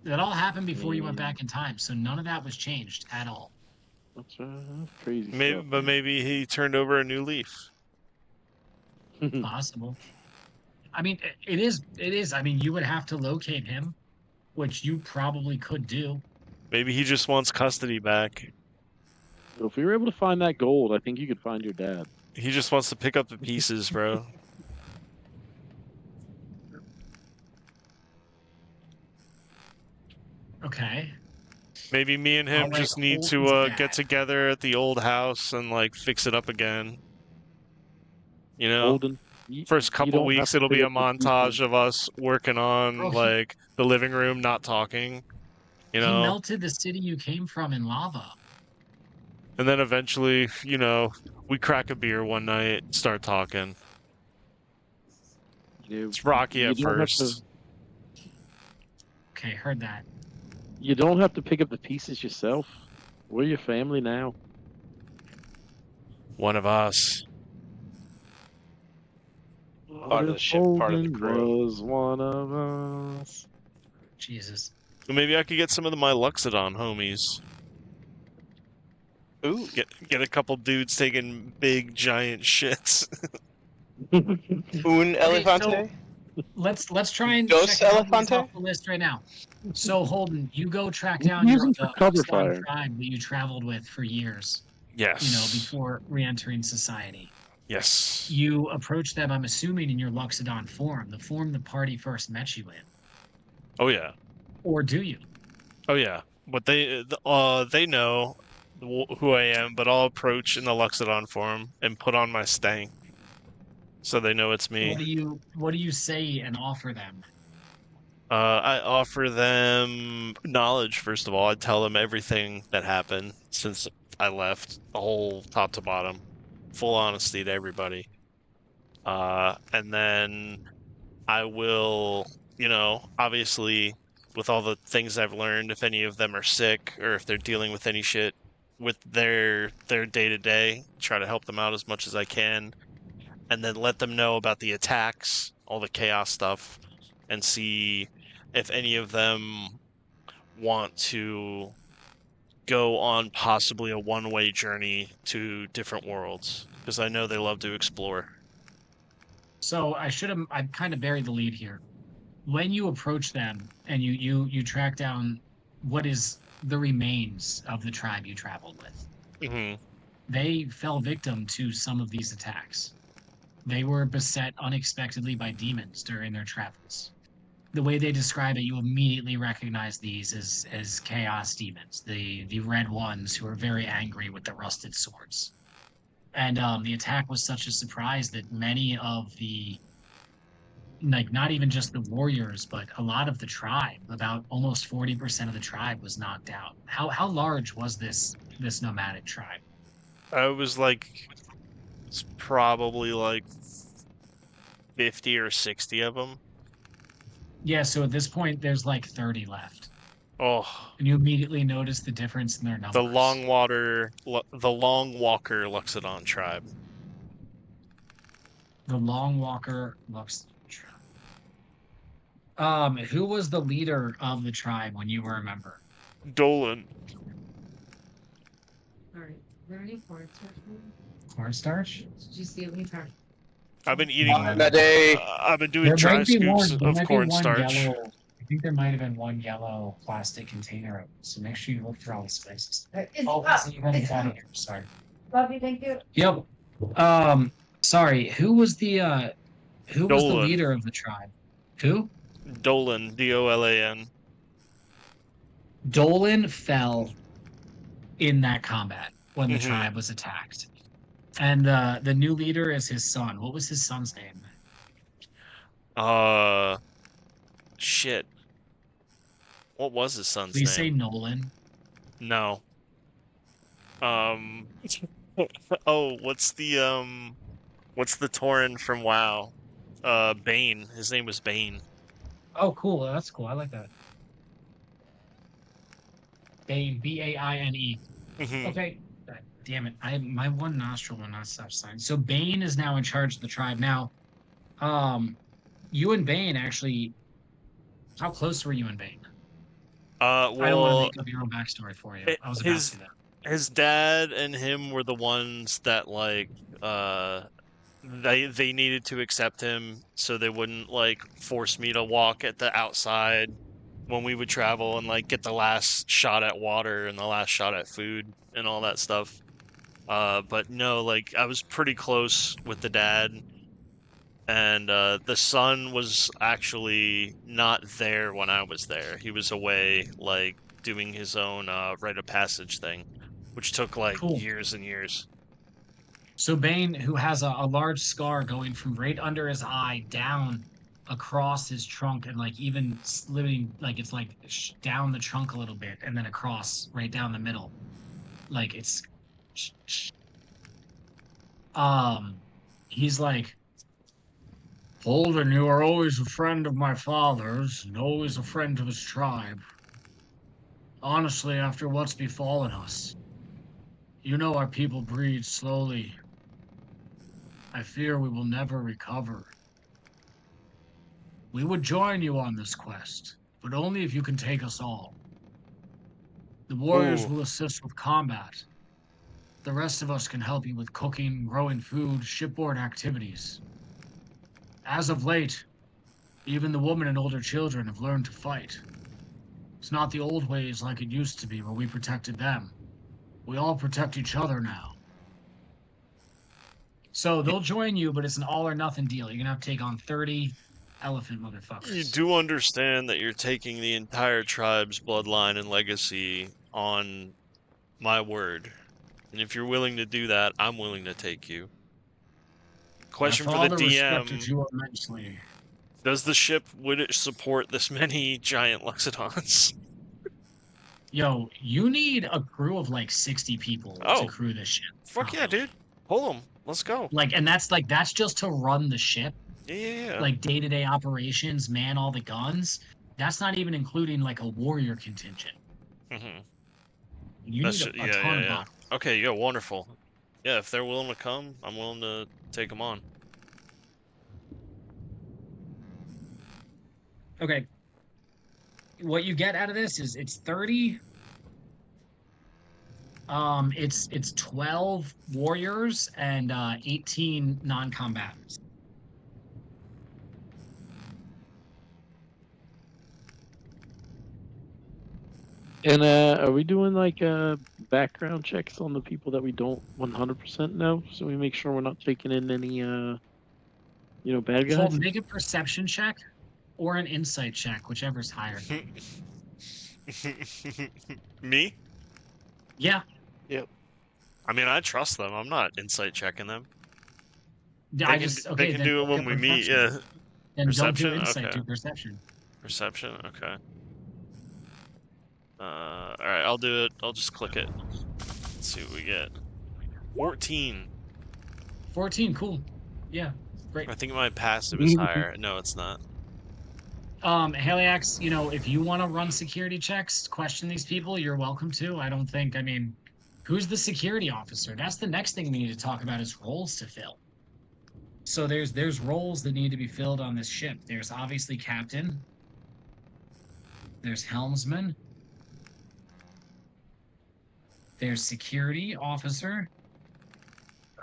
Speaker 1: That all happened before you went back in time, so none of that was changed at all.
Speaker 4: That's crazy
Speaker 2: Maybe,
Speaker 4: stuff.
Speaker 2: but maybe he turned over a new leaf.
Speaker 1: Possible. I mean, it is. I mean, you would have to locate him, which you probably could do.
Speaker 2: Maybe he just wants custody back.
Speaker 4: If we were able to find that gold, I think you could find your dad.
Speaker 2: He just wants to pick up the pieces, bro.
Speaker 1: Okay.
Speaker 2: Maybe me and him
Speaker 1: Alright,
Speaker 2: just need to
Speaker 1: Holden's
Speaker 2: get
Speaker 1: dad.
Speaker 2: together at the old house and like fix it up again. You know?
Speaker 4: Holden.
Speaker 2: First
Speaker 4: You
Speaker 2: couple
Speaker 4: don't have
Speaker 2: weeks,
Speaker 4: to
Speaker 2: it'll
Speaker 4: pick
Speaker 2: be a
Speaker 4: up the
Speaker 2: montage
Speaker 4: pieces.
Speaker 2: of us working on
Speaker 1: Bro,
Speaker 2: like the living room, not talking. You
Speaker 1: he
Speaker 2: know,
Speaker 1: melted the city you came from in lava.
Speaker 2: and then eventually, we crack a beer one night, start talking. It's rocky
Speaker 4: You
Speaker 2: at
Speaker 4: don't have to.
Speaker 2: first.
Speaker 1: Okay, heard that.
Speaker 4: You don't have to pick up the pieces yourself. We're your family now.
Speaker 2: One of us.
Speaker 4: What
Speaker 7: Part of
Speaker 4: if
Speaker 7: the ship, part of the
Speaker 4: Holden
Speaker 7: crew.
Speaker 4: was one of us?
Speaker 1: Jesus.
Speaker 2: Maybe I could get some of my Luxodon homies.
Speaker 7: Ooh.
Speaker 2: Get a couple dudes taking big giant shits.
Speaker 7: Un
Speaker 1: Okay, so
Speaker 7: elefante?
Speaker 1: let's try and
Speaker 7: Dos
Speaker 1: check a couple of these off
Speaker 7: elefante?
Speaker 1: the list right now. So Holden, you go track
Speaker 4: We
Speaker 1: down
Speaker 4: can use them for
Speaker 1: the
Speaker 4: cover
Speaker 1: Oxidon
Speaker 4: fire.
Speaker 1: tribe that you traveled with for years,
Speaker 2: Yes.
Speaker 1: before re-entering society.
Speaker 2: Yes.
Speaker 1: You approach them, I'm assuming, in your Luxodon form, the form the party first met you in.
Speaker 2: Oh yeah.
Speaker 1: Or do you?
Speaker 2: Oh yeah. But they know who I am, but I'll approach in the Luxodon form and put on my stank, so they know it's me.
Speaker 1: What do you say and offer them?
Speaker 2: I offer them knowledge, first of all. I tell them everything that happened since I left, the whole top to bottom. Full honesty to everybody. And then I will, obviously, with all the things I've learned, if any of them are sick or if they're dealing with any shit with their day to day, try to help them out as much as I can, and then let them know about the attacks, all the chaos stuff, and see if any of them want to go on possibly a one-way journey to different worlds, because I know they love to explore.
Speaker 1: So I kind of buried the lead here. When you approach them and you track down what is the remains of the tribe you traveled with,
Speaker 2: Hmm.
Speaker 1: they fell victim to some of these attacks. They were beset unexpectedly by demons during their travels. The way they describe it, you immediately recognize these as chaos demons, the red ones who are very angry with the rusted swords. And the attack was such a surprise that many of the, like, not even just the warriors, but a lot of the tribe, about almost 40% of the tribe was knocked out. How large was this nomadic tribe?
Speaker 2: I was like, it's probably like 50 or 60 of them.
Speaker 1: Yeah, so at this point there's like 30 left.
Speaker 2: Oh,
Speaker 1: And you immediately notice the difference in their numbers.
Speaker 2: the Long Walker Luxodon tribe.
Speaker 1: The Long Walker looks. Who was the leader of the tribe when you were a member?
Speaker 2: Dolan.
Speaker 8: All right. Are there any cornstarch?
Speaker 1: Cornstarch?
Speaker 8: Did you see any time?
Speaker 2: I've been eating.
Speaker 7: Nade.
Speaker 2: I've been doing
Speaker 1: There
Speaker 2: dry
Speaker 1: might be
Speaker 2: scoops
Speaker 1: one. There
Speaker 2: of
Speaker 1: might be one
Speaker 2: cornstarch.
Speaker 1: yellow. I think there might have been one yellow plastic container. So make sure you look for all the spaces. Oh, so you haven't got it here. Sorry.
Speaker 8: Love you. Thank you.
Speaker 1: Yep. Sorry. Who was the
Speaker 2: Dolan.
Speaker 1: leader of the tribe? Who?
Speaker 2: Dolan. Dolan.
Speaker 1: Dolan fell in that combat when the
Speaker 2: Mhm.
Speaker 1: tribe was attacked. And the new leader is his son. What was his son's name?
Speaker 2: Shit. What was his son's
Speaker 1: Please say
Speaker 2: name?
Speaker 1: Nolan.
Speaker 2: No. Um. Oh, what's the Tauren from WoW? Bane. His name was Bane.
Speaker 1: Oh, cool. That's cool. I like that. Bane. Baine.
Speaker 2: Mhm.
Speaker 1: Okay. God damn it. My one nostril will not stop signing. So Bane is now in charge of the tribe. Now, you and Bane actually. How close were you and Bane? I don't want to
Speaker 2: Well,
Speaker 1: make up your own backstory for you. I was about
Speaker 2: his
Speaker 1: to though.
Speaker 2: his dad and him were the ones that like they needed to accept him so they wouldn't like force me to walk at the outside when we would travel and like get the last shot at water and the last shot at food and all that stuff. But no, like I was pretty close with the dad, and the son was actually not there when I was there. He was away, like doing his own rite of passage thing, which took like
Speaker 1: Cool.
Speaker 2: years and years.
Speaker 1: So Bane, who has a large scar going from right under his eye down across his trunk and like even slitting, like it's like down the trunk a little bit and then across right down the middle, like it's he's like, Holden, you are always a friend of my father's and always a friend of his tribe. Honestly, after what's befallen us, you know our people breed slowly. I fear we will never recover. We would join you on this quest, but only if you can take us all. The warriors
Speaker 7: Ooh.
Speaker 1: will assist with combat. The rest of us can help you with cooking, growing food, shipboard activities. As of late, even the women and older children have learned to fight. It's not the old ways like it used to be where we protected them. We all protect each other now. So they'll join you, but it's an all or nothing deal. You're gonna have to take on 30 elephant
Speaker 2: You
Speaker 1: motherfuckers.
Speaker 2: do understand that you're taking the entire tribe's bloodline and legacy on my word. And if you're willing to do that, I'm willing to take you.
Speaker 1: My
Speaker 2: Question for the
Speaker 1: father respected
Speaker 2: DM.
Speaker 1: you immensely.
Speaker 2: Does the ship, would it support this many giant Luxodons?
Speaker 1: Yo, you need a crew of like 60 people to
Speaker 2: Oh,
Speaker 1: crew this ship
Speaker 2: fuck yeah,
Speaker 1: properly.
Speaker 2: dude. Pull them. Let's go.
Speaker 1: Like, and that's just to run the ship,
Speaker 2: Yeah.
Speaker 1: like day-to-day operations, man all the guns. That's not even including like a warrior contingent.
Speaker 2: Mm-hmm.
Speaker 1: You
Speaker 2: That's
Speaker 1: need
Speaker 2: just,
Speaker 1: a
Speaker 2: yeah,
Speaker 1: ton
Speaker 2: yeah,
Speaker 1: of
Speaker 2: yeah.
Speaker 1: bodies.
Speaker 2: Okay, yeah, wonderful. Yeah, if they're willing to come, I'm willing to take them on.
Speaker 1: Okay, what you get out of this is it's 30. It's 12 warriors and 18 non-combatants.
Speaker 4: And are we doing like background checks on the people that we don't 100% know, so we make sure we're not taking in any bad
Speaker 1: So
Speaker 4: guys?
Speaker 1: make a perception check or an insight check, whichever's higher.
Speaker 2: Me?
Speaker 1: Yeah,
Speaker 2: I mean, I trust them. I'm not insight checking them.
Speaker 1: I just
Speaker 2: They
Speaker 1: okay.
Speaker 2: can
Speaker 1: Then
Speaker 2: do it
Speaker 1: make a
Speaker 2: when we meet.
Speaker 1: perception.
Speaker 2: Yeah.
Speaker 1: Then don't do
Speaker 2: Perception?
Speaker 1: insight,
Speaker 2: Okay.
Speaker 1: do perception.
Speaker 2: Perception? Okay. Alright, I'll do it. I'll just click it. Let's see what we get. 14.
Speaker 1: 14, cool. Yeah, great.
Speaker 2: I think my passive is higher. No, it's not.
Speaker 1: Haliax, if you want to run security checks, question these people, you're welcome to. I mean, who's the security officer? That's the next thing we need to talk about is roles to fill. So there's roles that need to be filled on this ship. There's obviously captain. There's helmsman. There's security officer.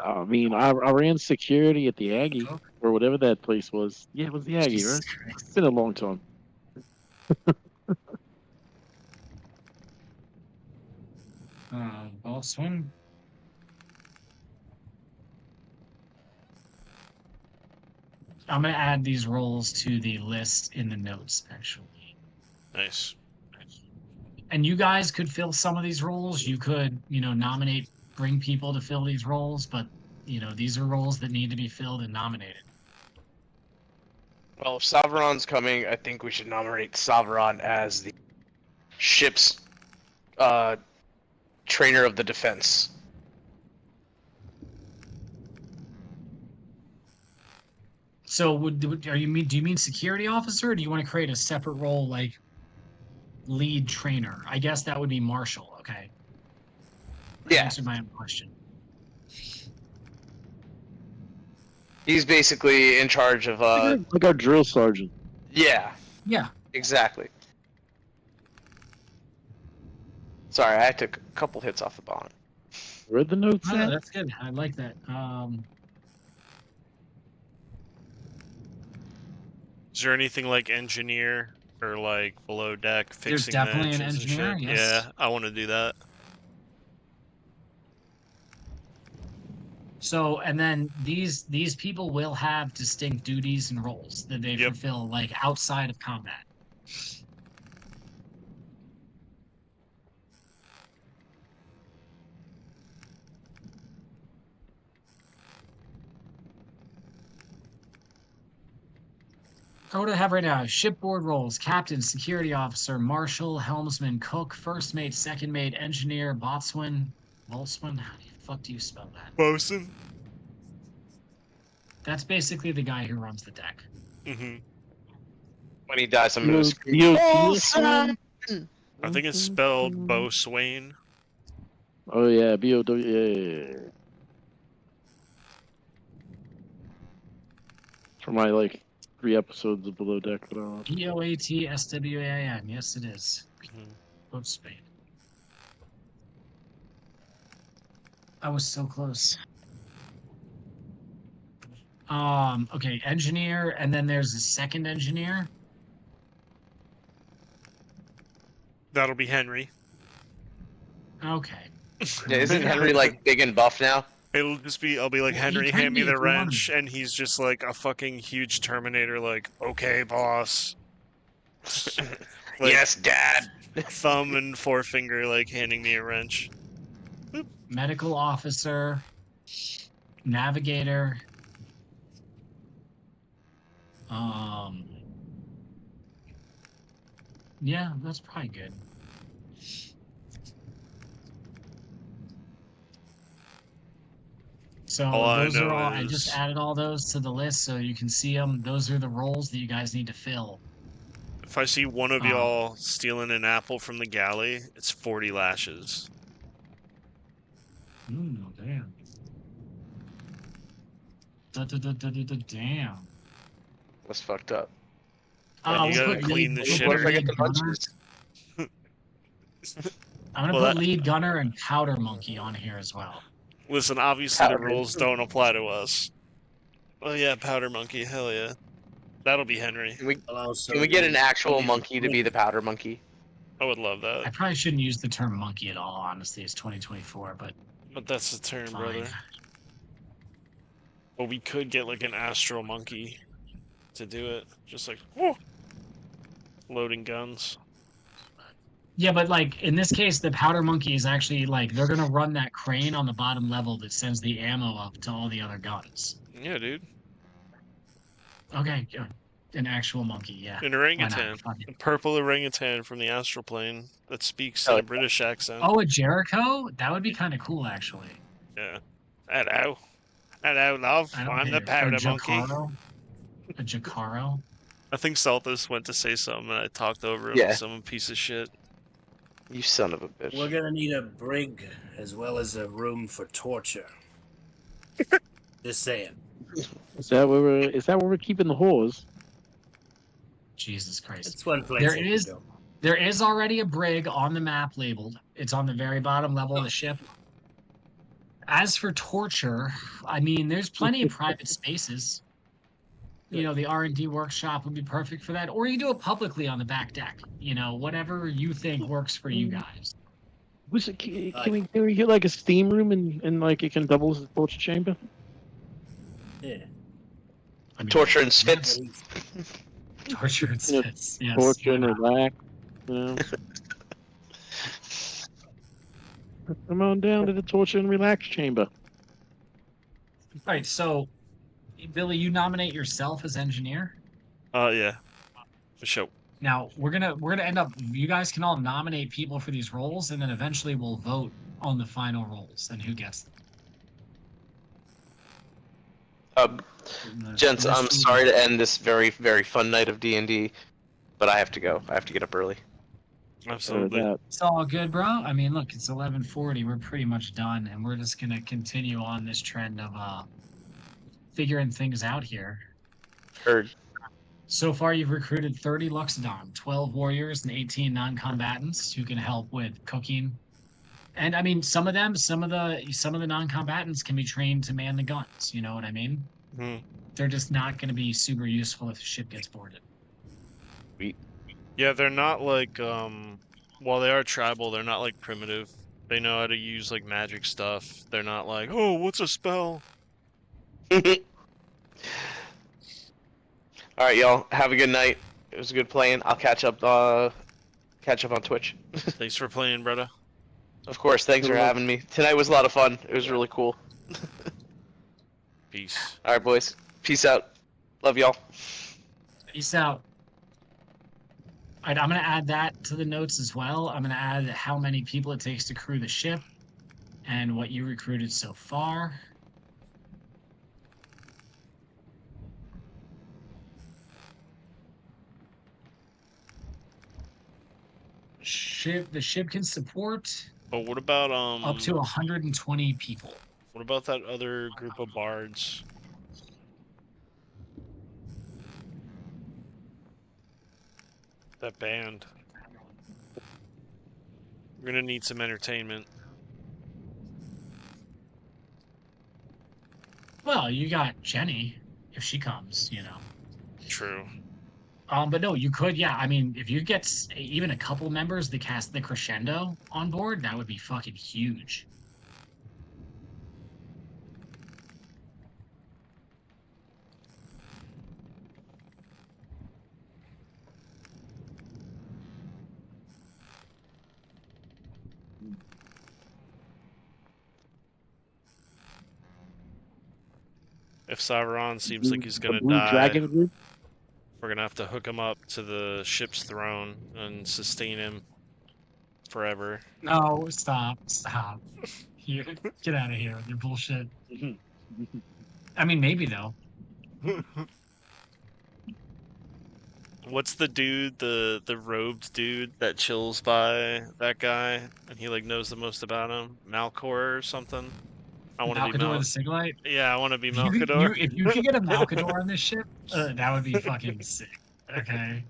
Speaker 4: I mean, I ran security at the Aggie
Speaker 1: Cook.
Speaker 4: or whatever that place was. Yeah, it was the Aggie,
Speaker 1: Jesus
Speaker 4: right?
Speaker 1: Christ.
Speaker 4: It's been a long time.
Speaker 1: Bossman. I'm gonna add these roles to the list in the notes, actually.
Speaker 2: Nice.
Speaker 1: And you guys could fill some of these roles. You could, nominate, bring people to fill these roles, but these are roles that need to be filled and nominated.
Speaker 7: Well, if Savron's coming, I think we should nominate Savron as the ship's trainer of the defense.
Speaker 1: So do you mean security officer, or do you want to create a separate role like lead trainer? I guess that would be Marshall. Okay. I
Speaker 7: Yeah,
Speaker 1: answered my own question.
Speaker 7: he's basically in charge of
Speaker 4: Like our drill sergeant.
Speaker 7: yeah,
Speaker 1: Yeah.
Speaker 7: exactly. Sorry, I took a couple hits off the bonnet.
Speaker 4: Where the notes
Speaker 1: No,
Speaker 4: at?
Speaker 1: that's good. I like that.
Speaker 2: Is there anything like engineer or like below deck
Speaker 1: There's
Speaker 2: fixing the
Speaker 1: definitely an
Speaker 2: engines and
Speaker 1: engineer,
Speaker 2: shit?
Speaker 1: yes.
Speaker 2: Yeah, I want to do that.
Speaker 1: So, and then these people will have distinct duties and roles that they
Speaker 2: Yep.
Speaker 1: fulfill, like outside of combat. What do I have right now? Shipboard roles: captain, security officer, marshal, helmsman, cook, first mate, second mate, engineer, boatswain. How the fuck do you spell that?
Speaker 2: Bosun.
Speaker 1: That's basically the guy who runs the deck.
Speaker 2: Mm-hmm.
Speaker 7: When he dies, I'm gonna scream.
Speaker 6: Awesome!
Speaker 2: I think it's spelled Boswain.
Speaker 4: Oh yeah, B-O-W. Yeah. For my like 3 episodes of Below Deck that I watched.
Speaker 1: Boatswain. Yes, it is.
Speaker 2: Mm-hmm.
Speaker 1: Boatswain. I was so close. Okay, engineer, and then there's a second engineer.
Speaker 2: That'll be Henry.
Speaker 1: Okay.
Speaker 7: Yeah, isn't Henry like big and buff now?
Speaker 2: It'll just be, I'll be like,
Speaker 1: Well,
Speaker 2: Henry,
Speaker 1: he can
Speaker 2: hand me
Speaker 1: be
Speaker 2: the
Speaker 1: if you want him.
Speaker 2: wrench, and he's just like a fucking huge Terminator, like, okay, boss. Like,
Speaker 7: Yes, Dad.
Speaker 2: thumb and forefinger, like, handing me a wrench.
Speaker 1: Medical officer, navigator. Yeah, that's probably good. So
Speaker 2: All I
Speaker 1: those are
Speaker 2: know
Speaker 1: all. I just
Speaker 2: is-
Speaker 1: added all those to the list so you can see them. Those are the roles that you guys need to fill.
Speaker 2: If I see one of y'all stealing an apple from the galley, it's 40 lashes.
Speaker 1: Damn. Damn.
Speaker 7: That's fucked up.
Speaker 2: Yeah, you
Speaker 1: we'll
Speaker 2: gotta
Speaker 1: put
Speaker 2: clean
Speaker 1: lead,
Speaker 2: the
Speaker 1: we'll
Speaker 2: shit
Speaker 1: put
Speaker 7: What if I get
Speaker 1: lead
Speaker 7: the
Speaker 1: gunner.
Speaker 7: munchies?
Speaker 1: I'm gonna
Speaker 2: Well,
Speaker 1: put lead gunner and powder monkey on here as well.
Speaker 2: Listen, obviously the
Speaker 7: Powder.
Speaker 2: rules don't apply to us. Oh yeah, powder monkey, hell yeah. That'll be Henry.
Speaker 7: Can we,
Speaker 5: Also,
Speaker 7: can we get an actual
Speaker 5: need a
Speaker 7: monkey to be the powder monkey?
Speaker 2: I would love
Speaker 1: I
Speaker 2: that.
Speaker 1: probably shouldn't use the term monkey at all, honestly. It's 2024, but
Speaker 2: But that's the term,
Speaker 1: fine.
Speaker 2: brother. But we could get like an ASStral monkey to do it. Just like, whoa! Loading guns.
Speaker 1: Yeah, but like in this case, the powder monkey is actually like they're gonna run that crane on the bottom level that sends the ammo up to all the other guns.
Speaker 2: Yeah, dude.
Speaker 1: Okay, an actual monkey, yeah.
Speaker 2: An
Speaker 1: Why
Speaker 2: orangutan.
Speaker 1: not? Fuck it.
Speaker 2: A purple orangutan from the astral plane that speaks
Speaker 7: Oh,
Speaker 2: in a British accent.
Speaker 1: Oh, a Jericho? That would be kind of cool, actually.
Speaker 2: Yeah. Hello. Hello, love.
Speaker 1: I don't
Speaker 2: I'm the
Speaker 1: care.
Speaker 2: powder
Speaker 1: A
Speaker 2: monkey.
Speaker 1: Jacaro? A Jacaro?
Speaker 2: I think Salthus went to say something and I talked over him.
Speaker 7: Yeah.
Speaker 2: Some piece of shit.
Speaker 7: You son of a bitch.
Speaker 5: We're gonna need a brig as well as a room for torture. Just saying.
Speaker 4: Is that where we're keeping the whores?
Speaker 1: Jesus Christ.
Speaker 5: It's one place.
Speaker 1: There
Speaker 5: they can
Speaker 1: is-
Speaker 5: go.
Speaker 1: There is already a brig on the map labeled. It's on the very bottom level of the ship. As for torture, I mean, there's plenty of private spaces. You know, the R&D workshop would be perfect for that. Or you do it publicly on the back deck. You know, whatever you think works for you guys.
Speaker 4: Can we get like a steam room and like it can double as a torture chamber?
Speaker 5: Yeah.
Speaker 1: I mean,
Speaker 7: Torture and spits.
Speaker 1: Torture and
Speaker 4: You know,
Speaker 1: spits. Yes.
Speaker 4: Torture
Speaker 1: why
Speaker 4: and
Speaker 1: not?
Speaker 4: relax. You know? Come on down to the torture and relax chamber.
Speaker 1: Right, so, Billy, you nominate yourself as engineer?
Speaker 2: Yeah. For sure.
Speaker 1: Now we're gonna end up. You guys can all nominate people for these roles, and then eventually we'll vote on the final roles and who gets them.
Speaker 7: Gents, I'm sorry to end this very, very fun night of D&D, but I have to go. I have to get up early.
Speaker 2: Absolutely.
Speaker 1: It's all good, bro. I mean, look, it's 11:40. We're pretty much done, and we're just gonna continue on this trend of figuring things out here.
Speaker 7: Heard.
Speaker 1: So far, you've recruited 30 Luxodon, 12 warriors, and 18 non-combatants who can help with cooking. And I mean, some of the non-combatants can be trained to man the guns. You know what I mean?
Speaker 2: Mhm.
Speaker 1: They're just not going to be super useful if the ship gets boarded.
Speaker 2: Yeah, they're not like, while they are tribal, they're not like primitive. They know how to use like magic stuff. They're not like, oh, what's a spell?
Speaker 7: All right, y'all. Have a good night. It was good playing. I'll catch up on Twitch.
Speaker 2: Thanks for playing, brother.
Speaker 7: Of course. Thanks for having me. Tonight was a lot of fun. It was really cool.
Speaker 2: Peace.
Speaker 7: All right, boys. Peace out. Love y'all.
Speaker 1: Peace out. All right, I'm going to add that to the notes as well. I'm going to add how many people it takes to crew the ship and what you recruited so far. The ship can support
Speaker 2: But what about
Speaker 1: up to 120 people.
Speaker 2: what about that other group of bards? That band. We're gonna need some entertainment.
Speaker 1: Well, you got Jenny if she comes,
Speaker 2: True.
Speaker 1: But no, you could, yeah. I mean, if you get even a couple members to cast the crescendo on board, that would be fucking huge.
Speaker 2: If Sauron seems like he's gonna
Speaker 4: the Blue
Speaker 2: die,
Speaker 4: Dragon group.
Speaker 2: we're gonna have to hook him up to the ship's throne and sustain him forever.
Speaker 1: No, stop. Here, get out of here with your bullshit. I mean, maybe though.
Speaker 2: What's the dude, the robed dude that chills by that guy, and he like knows the most about him? Malcor or something. I want to be
Speaker 1: Malcador the Siglite.
Speaker 2: Yeah, I want to be
Speaker 1: If
Speaker 2: Malcador.
Speaker 1: if you could get a Malcador on this ship, that would be fucking sick. Okay.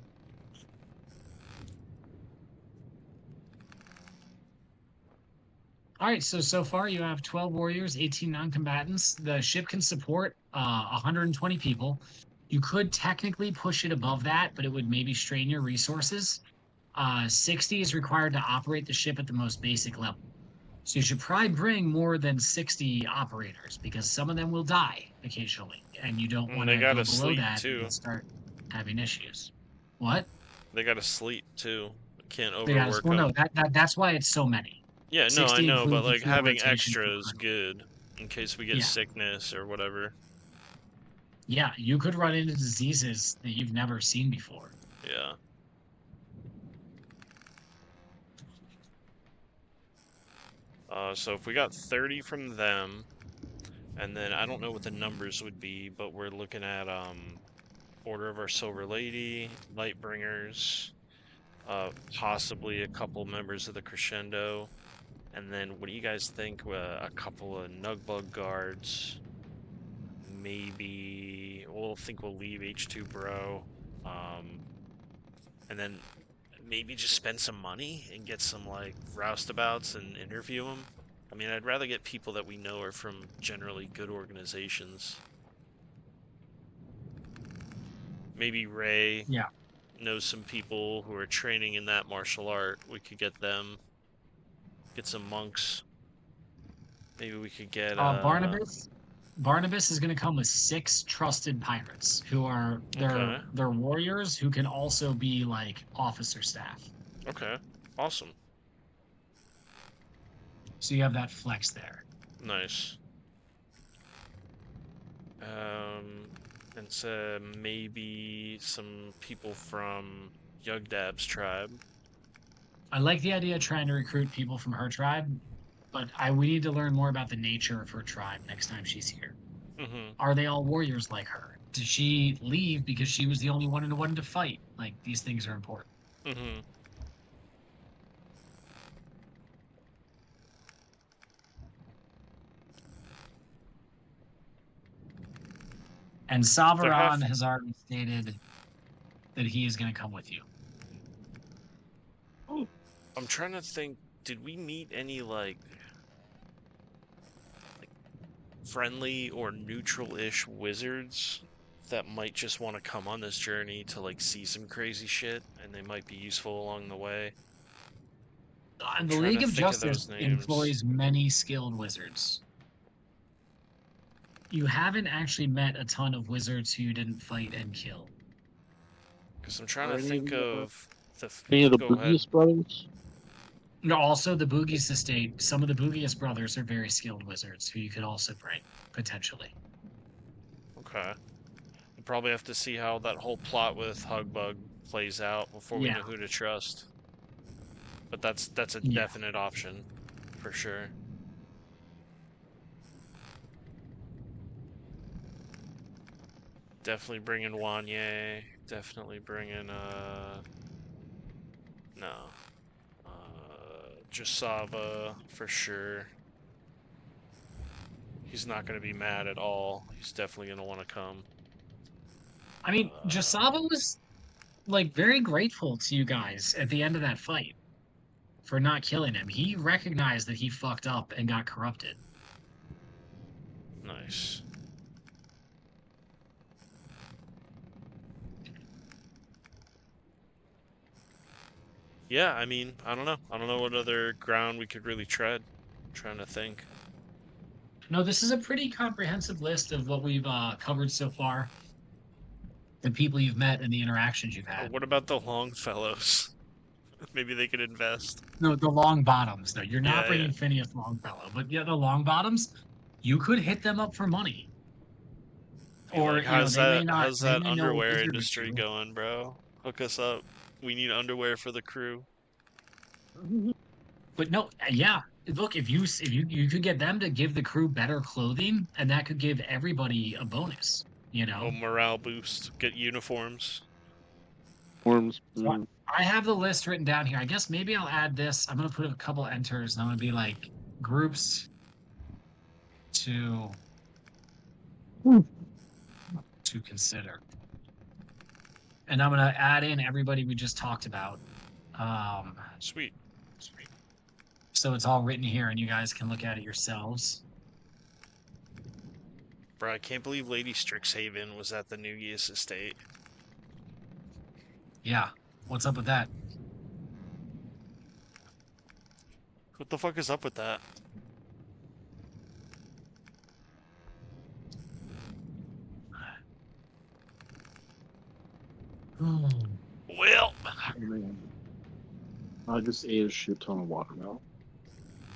Speaker 1: All right, so far you have 12 warriors, 18 non-combatants. The ship can support 120 people. You could technically push it above that, but it would maybe strain your resources. 60 is required to operate the ship at the most basic level. So you should probably bring more than 60 operators because some of them will die occasionally, and you don't want
Speaker 2: They
Speaker 1: to go
Speaker 2: gotta
Speaker 1: below
Speaker 2: sleep
Speaker 1: that
Speaker 2: too.
Speaker 1: and start having issues. What?
Speaker 2: They gotta sleep too. Can't
Speaker 1: They got
Speaker 2: overwork
Speaker 1: well,
Speaker 2: them.
Speaker 1: no, that's why it's so many.
Speaker 2: Yeah, no, I
Speaker 1: 60
Speaker 2: know, but
Speaker 1: includes the
Speaker 2: like
Speaker 1: fuel
Speaker 2: having
Speaker 1: rotation for
Speaker 2: extra is
Speaker 1: crew.
Speaker 2: good in case we get
Speaker 1: Yeah.
Speaker 2: sickness or whatever.
Speaker 1: Yeah, you could run into diseases that you've never seen before.
Speaker 2: Yeah. So if we got 30 from them, and then I don't know what the numbers would be, but we're looking at Order of Our Silver Lady, Lightbringers, possibly a couple members of the Crescendo, and then what do you guys think? A couple of Nugbug guards, maybe we'll leave H2 Bro, and then maybe just spend some money and get some like roustabouts and interview them. I mean, I'd rather get people that we know are from generally good organizations. Maybe Ray knows some people who are training in that martial art. We could get them. Get some monks. Maybe we could get
Speaker 1: Barnabas. Barnabas is going to come with 6 trusted pirates who are they're warriors who can also be like officer staff.
Speaker 2: Okay, awesome.
Speaker 1: So you have that flex there.
Speaker 2: Nice. And so maybe some people from Yugdab's tribe.
Speaker 1: I like the idea of trying to recruit people from her tribe, but we need to learn more about the nature of her tribe next time she's here.
Speaker 2: Mm-hmm.
Speaker 1: Are they all warriors like her? Did she leave because she was the only one who wanted to fight? Like, these things are important.
Speaker 2: Mm-hmm.
Speaker 1: And Savaron has already stated that he is going to come with you.
Speaker 2: I'm trying to think, did we meet any like friendly or neutral-ish wizards that might just want to come on this journey to like see some crazy shit, and they might be useful along the way?
Speaker 1: The League of Justice employs many skilled wizards. You haven't actually met a ton of wizards who you didn't fight and kill.
Speaker 2: Because I'm trying to think of
Speaker 4: any of the Boogiest brothers.
Speaker 1: No, also the Boogies estate. Some of the Boogiest brothers are very skilled wizards who you could also bring potentially.
Speaker 2: Okay. Probably have to see how that whole plot with Hugbug plays out before we
Speaker 1: Yeah.
Speaker 2: know who to trust. But that's a
Speaker 1: Yeah.
Speaker 2: definite option, for sure. Definitely bring in Wanye. Definitely bring in no. Jasava for sure. He's not going to be mad at all. He's definitely going to want to come.
Speaker 1: I mean, Jasava was like very grateful to you guys at the end of that fight for not killing him. He recognized that he fucked up and got corrupted.
Speaker 2: Nice. Yeah, I mean, I don't know. I don't know what other ground we could really tread. I'm trying to think.
Speaker 1: No, this is a pretty comprehensive list of what we've covered so far. The people you've met and the interactions you've
Speaker 2: Oh,
Speaker 1: had.
Speaker 2: what about the Longfellows? Maybe they could invest.
Speaker 1: No, the long bottoms, though. You're not
Speaker 2: Yeah, yeah.
Speaker 1: bringing Phineas Longfellow, but yeah, the long bottoms, you could hit them up for money.
Speaker 2: Be
Speaker 1: Or,
Speaker 2: like,
Speaker 1: you know, they may not,
Speaker 2: how's
Speaker 1: they
Speaker 2: that
Speaker 1: may know a
Speaker 2: underwear
Speaker 1: wizard or
Speaker 2: industry
Speaker 1: two.
Speaker 2: going, bro? Hook us up. We need underwear for the crew.
Speaker 1: But no, yeah. Look, if you could get them to give the crew better clothing, and that could give everybody a bonus, you
Speaker 2: Oh,
Speaker 1: know.
Speaker 2: morale boost. Get uniforms.
Speaker 4: Forms.
Speaker 1: So I have the list written down here. I guess maybe I'll add this. I'm gonna put a couple enters, and I'm gonna be like groups to consider. And I'm gonna add in everybody we just talked about. Um,
Speaker 2: Sweet.
Speaker 1: so it's all written here, and you guys can look at it yourselves.
Speaker 2: Bro, I can't believe Lady Strixhaven was at the Nugius estate.
Speaker 1: Yeah, what's up with that?
Speaker 2: What the fuck is up with that? Well,
Speaker 4: Man. I just ate a shit ton of watermelon.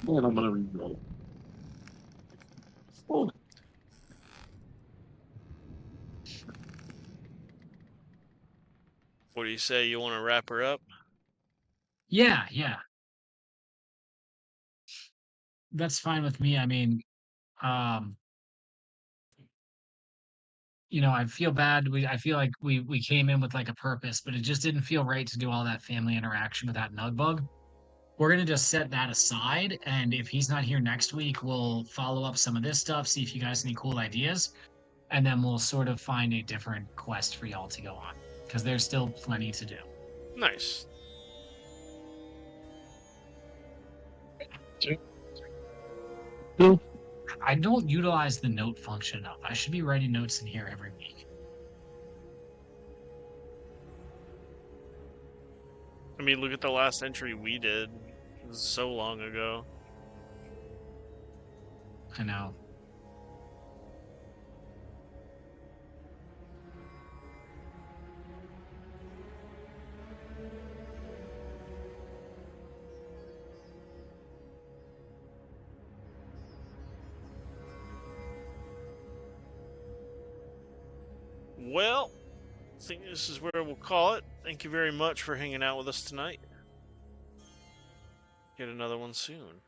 Speaker 4: Man, I'm gonna reroll. Oh,
Speaker 2: what do you say? You want to wrap her up?
Speaker 1: Yeah, yeah, that's fine with me. I mean, um, you know, I feel bad. I feel like we came in with like a purpose, but it just didn't feel right to do all that family interaction with that nug bug. We're gonna just set that aside, and if he's not here next week, we'll follow up some of this stuff, see if you guys have any cool ideas, and then we'll sort of find a different quest for y'all to go on because there's still plenty to do.
Speaker 2: Nice.
Speaker 4: no.
Speaker 1: I don't utilize the note function enough. I should be writing notes in here every week.
Speaker 2: I mean, look at the last entry we did. It was so long ago.
Speaker 1: I know.
Speaker 2: Well, I think this is where we'll call it. Thank you very much for hanging out with us tonight. Get another one soon.